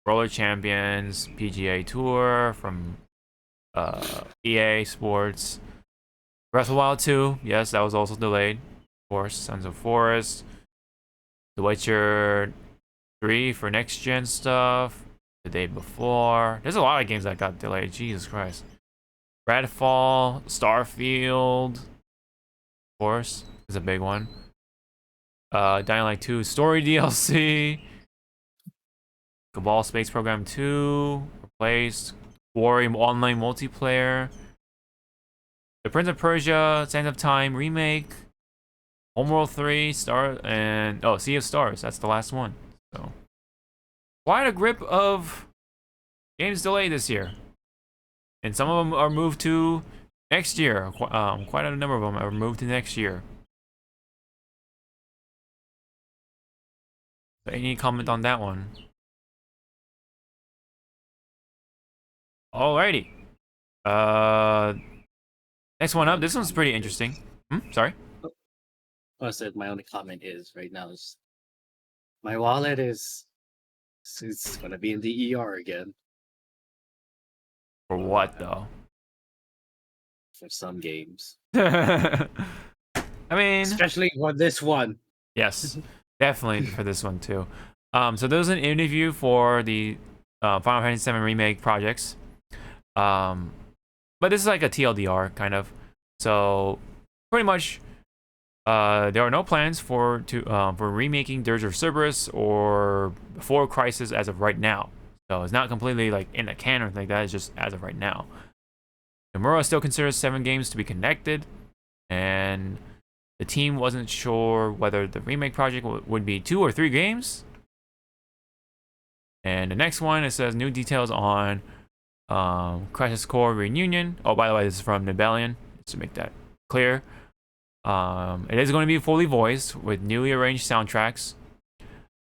Roller Champions, PGA Tour from EA Sports. Breath of the Wild 2, yes, that was also delayed. Of course, Sons of Forest. The Witcher 3 for next gen stuff. The day before. There's a lot of games that got delayed. Jesus Christ. Redfall, Starfield, of course, is a big one. Dying Light 2 story DLC. Cabal Space Program 2 replaced. Warrior Online multiplayer. The Prince of Persia Sands of Time remake. Homeworld 3 Sea of Stars. That's the last one. So quite a grip of games delayed this year, and some of them are moved to next year. Quite a number of them are moved to next year. So any comment on that one? Alrighty. Next one up. This one's pretty interesting. Sorry. I said my only comment is right now is my wallet is it's gonna be in the ER again. For what though? For some games. I mean, especially for this one. Yes, definitely for this one too. So there was an interview for the Final Fantasy VII Remake projects. But this is like a TLDR kind of. So pretty much there are no plans for remaking Dirge of Cerberus or Before Crisis as of right now. So it's not completely like in the can or anything like that. It's just as of right now. Tamura still considers 7 games to be connected, and the team wasn't sure whether the remake project would be 2 or 3 games. And the next one, it says new details on Crisis Core Reunion. Oh, by the way, this is from Nibelian, just to make that clear. It is going to be fully voiced with newly arranged soundtracks,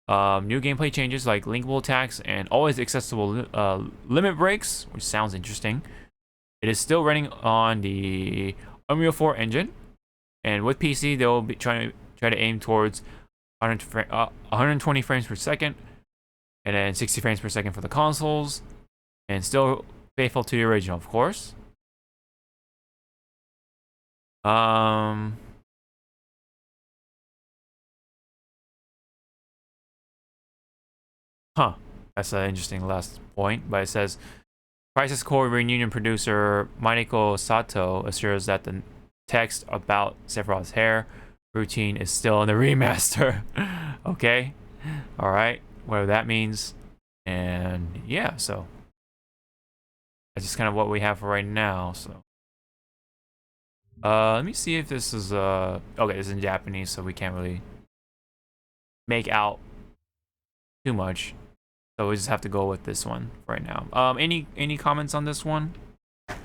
new gameplay changes like linkable attacks and always accessible limit breaks, which sounds interesting. It is still running on the Unreal 4 engine, and with PC they'll be try to aim towards 120 frames per second, and then 60 frames per second for the consoles, and still faithful to the original, of course. Um. Huh. That's an interesting last point. But it says, Crisis Core reunion producer Mineko Sato assures that the text about Sephiroth's hair routine is still in the remaster. Okay. All right. Whatever that means. And yeah, so that's just kind of what we have for right now. So let me see if this is okay, this is in Japanese, so we can't really make out too much. So we just have to go with this one right now. Any comments on this one? I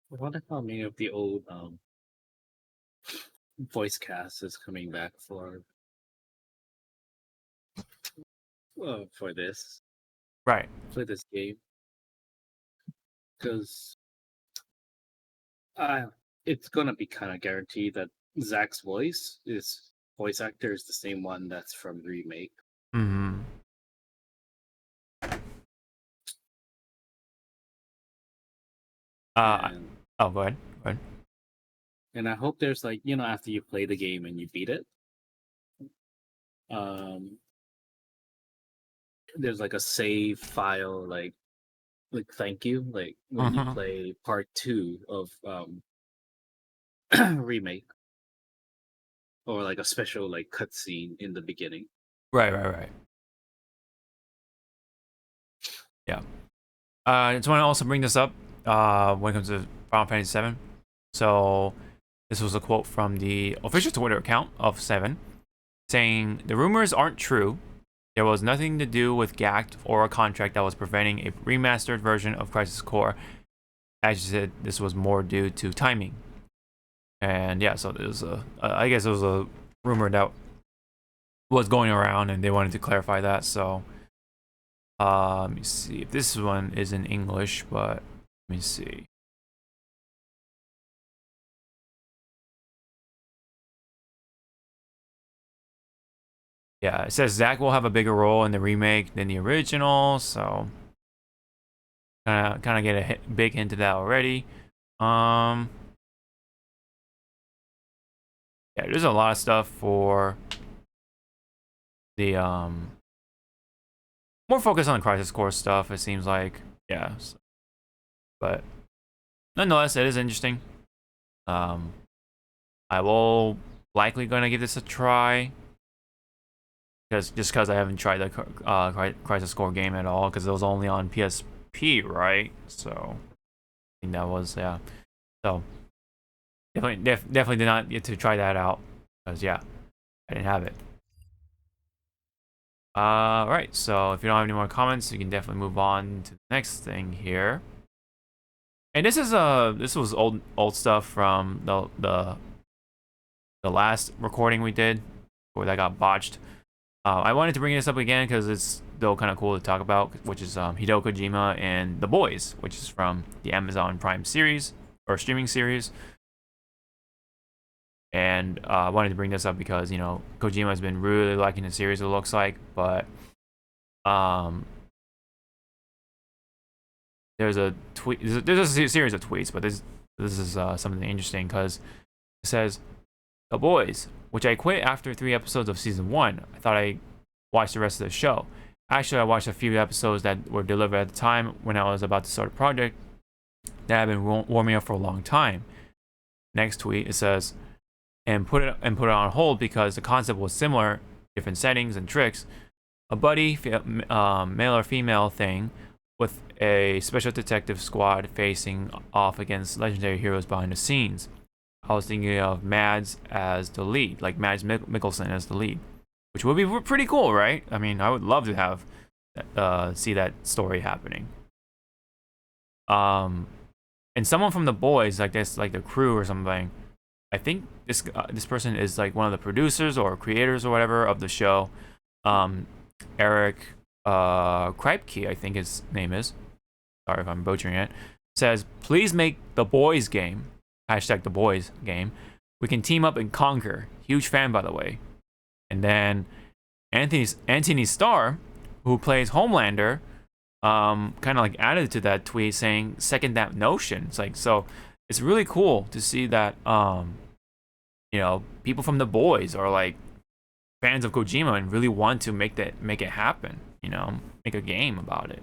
wonder how many of the old voice cast is coming back for this Right. for this game, because it's gonna be kind of guaranteed that Zach's voice actor is the same one that's from Remake. Mm-hmm. And, oh, go ahead. Go ahead. and I hope there's like, after you play the game and you beat it, there's like a save file, like thank you, like when you play part 2 of Remake, or like a special like cutscene in the beginning. Right. Yeah. I just want to also bring this up when it comes to Final Fantasy VII. So this was a quote from the official Twitter account of 7, saying, "The rumors aren't true. There was nothing to do with GACT or a contract that was preventing a remastered version of Crisis Core. As you said, this was more due to timing." And yeah, so there's I guess it was a rumor that was going around, and they wanted to clarify that. So let me see if this one is in English, but let me see. Yeah, it says Zach will have a bigger role in the remake than the original, so kind of get a big hint of that already. Yeah, there's a lot of stuff for the more focus on the Crisis Core stuff, it seems like. Yeah, so, but nonetheless, it is interesting. I will likely gonna give this a try, because I haven't tried the Crisis Core game at all, because it was only on PSP, right? So I think that was, yeah. So definitely did not get to try that out, because yeah, I didn't have it. Right, so if you don't have any more comments, you can definitely move on to the next thing here. And this was old stuff from the last recording we did, where that got botched. I wanted to bring this up again because it's still kind of cool to talk about, which is Hideo Kojima and The Boys, which is from the Amazon Prime series, or streaming series. And I wanted to bring this up because, Kojima has been really liking the series, it looks like, but there's a tweet, there's a series of tweets, but this is something interesting, because it says, "The Boys, which I quit after 3 episodes of season 1. I thought I watched the rest of the show. Actually, I watched a few episodes that were delivered at the time when I was about to start a project that had been warming up for a long time." Next tweet, it says, and put it on hold because the concept was similar, different settings and tricks. A buddy, male or female thing, with a special detective squad facing off against legendary heroes behind the scenes. I was thinking of Mads as the lead, like Mads Mikkelsen as the lead, which would be pretty cool, right? I mean, I would love to have see that story happening. And someone from The Boys, like this, like the crew or something. I think this person is like one of the producers or creators or whatever of the show. Eric Kripke, I think his name is. Sorry if I'm butchering it. Says, "Please make The Boys game. # The Boys game. We can team up and conquer." Huge fan, by the way. And then Anthony Starr, who plays Homelander, kind of like added to that tweet saying, "Second that notion." It's like, so it's really cool to see that you know, people from the boys are like fans of Kojima and really want to make it happen. You know, make a game about it.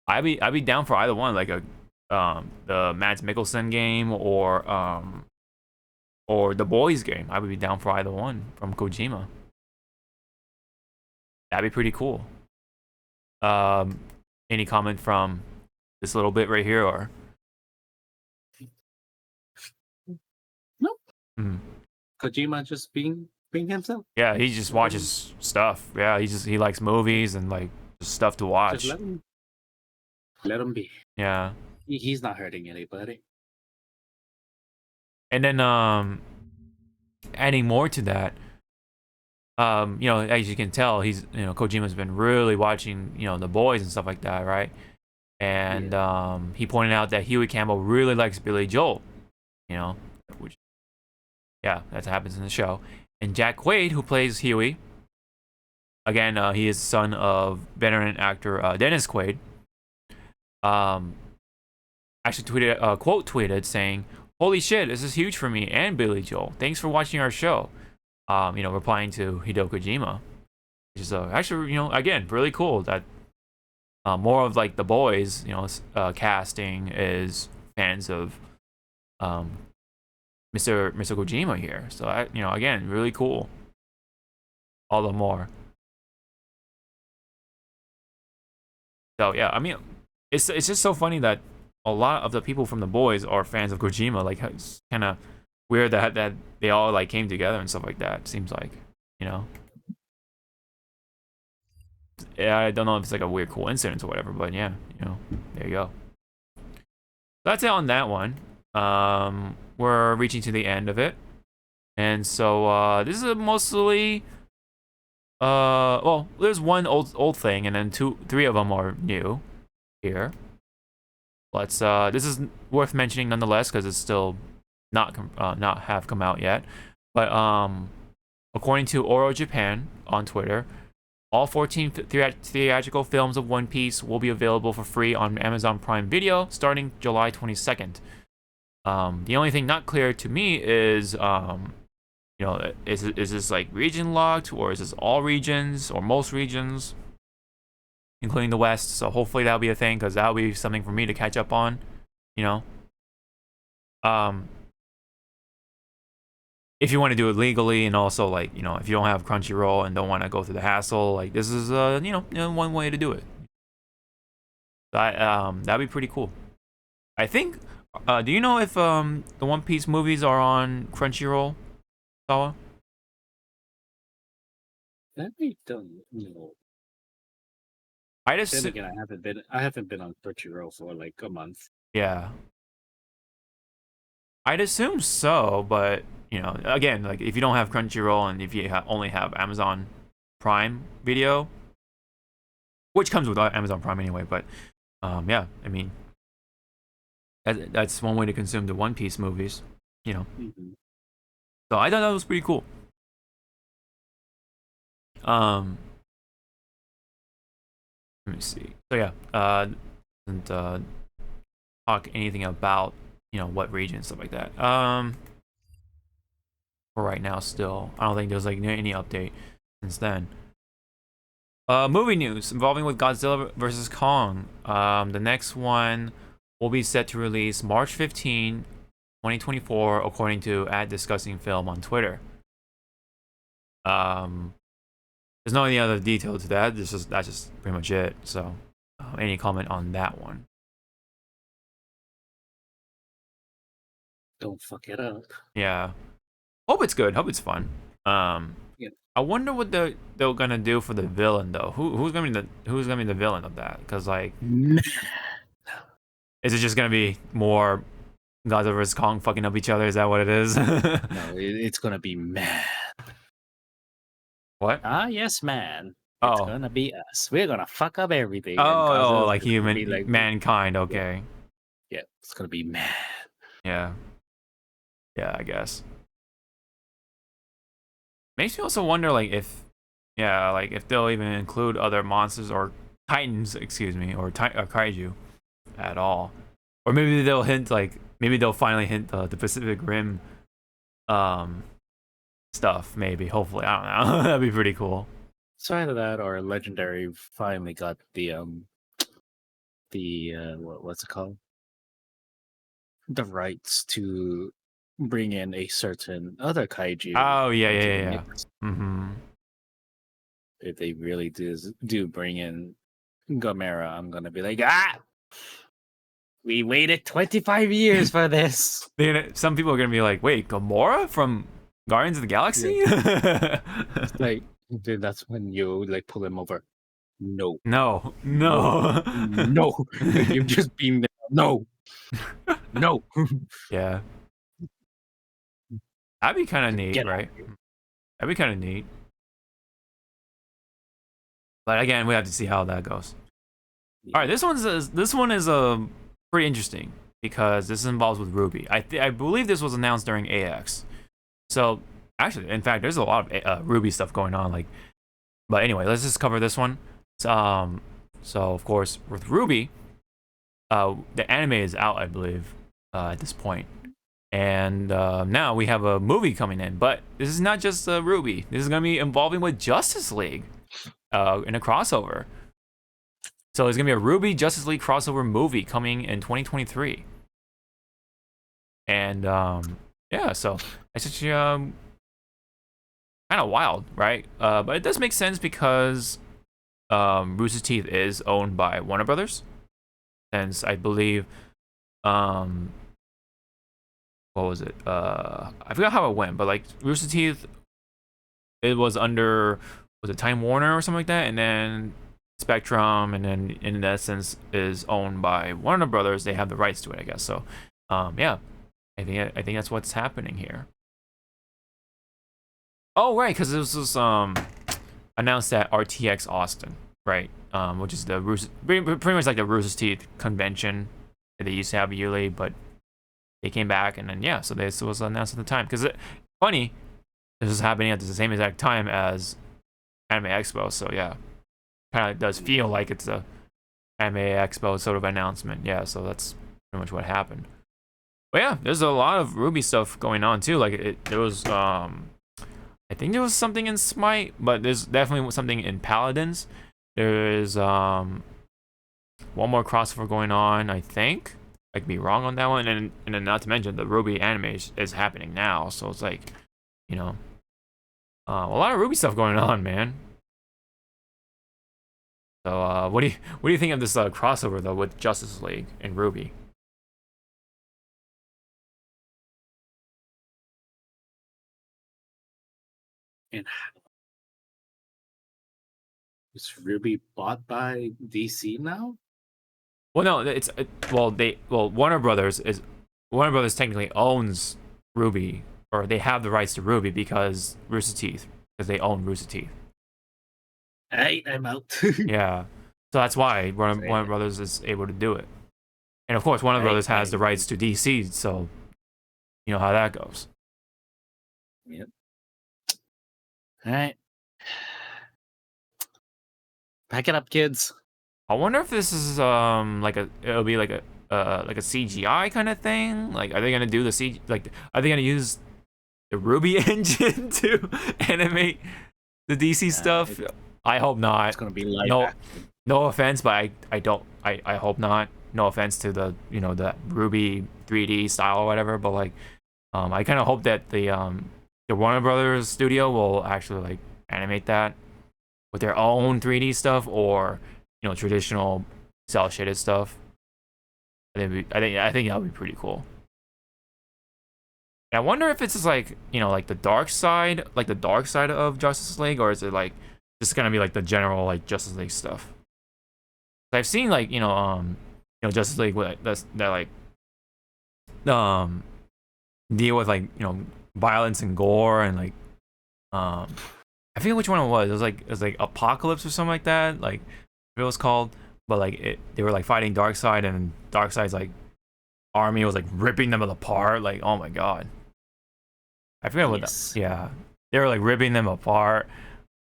I'd be down for either one, like a the Mads Mikkelsen game or the boys game. I would be down for either one from Kojima. That'd be pretty cool. Any comment from this little bit right here, or? Nope. Mm. Kojima just being himself. Yeah, he just watches stuff. Yeah, he likes movies and like just stuff to watch. Just let him be. Yeah. He's not hurting anybody. And then adding more to that, you know, as you can tell, Kojima's been really watching, you know, the boys and stuff like that, right? And he pointed out that Huey Campbell really likes Billy Joel, you know, which, yeah, that happens in the show. And Jack Quaid, who plays Huey, again, he is the son of veteran actor Dennis Quaid. Actually tweeted saying, "Holy shit, this is huge for me and Billy Joel. Thanks for watching our show." You know, replying to Hideo Kojima, which is actually, you know, again, really cool that more of like the boys, you know, casting is fans of Mr. Kojima here. So you know, again, really cool. All the more. So yeah, I mean, it's just so funny that a lot of the people from the boys are fans of Kojima. Like, it's kind of weird that they all like came together and stuff like that. It seems like, you know. Yeah, I don't know if it's like a weird coincidence or whatever, but yeah, you know, there you go. That's it on that one. We're reaching to the end of it, and so this is mostly well, there's one old thing, and then three of them are new here. Let's this is worth mentioning nonetheless because it's still not have come out yet. But according to Oro Japan on Twitter, all 14 theatrical films of One Piece will be available for free on Amazon Prime Video starting July 22nd. The only thing not clear to me is, you know, is this like region locked, or is this all regions or most regions, including the West? So hopefully that'll be a thing, because that'll be something for me to catch up on, you know. If you want to do it legally, and also, like, you know, if you don't have Crunchyroll and don't want to go through the hassle, like, this is you know, one way to do it. That'd be pretty cool. I think do you know if the One Piece movies are on Crunchyroll, Sawa? That I don't know. I just Then again, I haven't been on Crunchyroll for like a month. Yeah, I'd assume so, but you know, again, like, if you don't have Crunchyroll and if you only have Amazon Prime Video, which comes with Amazon Prime anyway, but yeah, I mean, that's one way to consume the One Piece movies, you know. Mm-hmm. So I thought that was pretty cool. Let me see. So yeah, doesn't talk anything about, you know, what region, stuff like that. For right now, still, I don't think there's like any update since then. Movie news involving with Godzilla vs. Kong. The next one will be set to release March 15, 2024, according to @DiscussingFilm on Twitter. There's no any other detail to that. That's just pretty much it. So, any comment on that one? Don't fuck it up. Yeah. Hope it's good. Hope it's fun. Yeah. I wonder what they're gonna do for the villain though. Who's gonna be the villain of that? Because, like, is it just gonna be more Godzilla vs. Kong fucking up each other? Is that what it is? No, it's gonna be man. What? Ah, yes, man. It's gonna be us. We're gonna fuck up everything. Oh, like human, like mankind. Okay. Yeah, it's gonna be man. Yeah. Yeah, I guess. Makes me also wonder, like, if they'll even include other monsters or titans, excuse me, or kaiju at all, or maybe they'll hint like maybe they'll finally hint the Pacific Rim stuff. Maybe, hopefully, I don't know. That'd be pretty cool. It's either that or Legendary finally got the what's it called? The rights to bring in a certain other kaiju. Oh yeah, into yeah, the yeah. mix. Mm-hmm. If they really do bring in Gamera, I'm gonna be like, we waited 25 years for this. Some people are gonna be like, wait, Gamora from Guardians of the Galaxy? Like, dude, that's when you like pull him over. No, no. no, you've just been there. No, no. Yeah. That'd be kind of neat, Get out right? of here. That'd be kind of neat. But again, we have to see how that goes. All right, this one is pretty interesting because this involves with RWBY. I believe this was announced during AX. So actually, in fact, there's a lot of RWBY stuff going on. Like, but anyway, let's just cover this one. So of course with RWBY, the anime is out, I believe, at this point. And now we have a movie coming in, but this is not just RWBY. This is gonna be involving with Justice League in a crossover. So there's gonna be a RWBY Justice League crossover movie coming in 2023. And yeah, so it's actually kind of wild, right? But it does make sense because Rooster Teeth is owned by Warner Brothers, since I believe what was it? I forgot how it went, but like Rooster Teeth, it was under, was it Time Warner or something like that, and then Spectrum, and then in essence is owned by Warner Brothers. They have the rights to it, I guess. So yeah, I think that's what's happening here. Oh right, because this was announced at RTX Austin, right? Which is the pretty much like the Rooster Teeth convention that they used to have yearly, but they came back, and then yeah, so this was announced at the time. Because funny, this is happening at the same exact time as Anime Expo, so yeah, kind of does feel like it's a Anime Expo sort of announcement. Yeah, so that's pretty much what happened. But yeah, there's a lot of RWBY stuff going on too. Like there was I think there was something in Smite, but there's definitely something in Paladins. There is one more crossover going on, I think. I could be wrong on that one, and then not to mention the RWBY anime is happening now, so it's like, you know, a lot of RWBY stuff going on, man. So what do you think of this crossover though with Justice League and RWBY? And is RWBY bought by DC now? Well, no, Warner Brothers technically owns RWBY, or they have the rights to RWBY because Rooster Teeth, because they own Rooster Teeth. Hey, I'm out. Yeah, so that's why Warner Brothers is able to do it, and of course Warner Brothers has the rights to DC, so you know how that goes. Yep. All right, pack it up, kids. I wonder if this is it'll be like a CGI kind of thing. Like, are they gonna do the CG? Like, are they gonna use the RWBY engine to animate the DC stuff? I hope not. It's gonna be live action. No offense, but I hope not. No offense to the the RWBY 3D style or whatever, but like I kind of hope that the Warner Brothers studio will actually like animate that with their own 3D stuff, or traditional cell shaded stuff. I think that would be pretty cool. And I wonder if it's just like like the dark side of Justice League, or is it like just gonna be like the general like Justice League stuff? I've seen like Justice League with that like deal with like violence and gore, and like I forget which one it was. It was like Apocalypse or something like that. Like it was called, but like they were like fighting Darkseid, and Darkseid's like army was like ripping them apart. Like, oh my god, I forget what that. Yeah, they were like ripping them apart,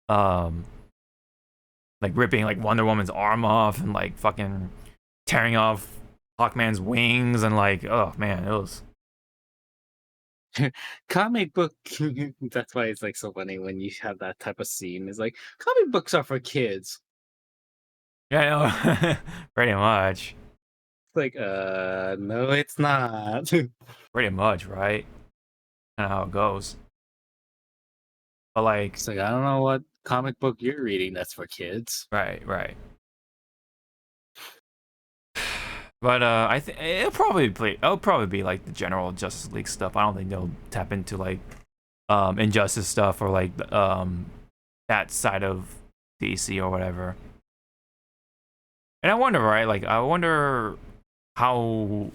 like ripping like Wonder Woman's arm off, and like fucking tearing off Hawkman's wings and like, oh man, it was. Comic book. That's why it's like so funny when you have that type of scene. It's like comic books are for kids. Yeah, I know. Pretty much. It's like, no, it's not. Pretty much, right? Kind of how it goes. But like, It's like I don't know what comic book you're reading that's for kids. right. But I think it'll probably be like the general Justice League stuff. I don't think they'll tap into like Injustice stuff or like that side of DC or whatever. And I wonder, right? Like I wonder how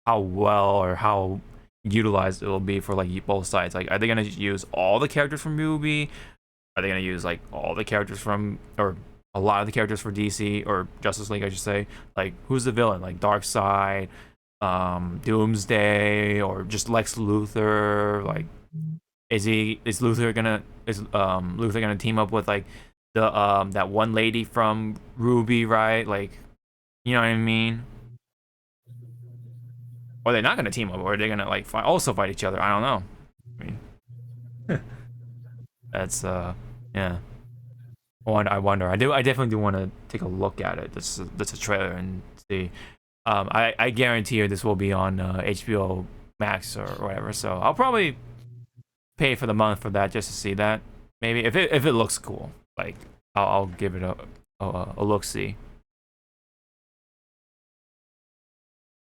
well or how utilized it will be for like both sides. Like, are they gonna use all the characters from RWBY? Are they gonna use like all the characters from, or a lot of the characters for DC or Justice League, I should say? Like, who's the villain? Like Darkseid, Doomsday, or just Lex Luthor? Like, is Luthor gonna team up with like the that one lady from RWBY, right? Like, you know what I mean? Or they're not gonna team up, or are they gonna like also fight each other? I don't know. I mean, that's yeah. I wonder. I definitely do want to take a look at it. That's a trailer and see. I guarantee you this will be on HBO Max or whatever. So I'll probably pay for the month for that just to see that. Maybe if it looks cool, like I'll give it a look see.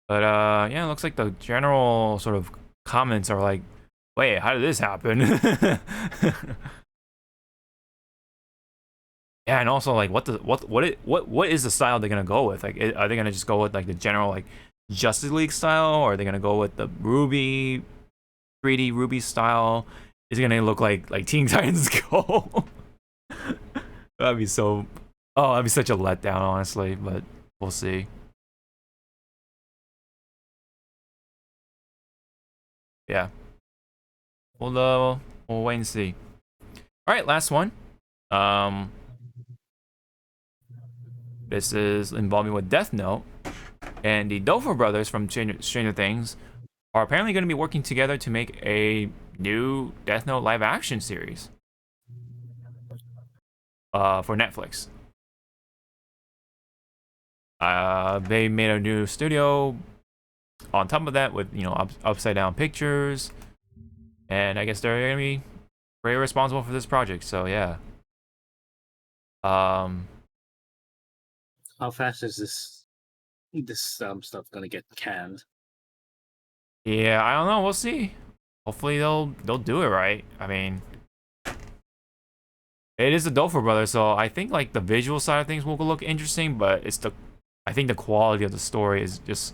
But yeah, it looks like the general sort of comments are like, wait, how did this happen? Yeah, and also like what is the style they're gonna go with? Like, are they gonna just go with like the general like Justice League style, or are they gonna go with the RWBY 3D RWBY style? Is it gonna look like Teen Titans Go? That'd be so. Oh, that'd be such a letdown, honestly. But we'll see. Yeah. We'll wait and see. All right, last one. This is involving with Death Note, and the Doffer brothers from Stranger Things are apparently going to be working together to make a new Death Note live action series for Netflix. They made a new studio on top of that with, you know, Upside Down Pictures, and I guess they're going to be very responsible for this project. So yeah. How fast is this stuff gonna get canned? Yeah, I don't know. We'll see. Hopefully they'll do it right. I mean, it is the Doffer brothers, so I think like the visual side of things will look interesting, but I think the quality of the story is just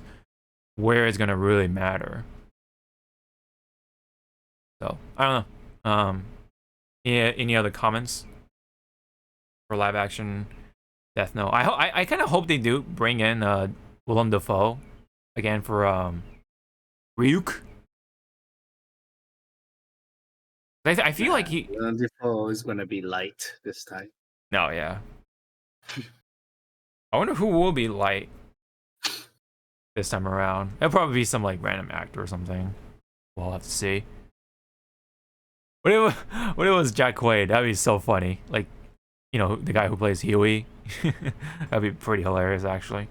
where it's gonna really matter. So I don't know. Yeah, any other comments for live action Death Note? I kind of hope they do bring in Willem Dafoe again for Ryuk. I feel like he. Willem Dafoe is gonna be light this time. No, yeah. I wonder who will be light this time around. It'll probably be some like random actor or something. We'll have to see. When it was Jack Quaid, that'd be so funny. Like, you know, the guy who plays Huey. That'd be pretty hilarious, actually.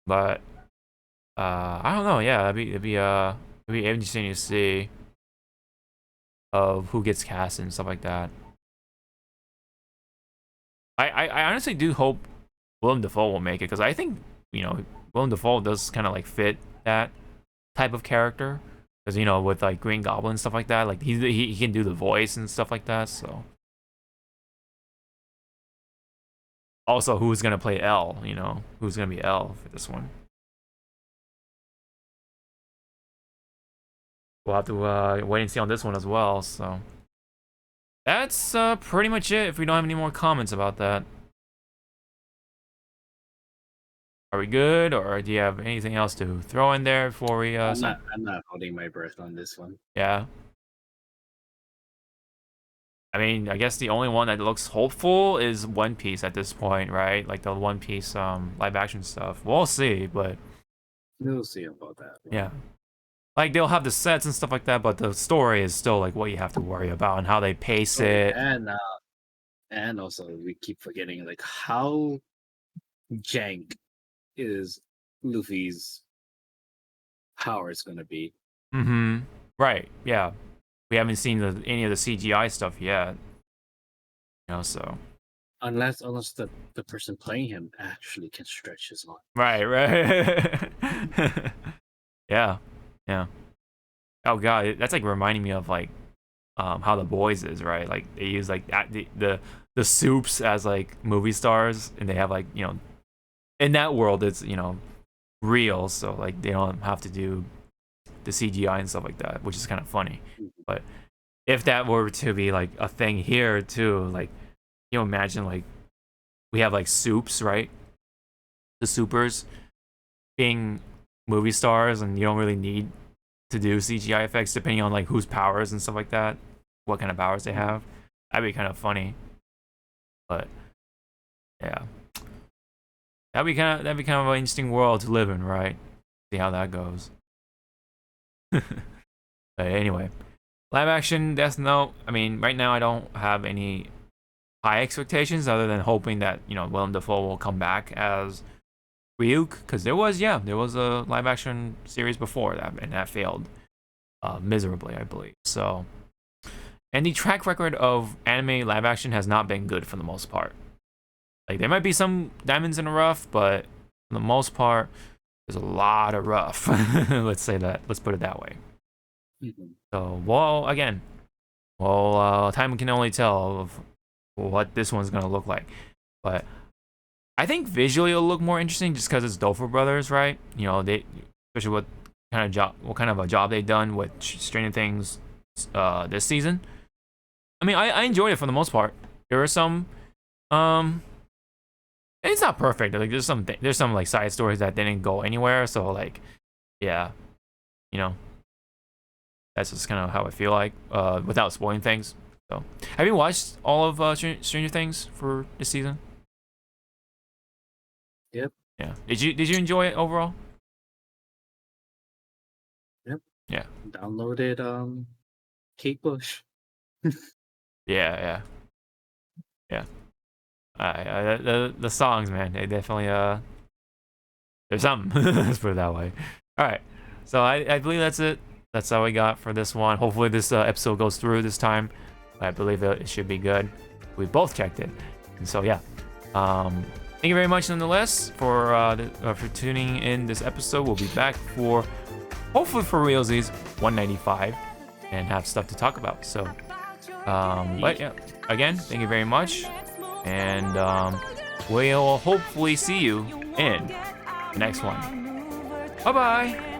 But I don't know. Yeah, it'd be interesting to see of who gets cast and stuff like that. I honestly do hope Willem Dafoe will make it, because I think, you know, Willem Dafoe does kind of like fit that type of character, because, you know, with like Green Goblin and stuff like that, like he can do the voice and stuff like that. So also, who's gonna play L? You know, who's gonna be L for this one? We'll have to wait and see on this one as well. So that's pretty much it. If we don't have any more comments about that, are we good, or do you have anything else to throw in there before we? I'm not holding my breath on this one. Yeah. I mean, I guess the only one that looks hopeful is One Piece at this point, right? Like the One Piece live action stuff. We'll see, but We'll see about that. yeah. Like they'll have the sets and stuff like that, but the story is still like what you have to worry about and how they pace it. And also we keep forgetting like how jank is Luffy's power is gonna be. Mm-hmm. Right. Yeah. We haven't seen any of the CGI stuff yet. You know, so. Unless the person playing him actually can stretch his arm. Right. Yeah. Yeah. Oh god, that's like reminding me of like how The Boys is, right? Like they use like the soups as like movie stars, and they have like, you know, in that world it's, you know, real, so like they don't have to do the CGI and stuff like that, which is kind of funny. But if that were to be like a thing here too, like, you know, imagine like we have like soups, right? The supers being movie stars, and you don't really need to do CGI effects depending on like whose powers and stuff like that, what kind of powers they have. That'd be kind of funny. But yeah, that'd be kind of an interesting world to live in, right? See how that goes. But anyway, live action Death Note. I mean, right now I don't have any high expectations other than hoping that, you know, Willem Dafoe will come back as Ryuk, because there was a live action series before that, and that failed miserably, I believe. So, and the track record of anime live action has not been good for the most part. Like there might be some diamonds in the rough, but for the most part, there's a lot of rough. Let's say that. Let's put it that way. So, well, again, time can only tell of what this one's gonna look like, but I think visually it'll look more interesting just because it's Doffer Brothers, right? You know, they, especially what kind of a job they've done with Stranger Things this season. I mean, I enjoyed it for the most part. There were some, it's not perfect. Like there's some like side stories that didn't go anywhere. So like, yeah, you know, that's just kind of how I feel like, without spoiling things. So, have you watched all of Stranger Things for this season? Yep. Yeah. Did you enjoy it overall? Yep. Yeah. Downloaded Kate Bush. Yeah. The songs, man, they definitely there's something. Let's put it that way. All right. So I believe that's it. That's all we got for this one. Hopefully this episode goes through this time. I believe it should be good. We both checked it, and so yeah. Thank you very much nonetheless for tuning in this episode. We'll be back for, hopefully for realsies, 195 and have stuff to talk about. So, but yeah, again, thank you very much. And we'll hopefully see you in the next one. Bye-bye.